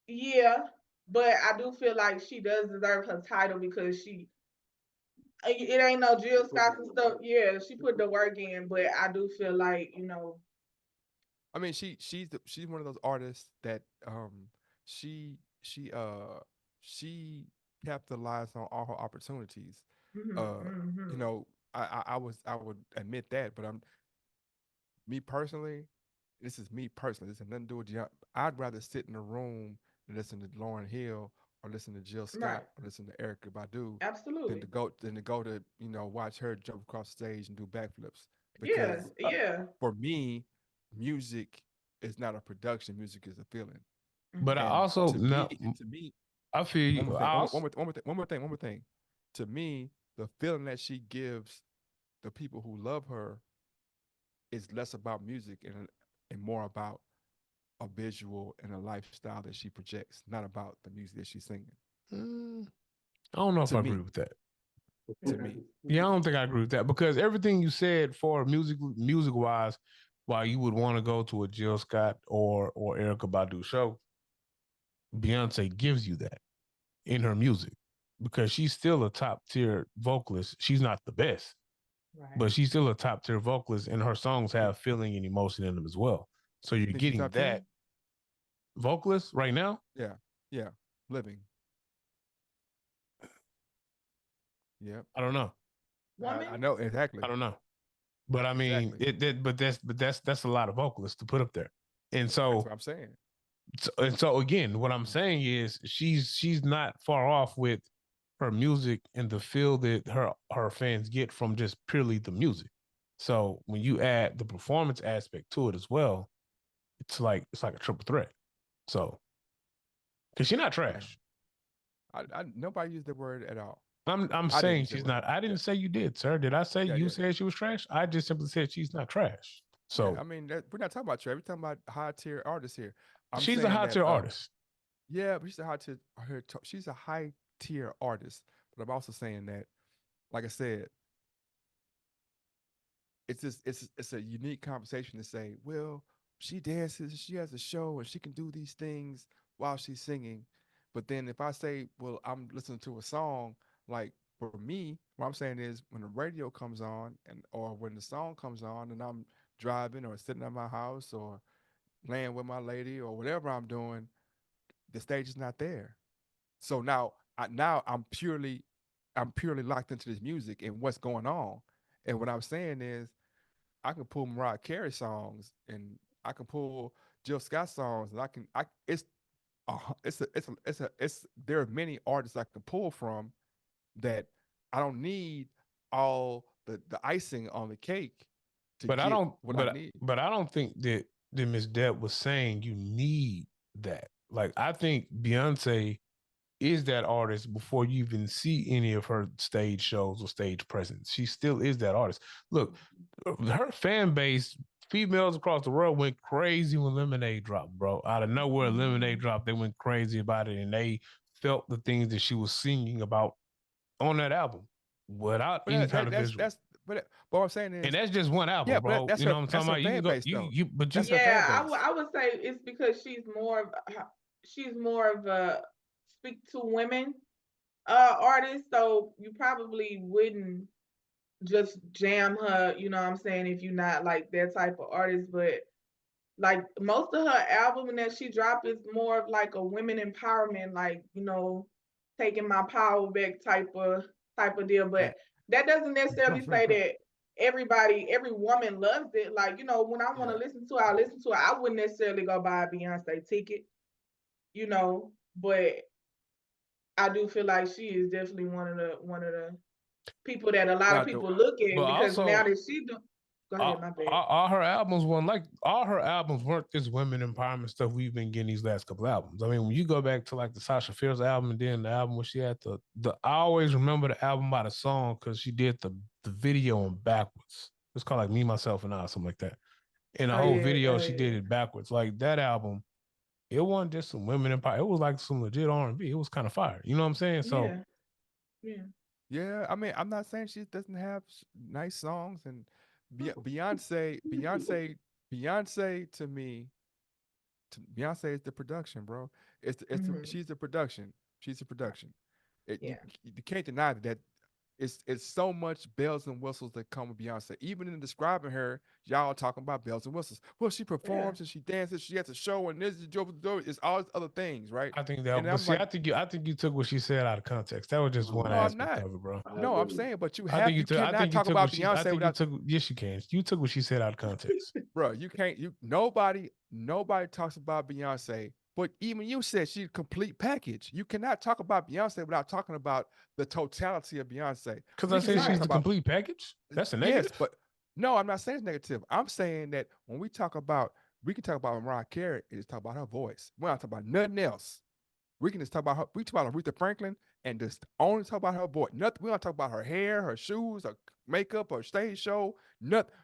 Yeah. But I do feel like she does deserve her title because it ain't no Jill Scott and stuff. Yeah, she put the work in, but I do feel like, I mean she's one of those artists that she she uh she capitalized on all her opportunities. mhm, Uh, you mhm. know, I would admit that, but I'm me personally, this is me personally. This has nothing to do with you. I'd rather sit in a room and listen to Lauren Hill or listen to Jill Right. Scott or listen to Erica Badu Absolutely. than to go to watch her jump across the stage and do backflips. Yeah, Because yeah. for me, music is not a production. Music is a feeling. but I Mhm. And also no, to me, I feel one you. more thing, I also, one more thing. To me, the feeling that she gives the people who love her is less about music and more about a visual and a lifestyle that she projects, not about the music that she's singing. mm, I don't know if To I agree me, with that. to me, Yeah, I don't think I agree with that because everything you said for music wise, why you would want to go to a Jill Scott or Erica Badu show, Beyonce gives you that in her music because she's still a top tier vocalist. She's not the best, Right. but she's still a top tier vocalist, and her songs have feeling and emotion in them as well. So you're you think she's getting top that 10? vocalist right now. Yeah, yeah, living. Yep. I don't know. Woman. I know exactly. I don't know. But I mean, Exactly. that's a lot of vocalists to put up there. And That's so what I'm saying. so again, what I'm saying is she's not far off with her music and the feel that her fans get from just purely the music. So when you add the performance aspect to it as well, it's like a triple threat. So because she's not Yeah. trash. I nobody used the word at all. I'm I didn't saying use that she's word. not. I Yeah. didn't say you did, sir. Did I say Yeah. you Yeah. said she was trash? I just simply said she's not trash. Yeah. So I mean, we're not talking about Trey. We're talking about high tier artists here. I'm she's a saying high that. tier artist. Yeah, but she's a high tier artist. But I'm also saying that, like I said, it's a unique conversation to say, well, she dances, she has a show, and she can do these things while she's singing. But then if I say, well, I'm listening to a song, like for me, what I'm saying is when the radio comes on and or when the song comes on and I'm driving or sitting at my house or laying with my lady or whatever I'm doing, the stage is not there. So now I'm purely locked into this music and what's going on. And what I'm saying is I can pull Mariah Carey songs and I can pull Jill Scott songs and I it's there are many artists I can pull from that I don't need all the icing on the cake to But I get don't. what I need. But I don't think that Miss Deb was saying you need that. Like I think Beyonce is that artist before you even see any of her stage shows or stage presence. She still is that artist. Look, her fan base, females across the world went crazy when Lemonade dropped, bro. Out of nowhere, Lemonade dropped. They went crazy about it and they felt the things that she was singing about on that album without But any kind of visual. but what I'm saying And is that's just one album, bro. You know what I'm talking that's her about? You can fan go, base though. but That's you, her fan Yeah, base. I would say it's because she's more of a speak to women artist, so you probably wouldn't just jam her, you know what I'm saying, if you're not like that type of artist. But like most of her album that she dropped is more of like a women empowerment, like, taking my power back type of deal. Man. But that doesn't necessarily say that every woman loves it. Like, when I want to Yeah. listen to it, I listen to it. I wouldn't necessarily go buy a Beyonce ticket, but I do feel like she is definitely one of the people that a lot of Now, people look but at, because now also that she do. Go ahead, my bad. all her albums weren't like all her albums weren't this women empowerment stuff we've been getting these last couple albums. I mean, when you go back to like the Sasha Fierce album and then the album where she had the I always remember the album by the song because she did the video in backwards. It's called like Me, Myself, and I, something like that. And the Oh whole yeah, video she did it backwards. Like that album, it wasn't just some women empower. It was like some legit R&B. It was kind of fire. You know what I'm saying? So yeah, yeah. yeah, I mean, I'm not saying she doesn't have nice songs and Beyonce to me, Beyonce is the production, bro. Hmm. She's the production. She's the production. Yeah, You can't deny that it's so much bells and whistles that come with Beyonce. Even in describing her, y'all talking about bells and whistles. Well, she yeah. performs and she dances, she has a show, and this is it's all these other things, right? I think And that, but I'm see, like, I think you took what she said out of context. That was just one no, I'm aspect not. of it, bro. I No, I'm agree. saying, but I you cannot think you talk took about what she. I Beyonce think you without took. Yes, you can. You took what she said out of context. bro, you can't. Nobody talks about Beyonce, but even you said she's a complete package. You cannot talk about Beyonce without talking about the totality of Beyonce. Because I We can said sit here and she's Right. talk the about complete package. That's a yes, negative. but no, I'm not saying it's negative. I'm saying that when we can talk about Mariah Carey and just talk about her voice. We're not talking about nothing else. We can just talk about her. We talk about Aretha Franklin and just only talk about her voice. Nothing. We don't talk about her hair, her shoes, her makeup, her stage show. Nothing.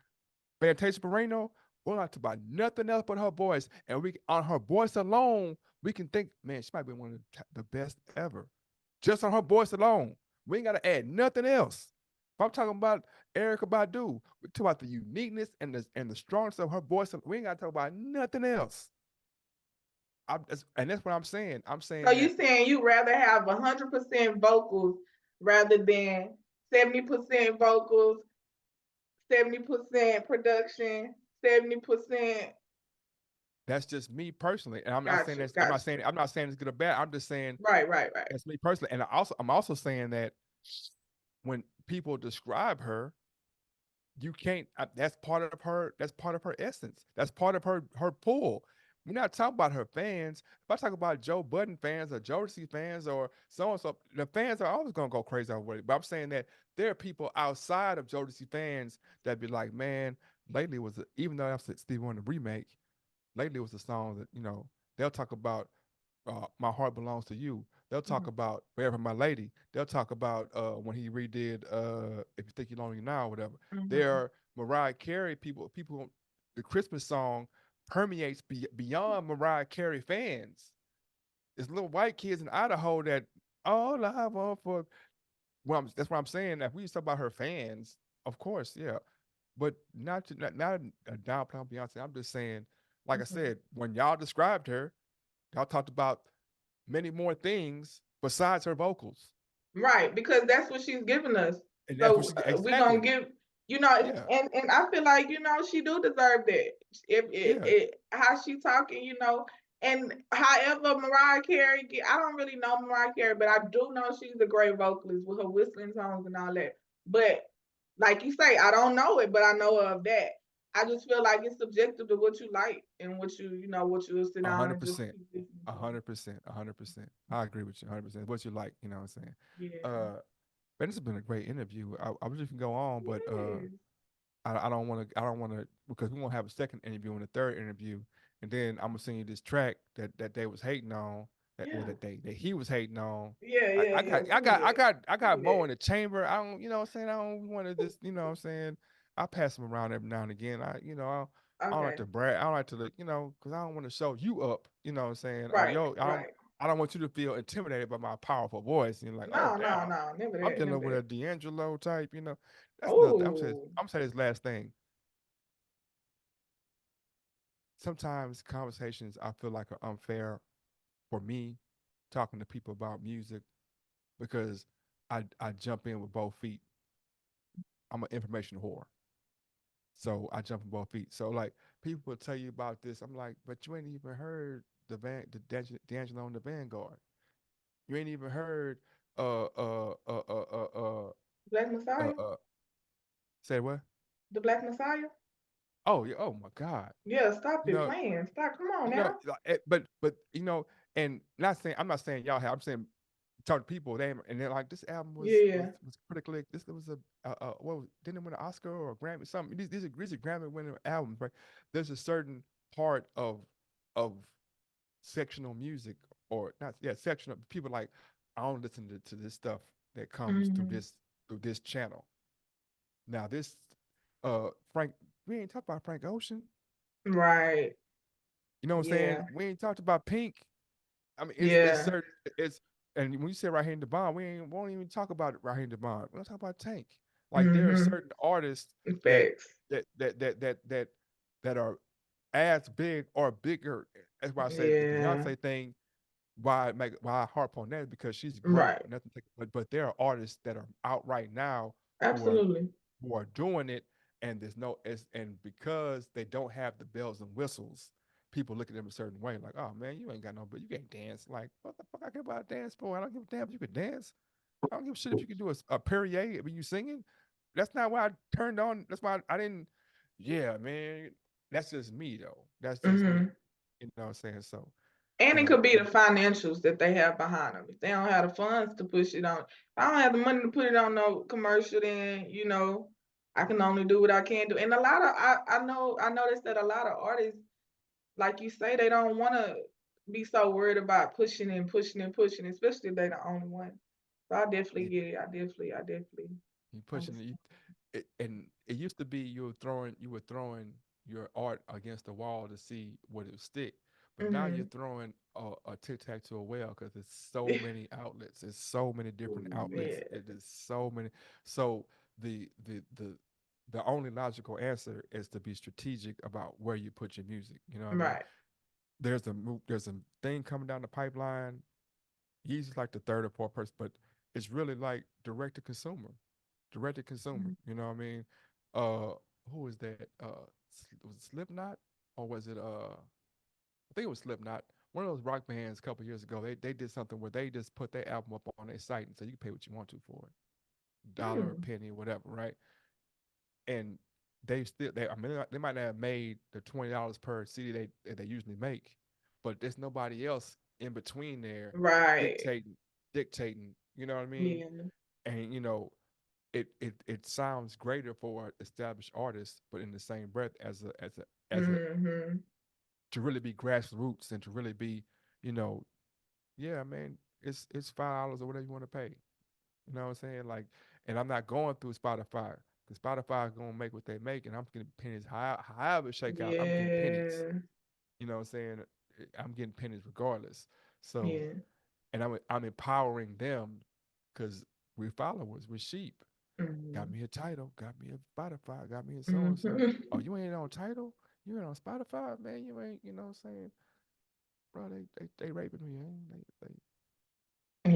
Fantasia Barrino, we're not talking about nothing else but her voice. And we on her voice alone, we can think, man, she might be one of the best ever. Just on her voice alone. We ain't gotta add nothing else. If I'm talking about Erica Badu, we talk about the uniqueness and the strongness of her voice. We ain't gotta talk about nothing else. And that's what I'm saying. I'm So saying that you saying you rather have 100% vocals rather than 70% vocals, 70% production, 70%. that's just me personally. And I'm not saying Gotcha, that's gotcha. I'm not saying it's good or bad. I'm just saying Right, right, right. that's me personally. And I'm also saying that when people describe her, you can't. That's part of her. That's part of her essence. That's part of her pull. We're not talking about her fans. If I talk about Joe Budden fans or Jodeci fans or so and so, the fans are always gonna go crazy over it. But I'm saying that there are people outside of Jodeci fans that be like, man, lately was even though that's Stevie Wonder remake, lately was a song that they'll talk about My Heart Belongs to You. They'll talk Mhm. about Forever My Lady. They'll talk about when he redid If You Think You're Lonely Now or whatever. There Mhm. are Mariah Carey people the Christmas song permeates beyond Mariah Carey fans. There's little white kids in Idaho that all I want for that's what I'm saying. If we talk about her fans, of course, yeah. But not a downplay on Beyonce. I'm just saying, like I Mhm. said, when y'all described her, y'all talked about many more things besides her vocals. Right, because that's what she's giving us. And that's what So she we're gonna exactly. give, Yeah. and I feel like she do deserve that. If Yeah. how she talking, and however Mariah Carey, I don't really know Mariah Carey, but I do know she's a great vocalist with her whistling tones and all that. But like you say, I don't know it, but I know of that. I just feel like it's subjective to what you like and what what you will sit A down hundred and just percent. keep listening A to. hundred percent. 100%. I agree with you. 100%. What you like, you know what I'm saying? Yeah. Uh but this has been a great interview. I wish we can go on, but Yes. I don't want to because we won't have a second interview and a third interview, and then I'm gonna send you this track that they was hating on Yeah. that he was hating on. Yeah, yeah, yeah. I Send got me Mo that. in the chamber. I don't what I'm saying, I don't want to just what I'm saying. I pass him around every now and again. I don't like Okay. to brag. I don't like to because I don't want to show you up. What I'm saying, or Right, right. I don't want you to feel intimidated by my powerful voice. And you're like, oh No, no, damn, no. Never I'm that, never dealing with that. a D'Angelo type. That's another thing. Oh, I'm saying this last thing. Sometimes conversations I feel like are unfair for me talking to people about music because I jump in with both feet. I'm an information whore. So I jump in both feet. So like people will tell you about this. I'm like, but you ain't even heard D'Angelo and the Vanguard. You ain't even heard uh uh uh uh uh uh Black uh, Messiah? uh say what? The Black Messiah? Oh yeah, oh my God. Yeah, stop You it know, playing. Stop. Come on now. but and I'm not saying y'all have. I'm saying talk to people. And they're like, this album Yeah. was critically. This was what didn't it win an Oscar or a Grammy? Something. These are Grammy winning albums, right? There's a certain part of sectional music or not. Yeah, sectional people like I don't listen to this stuff that comes Hmm. through this channel. Now this Frank, we ain't talked about Frank Ocean. Right. You know what I'm saying? Yeah. We ain't talked about Pink. I mean, it's Yeah. certain it's and when you say right here in the bond, won't even talk about it right here in the bond. We don't talk about Tank. Like there are Hmm. certain artists that Facts. that that that that that that are as big or bigger. That's why I said the Yeah. Beyonce thing. Why I harp on that is because she's great. Right. Nothing, but there are artists that are out right now who are Absolutely. doing it, and there's no and because they don't have the bells and whistles, people look at them a certain way, like, oh man, you ain't got no, but you can't dance. Like, what the fuck I care about a dance for? I don't give a damn if you could dance. I don't give a shit if you could do a Perrier when you singing. That's not why I turned on. That's why I didn't. Yeah, man, that's just me though. That's just me. Hmm. You know what I'm saying? So, And you it know, could be the financials that they have behind them. If they don't have the funds to push it on, if I don't have the money to put it on no commercial, then I can only do what I can do. And a lot of I noticed that a lot of artists, like you say, they don't want to be so worried about pushing and pushing and pushing, especially if they're the only one. So I definitely you, get it. I definitely you pushing understand. and it used to be you were throwing your art against the wall to see what it would stick, but now you're Hmm. throwing a tic tac to a well because there's so many outlets, there's so many Oh, different outlets, man. it is so many. So the the the the only logical answer is to be strategic about where you put your music. You know what I mean? Right. There's a thing coming down the pipeline. Yeezy's like the third or fourth person, but it's really like direct to consumer, direct to consumer. Mhm. You know what I mean? Uh, who is that? Was it Slipknot or was it? I think it was Slipknot. One of those rock bands a couple years ago. They did something where they just put their album up on their site and said you can pay what you want to for it. dollar, a Mm. penny, whatever, right? And I mean they might not have made the $20 per CD they usually make, but there's nobody else in between there Right. dictating, you know what I mean? Yeah. And it sounds greater for established artists, but in the same breath as a Mm-hmm. to really be grassroots and to really be, you know, yeah, man, it's $5 or whatever you want to pay. You know what I'm saying? Like, and I'm not going through Spotify because Spotify is gonna make what they make, and I'm getting pennies. However it shake out, I'm getting pennies. Yeah. You know what I'm saying? I'm getting pennies regardless. So, Yeah. and I'm empowering them because we're followers, we're sheep. Got Mm-hmm. me a title, got me a Spotify, got me a so and so. Mm-hmm. Oh, you ain't on title? You ain't on Spotify, man. You ain't. You know what I'm saying? Bro, they raping me. Man. I spent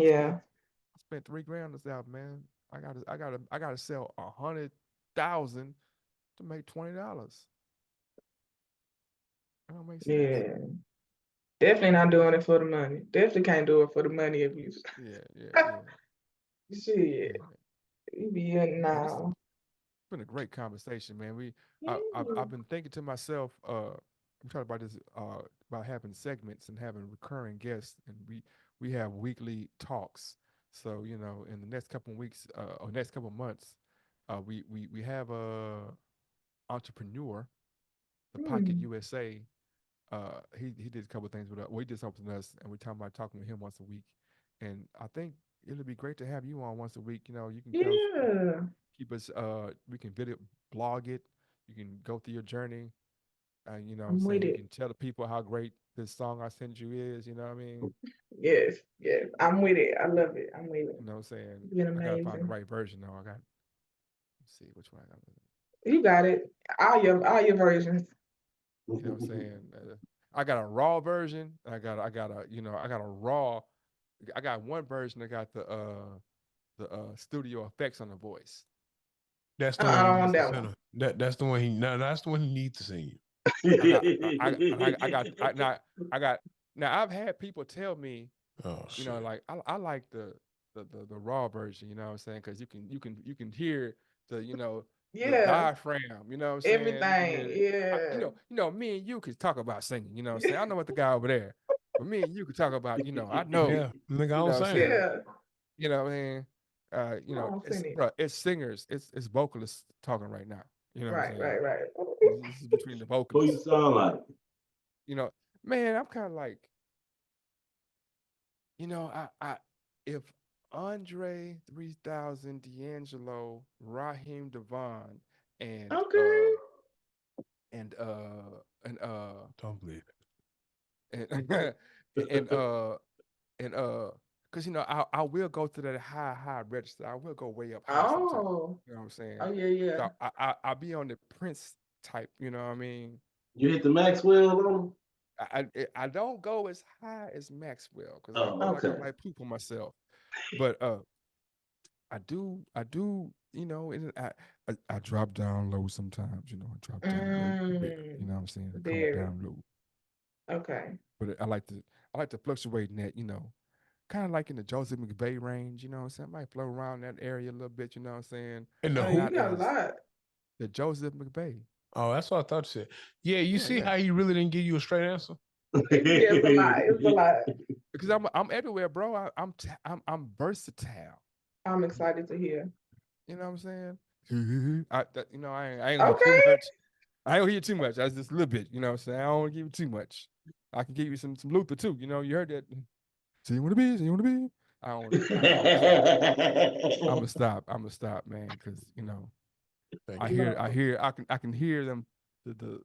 Yeah. I spent 3 grand on this album, man. I gotta sell 100,000 to make $20. That don't make sense. Yeah. Definitely not doing it for the money. Definitely can't do it for the money if you Yeah, yeah, yeah, shit. yeah. You be in Man, this has now. been a great conversation, man. I've Yeah. been thinking to myself, we talked about this about having segments and having recurring guests, and we have weekly talks. So in the next couple of weeks or next couple of months, we have a entrepreneur, the Pocket Mm. USA. He did a couple of things with us. Well, he did something with us, and we're talking about talking with him once a week. And I think it'll be great to have you on once a week. You can kind of Yeah. keep us. We can video blog it. You can go through your journey. You know what I'm I'm with saying? You it. can tell the people how great this song I sent you is. You know what I mean? Yes. Yes. I'm with it. I love it. I'm with it. You know what I'm saying? It's been I gotta find the amazing. right version though. Let's see which one I got. You got it. All your versions. You know what I'm saying? I got a raw version. I got a raw. I got one version that got the studio effects on the voice. That's the I one he don't want needs to that send one. him. That's the one he no, that's the one he needs to send you. I got I got now I've had people tell me, Oh shit. like I like the raw version, you know what I'm saying? Because you can hear the Yeah. diaphragm, you know what I'm saying? You can Everything. hear Yeah. me and you could talk about singing, you know what I'm saying? I know what the guy over there, but me and you could talk about, I know, Yeah, nigga, I you know don't what I'm sing. saying? Yeah. You know what I mean? I don't seen it. It's singers, it's vocalists talking right now. You know what I'm Right. saying? Right. Right. This is between the Who you vocalists. sound like? You know, man, I'm kind of like, I if Andre 3000, D'Angelo, Raheem Devon, and Okay. and uh and uh Don't believe it. and and uh and because I will go to that high register. I will go way up high sometimes. Oh. You know what I'm saying? Oh yeah. Yeah. So I'll be on the Prince type. You know what I mean? You hit the Maxwell on? I don't go as high as Maxwell because I Oh, feel like I okay. might poop on myself. But I do, and I drop down low sometimes. I drop down low a bit. You Mm. know what I'm saying? I come Very. down low, Okay. but I like to fluctuate in that. Kind of like in the Joseph McVeigh range. You know what I'm saying? I might float around that area a little bit. You know what I'm saying? And the Oh, But you who? not got a as lot. the Joseph McVeigh. Oh, that's what I thought you said. Yeah, you Yeah, see yeah. how he really didn't give you a straight answer? It's a lot. It's a lot. Because I'm everywhere, bro. I'm versatile. I'm excited to hear. You know what I'm saying? I ain't gonna hear too Okay. much. I don't hear too much. That's just a little bit. You know what I'm saying? I don't want to give you too much. I can give you some Luther too. You heard that? See you want to be? See you want to be? I don't. I'm gonna stop. I'm gonna stop. I'm gonna stop, man. Because Thank I you. hear. No. I can hear them. The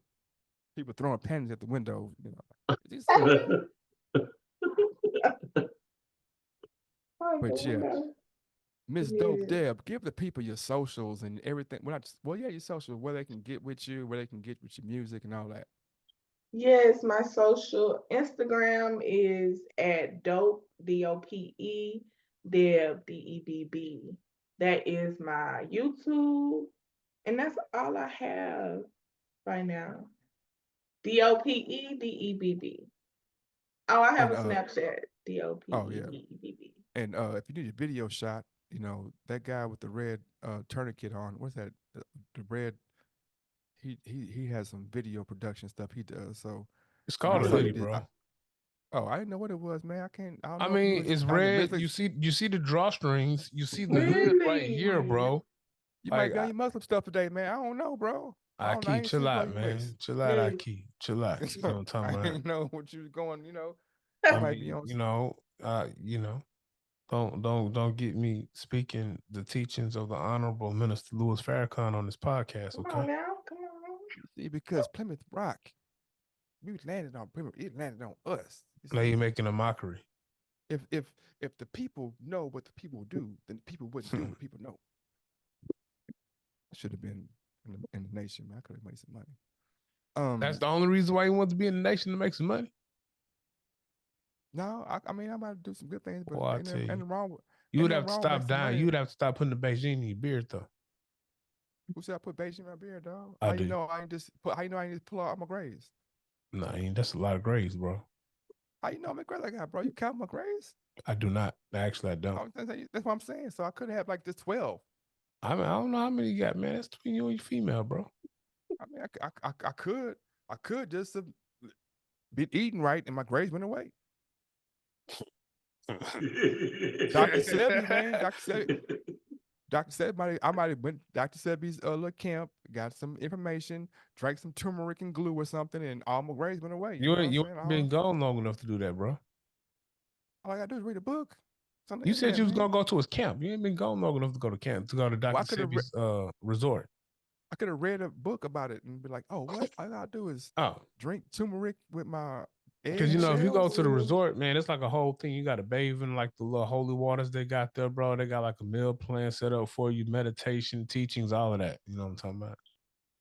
people throwing pens at the window. Is he singing? Oh, But yeah, no. Miss Dope Yeah. Deb, give the people your socials and everything. Well, yeah, your socials, where they can get with you, where they can get with your music and all that. Yes, my social Instagram is at dope DOPE Deb DEBB. That is my YouTube, and that's all I have right now. DOPE DEBB. Oh, I have And a Snapchat. oh yeah, DOPEDEBB. and if you need a video shot, that guy with the red tourniquet on. What's that? The red. He has some video production stuff he does. So It's when I called a saw you hoodie, did, bro. I didn't know what it was, man. I can't. I don't I know if you mean, was it's on your red. Muslim. You see the drawstrings. You see the hood right here, Really? bro. You might Like be on your Muslim stuff today, man. I don't know, bro. I I don't know. I keep ain't see chill it on out, your waist. man. Chill out, I Really? keep chill out. You know what I'm talking I about? didn't know what you was going. I You might be mean, on. don't get me speaking the teachings of the Honorable Minister Louis Farrakhan on this podcast, Come okay? on now. Come on. See, because Plymouth Rock, we landed on Plymouth. It landed on us. You Now see, you're making a mockery. if the people know what the people do, then people wouldn't do what people know. I should have been in the nation, man. I could have made some money. That's the only reason why you want to be in the nation to make some money. No, I mean I might do some good things, but Boy, I ain't tell nothing, you, ain't wrong with you ain't would nothing have to wrong with stop making some dying. money. You would have to stop putting the Beijing in your beard, though. Who said I put Beijing in my beard, dog? I do. How you know I ain't just pull out my grades? Nah, that's a lot of grades, bro. How you know how many grades I got, bro? You count my grades? I do not. Actually, I don't. That's what I'm saying. So I could have like this 12. I mean, I don't know how many you got, man. That's between you and your female, bro. I mean, I could just have been eating right and my grades went away. Dr. Sebi, man, Dr. Sebi, I might have went Dr. Sebi's little camp, got some information, drank some turmeric and glue or something, and all my grades went away. You You know what ain't I'm you saying? ain't been gone long enough to do that, bro. All I gotta do is read a book. It's on the You said internet, you was man. gonna go to his camp. You ain't been gone long enough to go to camp to go to Well, Dr. Sebi's resort. I could have read a book about it and be like, oh, what? All I gotta do is Oh, drink turmeric with my because if you go eggshells. to the resort, man, it's like a whole thing. You got to bathe in like the little holy waters they got there, bro. They got like a meal plan set up for you, meditation, teachings, all of that. You know what I'm talking about?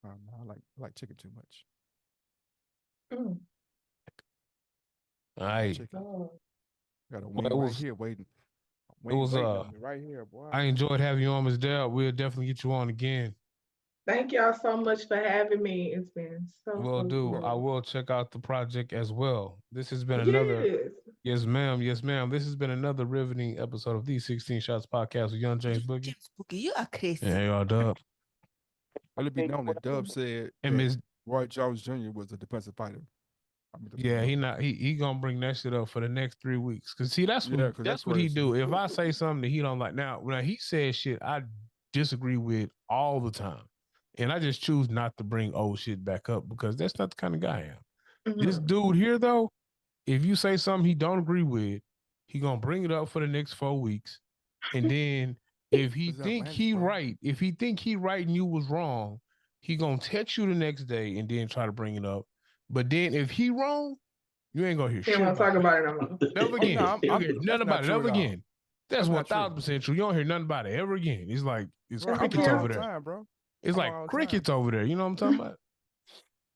I like chicken too much. Mm. All I like right. chicken. Oh. Got a Well, wing right here waiting. it was Waiting on me right here, boy. I enjoyed having you on, Ms. Dell. We'll definitely get you on again. Thank y'all so much for having me. It's been Will so do. I cool. will check out the project as well. This has been another, Yes. yes, ma'am. Yes, ma'am. This has been another riveting episode of the 16 Shots Podcast with Young James Boogie. Boogie, you are crazy. And y'all dub. Let it be known that Dub said And that Ms. Roy Jones Jr. was a defensive fighter. Yeah, he gonna bring that shit up for the next 3 weeks. Cause see, that's Yeah, because that's that's what he crazy. do. If I say something that he don't like, now when he says shit I disagree with all the time. And I just choose not to bring old shit back up because that's not the kind of guy I am. This Mhm. dude here though, if you say something he don't agree with, he gonna bring it up for the next 4 weeks. And then if he It's think outlandish, he bro. right, if he think he right and you was wrong, he gonna text you the next day and then try to bring it up. But then if he wrong, you ain't gonna hear He don't shit want to about talk it. about it no more. Never Oh again. no, You don't hear nothing that's not about it true ever at all. again. That's That's not true. 1000% true. You don't hear nothing about it ever again. It's like it's Bro, I'm crickets wrong Yeah. all over the there. time, bro. It's I'm like wrong all the time. crickets over there. You know what I'm talking about?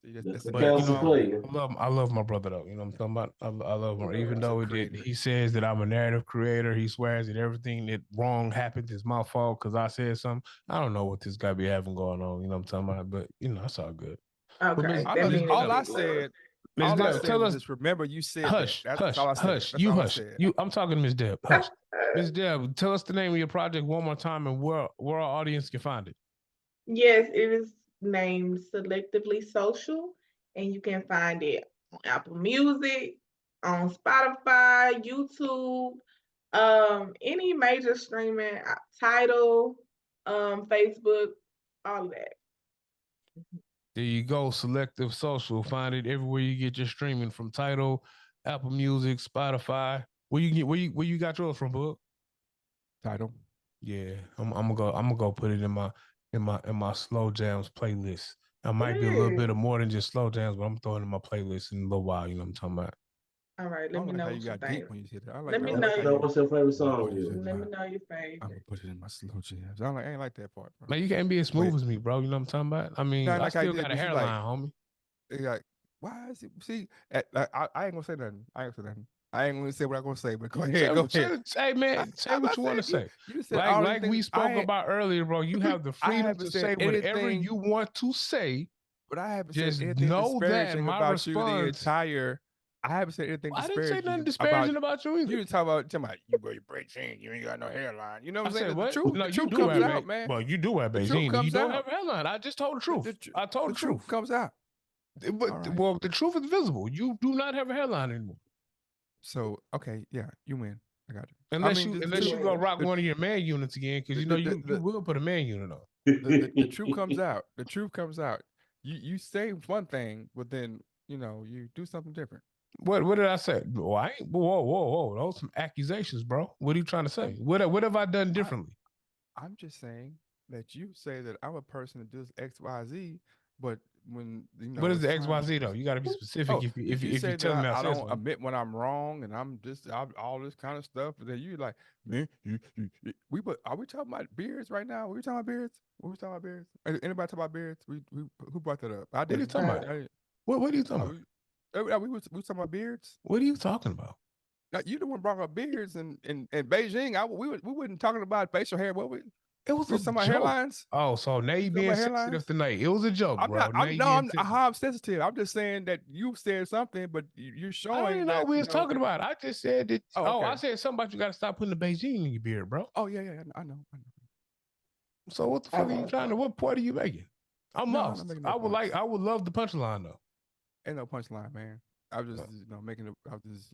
See, that's That's the the But council for you. I love my brother though. You know what I'm talking about? I love him. Even He's a though creator. he says that I'm a narrative creator, he swears that everything that wrong happens is my fault because I said something. I don't know what this guy be having going on. You know what I'm talking about? But it's all good. But Okay, that means it's All gonna I be good. said, Miss Deb, was tell us. just remember you said that. Hush, That's hush, all I said. hush. That's You all I hush. said. I'm talking to Miss Deb. Hush. Miss Deb, tell us the name of your project one more time and where our audience can find it. Yes, it is named Selectively Social, and you can find it on Apple Music, on Spotify, YouTube, any major streaming title, Facebook, all of that. There you go. Selective Social. Find it everywhere you get your streaming from Tidal, Apple Music, Spotify. Where you got yours from, Book? Title. Yeah, I'm gonna go put it in my slow jams playlist. I might be a little bit Yes. of more than just slow jams, but I'm throwing it in my playlist in a little while. You know what I'm talking about? All right, I let me like know how you what your got deep favorite. when you said that. Let I me like know. how So you. what's your favorite I'm gonna song put it in Let me my. know your I'm gonna favorite. put it in my slow jams. I ain't like that part, bro. Man, you can't be as Wait, smooth as me, bro. You know what I'm talking about? I mean, I I like how you still did got a because you like. hairline, homie. You like, why is it? See, I ain't gonna say nothing. I ain't gonna say nothing. I ain't gonna say what I'm gonna say. But go ahead, go ahead. Say, man, say I'm what not you want to saying say. you said Like all these like we things. spoke about earlier, bro. You have the I freedom haven't to said say whatever anything, you want to say. but I haven't said Just anything know that disparaging my about you the response entire I haven't said anything I didn't say disparaging nothing about disparaging about you either. you. Talking about you wear your Beijing, you ain't got no hairline. You know I what I'm saying? said The what? truth, No, the you truth do comes have out, man. Well, you do have The truth Beijing, and you comes don't out. have a hairline. I just told the truth. I told The the truth. truth comes out. But All right. well, the truth is visible. You do not have a hairline anymore. So okay, yeah, you win. I got you. Unless the unless you truth, go rock the, one of your man units again, because you know you will put a man unit on. the truth comes out. The truth comes out. You say one thing, but then you do something different. What did I say? Well, I ain't, whoa. Those some accusations, bro. What are you trying to say? What have I done differently? I'm just saying that you say that I'm a person that does X, Y, Z, but when What is it's the time. XYZ though? You got to be specific. Oh, If you you say tell that me I I said don't something. admit when I'm wrong and I'm just all this kind of stuff, but then you like, man, are we talking about beards right now? Are we talking about beards? What we talking about beards? Anybody talk about beards? We who brought that up? I What are you didn't. talking about? What are you talking about? We was talking about beards. What are you talking about? Now, you the one brought up beards in Beijing. We wasn't talking about facial hair. What we? It was We a was talking about joke. hairlines. Oh, so now you talking being about sensitive hairlines? tonight. It was a joke, I'm bro. not. Now you being sensitive. I'm sensitive. I'm just saying that you said something, but you're I showing didn't know that what we was talking about. I just said that. Oh, I okay. said something about you got to stop putting the Beijing in your beard, bro. Oh yeah, I know. So what the fuck are you trying to? What point are you making? I'm lost. I'm not making no points. I would love the punchline though. Ain't no punchline, man. I was just making it. I was just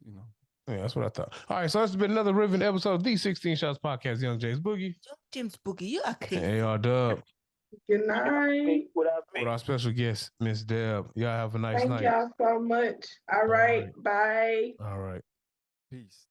Yeah, that's what I thought. All right, so it's been another riveting episode of the 16 Shots Podcast. Young James Boogie. James Boogie, you are crazy. And AR Dub. Good night. With our special guest, Miss Deb. Y'all have a nice Thank night. y'all so much. All right. Bye. All right. peace.